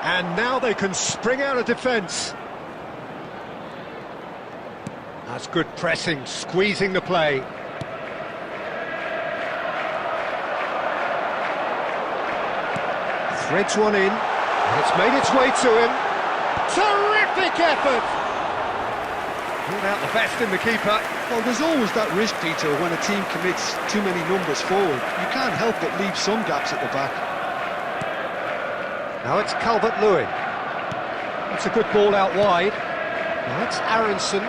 And now they can spring out of defence. That's good pressing, squeezing the play. Threads one in, and it's made its way to him. Terrific effort! Brought out the best in the keeper. Well, there's always that risk, Peter, when a team commits too many numbers forward. You can't help but leave some gaps at the back. Now it's Calvert-Lewin. That's a good ball out wide. Now it's Aronson.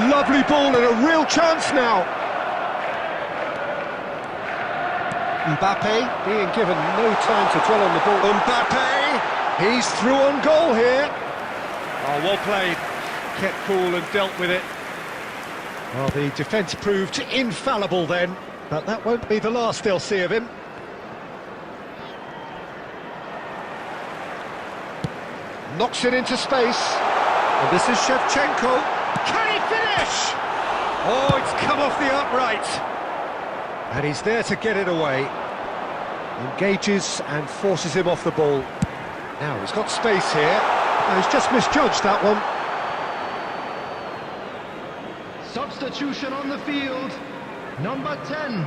Lovely ball and a real chance now. Mbappe being given no time to dwell on the ball. Mbappe, he's through on goal here. Oh, well played. Kept cool and dealt with it. Well, the defence proved infallible then, but that won't be the last they'll see of him. Knocks it into space. And this is Shevchenko. Can he finish? Oh, it's come off the upright. And he's there to get it away. Engages and forces him off the ball. Now he's got space here. And he's just misjudged that one. Substitution on the field. Number 10.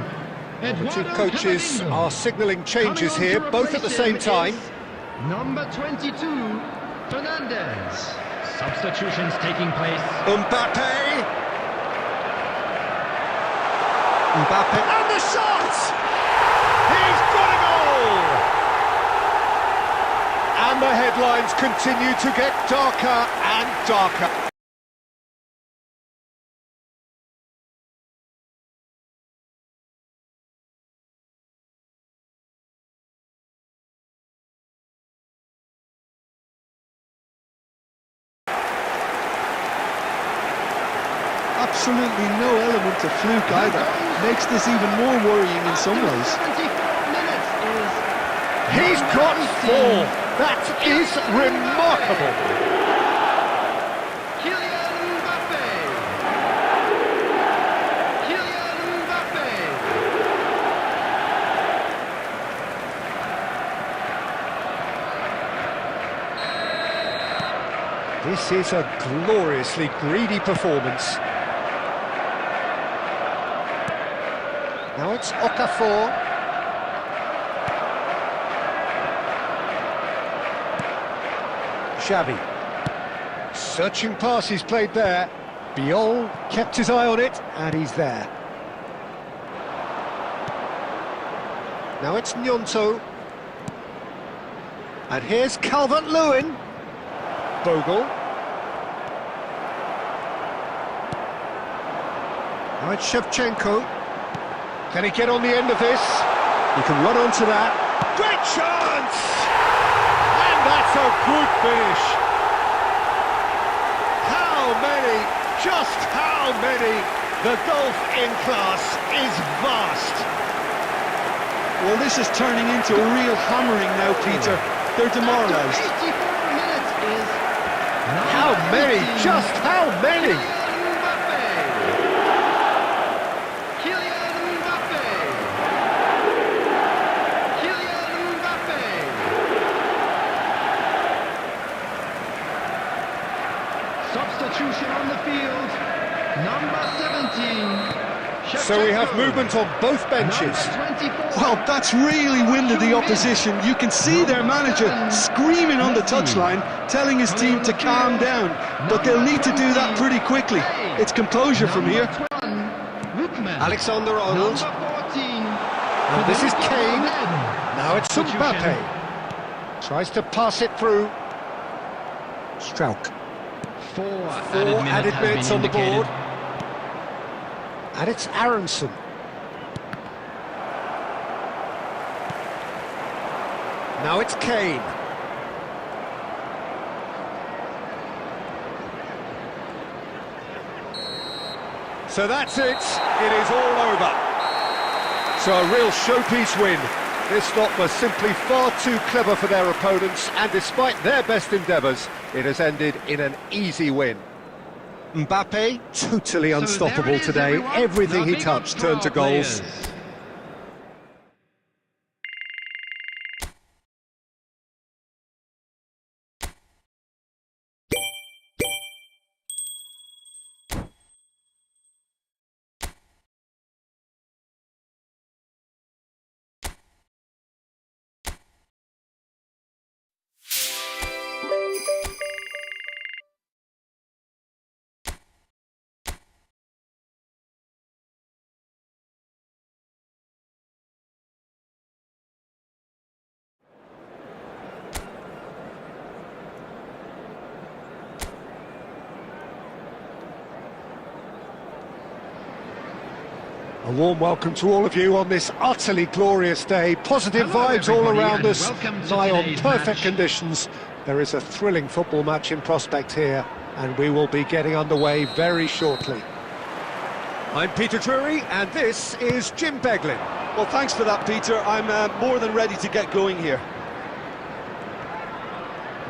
The two Eduardo coaches Camavinga. are signalling changes Coming here, on to both at the replace same him time. is Number 22, Fernandez. Substitutions taking place. Mbappe! Mbappe, and the shot! He's got a goal! And the headlines continue to get darker and darker. Absolutely no element of fluke either. Makes this even more worrying in some ways. 74 minutes is He's got four. That is remarkable. Kylian Mbappe. Kylian Mbappe. This is a gloriously greedy performance. Now it's Okafor. Xavi. Searching pass he's played there. Biol kept his eye on it, and he's there. Now it's Gnonto. And here's Calvert-Lewin. Bogle. Now it's Shevchenko. Can he get on the end of this? He can run onto that. Great chance! And that's a good finish. How many, just how many? The gulf in class is vast. Well, this is turning into a real hammering now, Peter. They're demoralised. 84 minutes is How many, just how many? Kylian Mbappe. Kylian Mbappe. Substitution on the field. Number 17. So we have Shevchenko. movement on both benches. Number 24. Well, that's really winded the opposition. You can see their manager screaming on the touchline, telling his team to calm down. But they'll need to do that pretty quickly. It's composure from here. Alexander-Arnold. Number 14. And this is Kane. Now it's Mbappe. Tries to pass it through. Strauch. Four Added minutes on the indicated. board. And it's Aronson. Now it's Kane. So that's it. It is all over. So a real showpiece win. This lot was simply far too clever for their opponents, and despite their best endeavours, it has ended in an easy win. Mbappe, totally So unstoppable there it is, today. everyone. Everything The he big touched pro turned to goals. players. A warm welcome to all of you on this utterly glorious day. Positive Hello, vibes all everybody, around and us. welcome to Nigh on today's perfect match. conditions. There is a thrilling football match in prospect here, and we will be getting underway very shortly. I'm Peter Drury, and this is Jim Beglin. Well, thanks for that, Peter. I'm more than ready to get going here.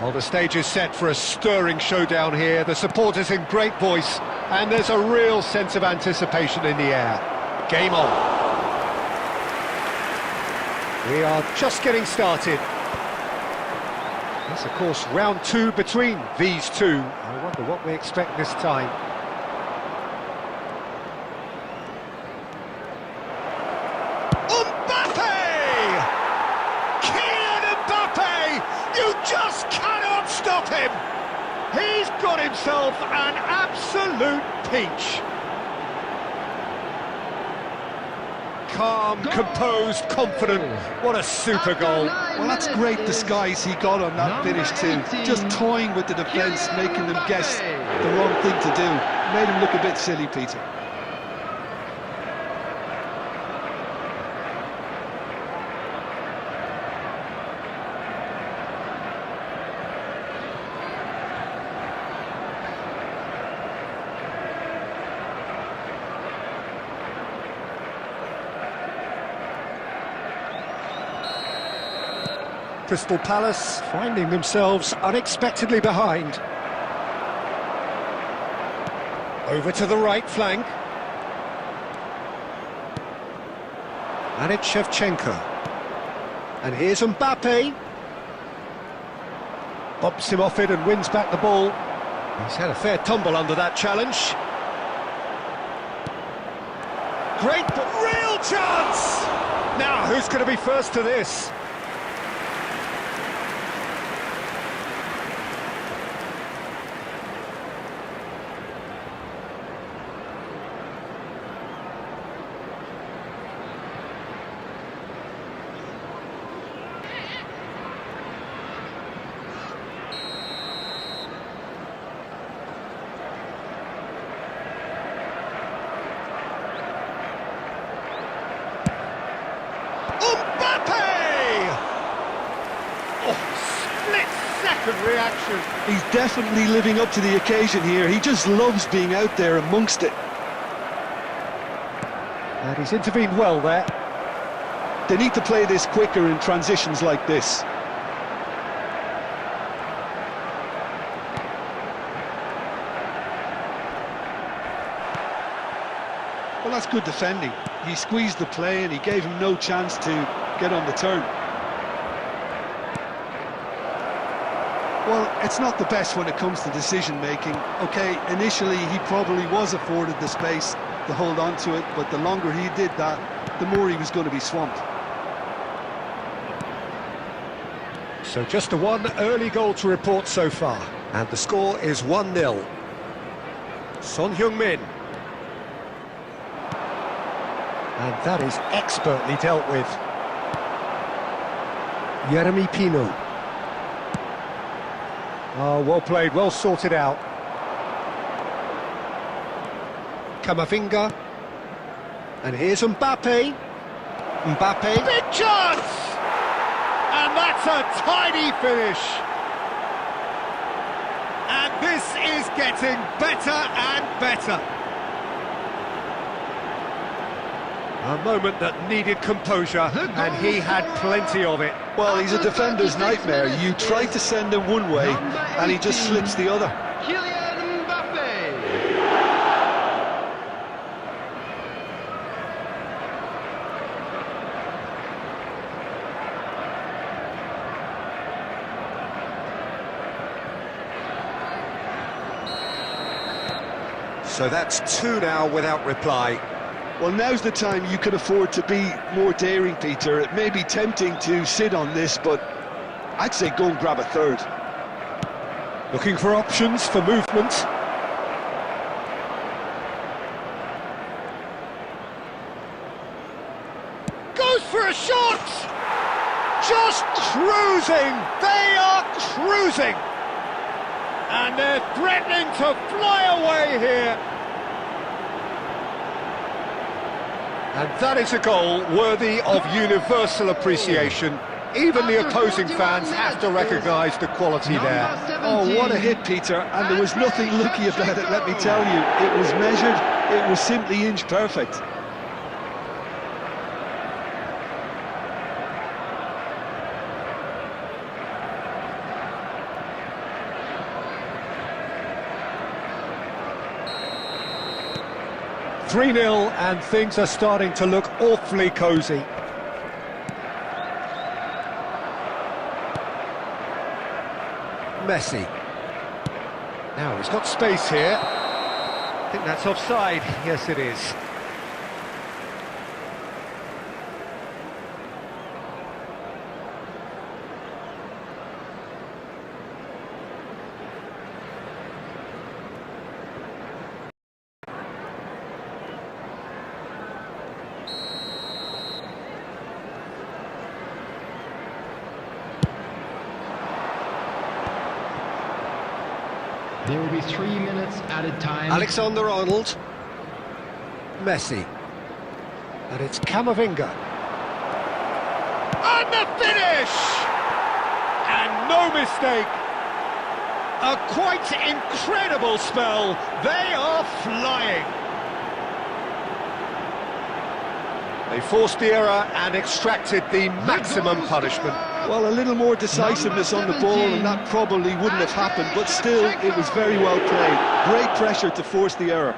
Well, the stage is set for a stirring showdown here. The supporters in great voice, and there's a real sense of anticipation in the air. Game on. We are just getting started. It's, of course, round two between these two. I wonder what we expect this time. Mbappe! Kylian Mbappe! You just cannot stop him! He's got himself an absolute peach. Calm, composed, confident. What a super goal. Well, that's great disguise he got on that finish too. Just toying with the defence, making them guess the wrong thing to do. Made him look a bit silly, Peter. Crystal Palace finding themselves unexpectedly behind. Over to the right flank. And it's Shevchenko. And here's Mbappe. Bumps him off it and wins back the ball. He's had a fair tumble under that challenge. Great, real chance! Now, who's going to be first to this? Reaction. He's definitely living up to the occasion here. He just loves being out there amongst it. And he's intervened well there. They need to play this quicker in transitions like this. Well, that's good defending. He squeezed the play and he gave him no chance to get on the turn. Well, it's not the best when it comes to decision-making. OK, initially he probably was afforded the space to hold on to it, but the longer he did that, the more he was going to be swamped. So just the one early goal to report so far. And the score is 1-0. Son Heung-min. And that is expertly dealt with. Jeremy Pino. Oh, well played, well sorted out. Camavinga. And here's Mbappe. Mbappe. Big chance! And that's a tiny finish. And this is getting better and better. A moment that needed composure, and he had plenty of it. Well, he's a defender's nightmare. You try to send him one way, and he just slips the other. Kylian Mbappe. So that's 2 now without reply. Well, now's the time you can afford to be more daring, Peter. It may be tempting to sit on this, but I'd say go and grab a third. Looking for options for movement. Goes for a shot! Just cruising! They are cruising! And they're threatening to fly away here. And that is a goal worthy of universal appreciation. Even the opposing fans have to recognise the quality there. Oh, what a hit, Peter, and there was nothing lucky about it, let me tell you. It was measured, it was simply inch perfect. "3-0 and things are starting to look awfully cosy. Messi. Now he's got space here. I think that's offside. Yes, it is. There will be 3 minutes added time. Alexander-Arnold. Messi. And it's Camavinga. And the finish! And no mistake. A quite incredible spell. They are flying. They forced the error and extracted the maximum punishment. Well, a little more decisiveness on the ball and that probably wouldn't have happened, but still, it was very well played. Great pressure to force the error.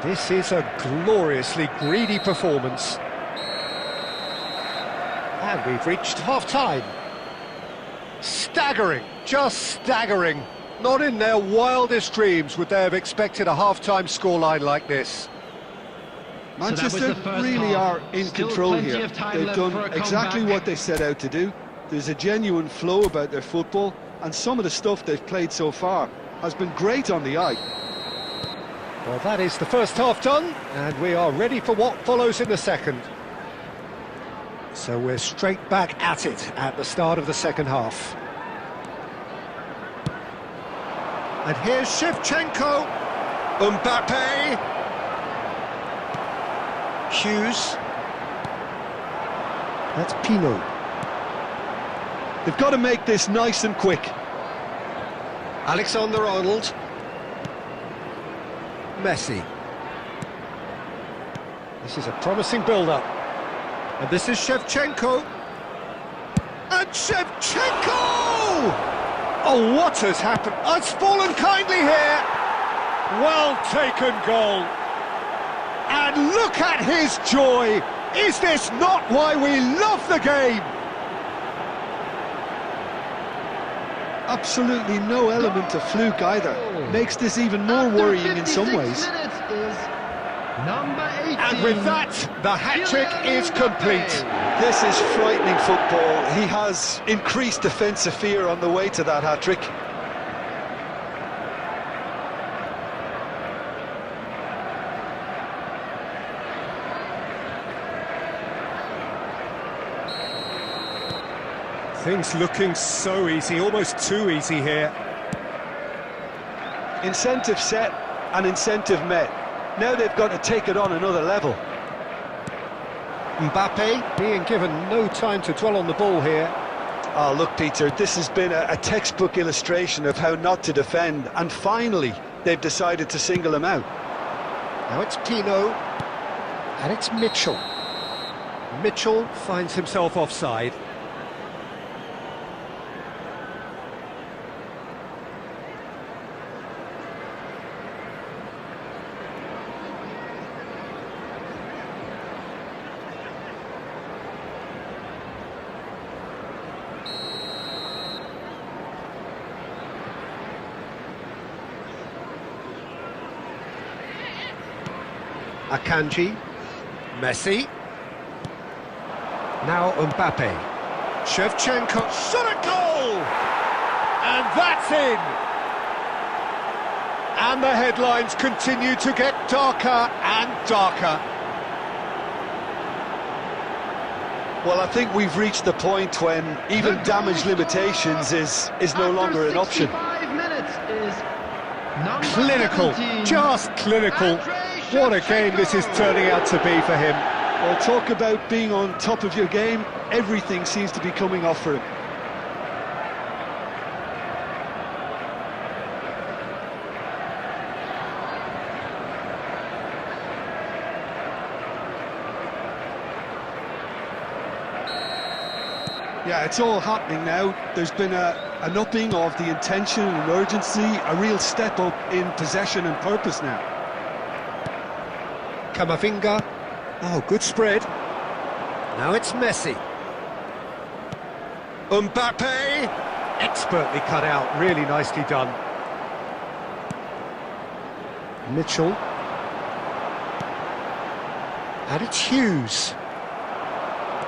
This is a gloriously greedy performance. And we've reached half-time. Staggering, just staggering. Not in their wildest dreams would they have expected a half-time scoreline like this. Manchester really are in control here. They've done exactly what they set out to do. There's a genuine flow about their football, and some of the stuff they've played so far has been great on the eye. Well, that is the first half done, and we are ready for what follows in the second. So we're straight back at it at the start of the second half. And here's Shevchenko. Mbappe. Hughes. That's Pino. They've got to make this nice and quick. Alexander-Arnold. Messi. This is a promising build-up. And this is Shevchenko. And Shevchenko! Oh, what has happened? It's fallen kindly here. Well taken goal. And look at his joy. Is this not why we love the game? Absolutely no element of fluke either. Makes this even more worrying in some ways. Number 18. And with that, the hat-trick is complete. This is frightening football. He has increased defensive fear on the way to that hat-trick. Things looking so easy, almost too easy here. Incentive set and incentive met. Now they've got to take it on another level. Mbappe being given no time to dwell on the ball here. Oh, look, Peter, this has been a textbook illustration of how not to defend, and finally they've decided to single him out. Now it's Pino, and it's Mitchell. Mitchell finds himself offside. Akanji, Messi, now Mbappe, Shevchenko, shot a goal! And that's in! And the headlines continue to get darker and darker. Well, I think we've reached the point when even damage limitations is no longer an option. 65 minutes is number Clinical, 17. just clinical. What a game this is turning out to be for him. Well, talk about being on top of your game. Everything seems to be coming off for him. Yeah, it's all happening now. There's been an upping of the intention and urgency, a real step up in possession and purpose now. Camavinga, oh, good spread. Now it's Messi. Mbappe, Expertly cut out, really nicely done. Mitchell. And it's Hughes.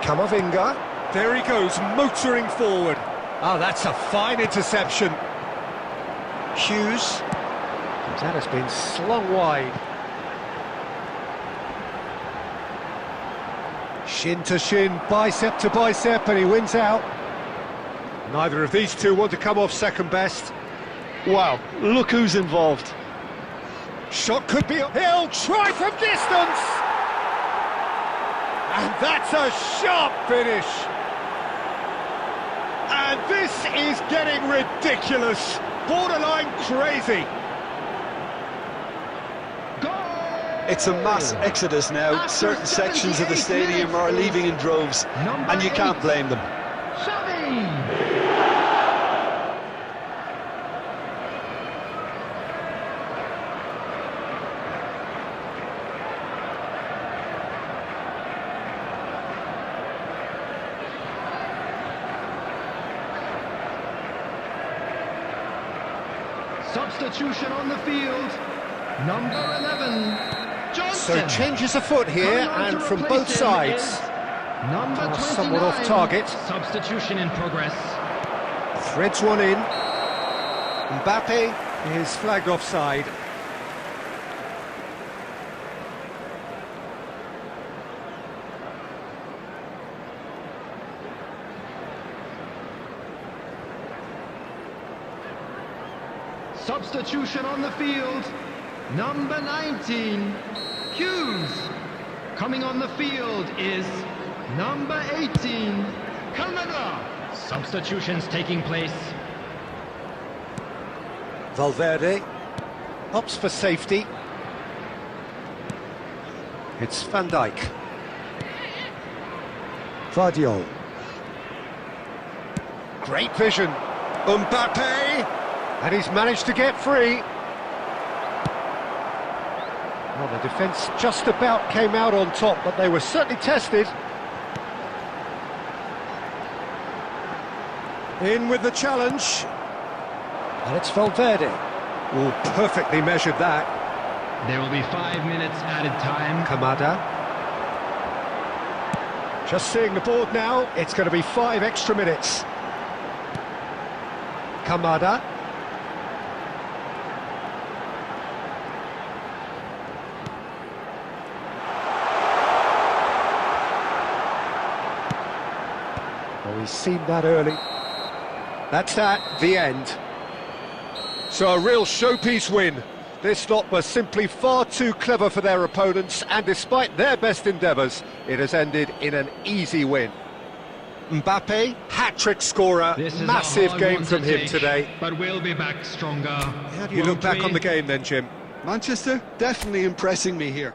Camavinga. there he goes, motoring forward. Oh, that's a fine interception. Hughes. That has been slung wide. Shin to shin, bicep to bicep, and he wins out. Neither of these two want to come off second best. Wow, look who's involved. Shot could be... He'll try from distance! And that's a sharp finish! And this is getting ridiculous, borderline crazy. It's a mass exodus now. Certain sections of the stadium are leaving in droves, and you can't blame them. Substitution on the field, number 11, Johnson. So changes afoot here, and from both sides. Number 29, somewhat off target. Substitution in progress. Threads one in. Mbappe is flagged offside. Substitution on the field, number 19, Hughes. Coming on the field is number 18, Canada. Substitutions taking place. Valverde opts for safety. It's Van Dijk. Vardiol. Great vision. Mbappe! And he's managed to get free. Well, the defence just about came out on top, but they were certainly tested. In with the challenge. And it's Valverde. Oh, perfectly measured that. There will be 5 minutes added time. Kamada. Just seeing the board now, it's going to be 5 extra minutes. Kamada. Oh, he's seen that early. That's that, the end. So a real showpiece win. This lot was simply far too clever for their opponents, and despite their best endeavours, it has ended in an easy win. Mbappe, hat-trick scorer, This is a massive hard game one to from him take, today. but we'll be back stronger. How do you look back on the game then, Jim? Manchester definitely impressing me here.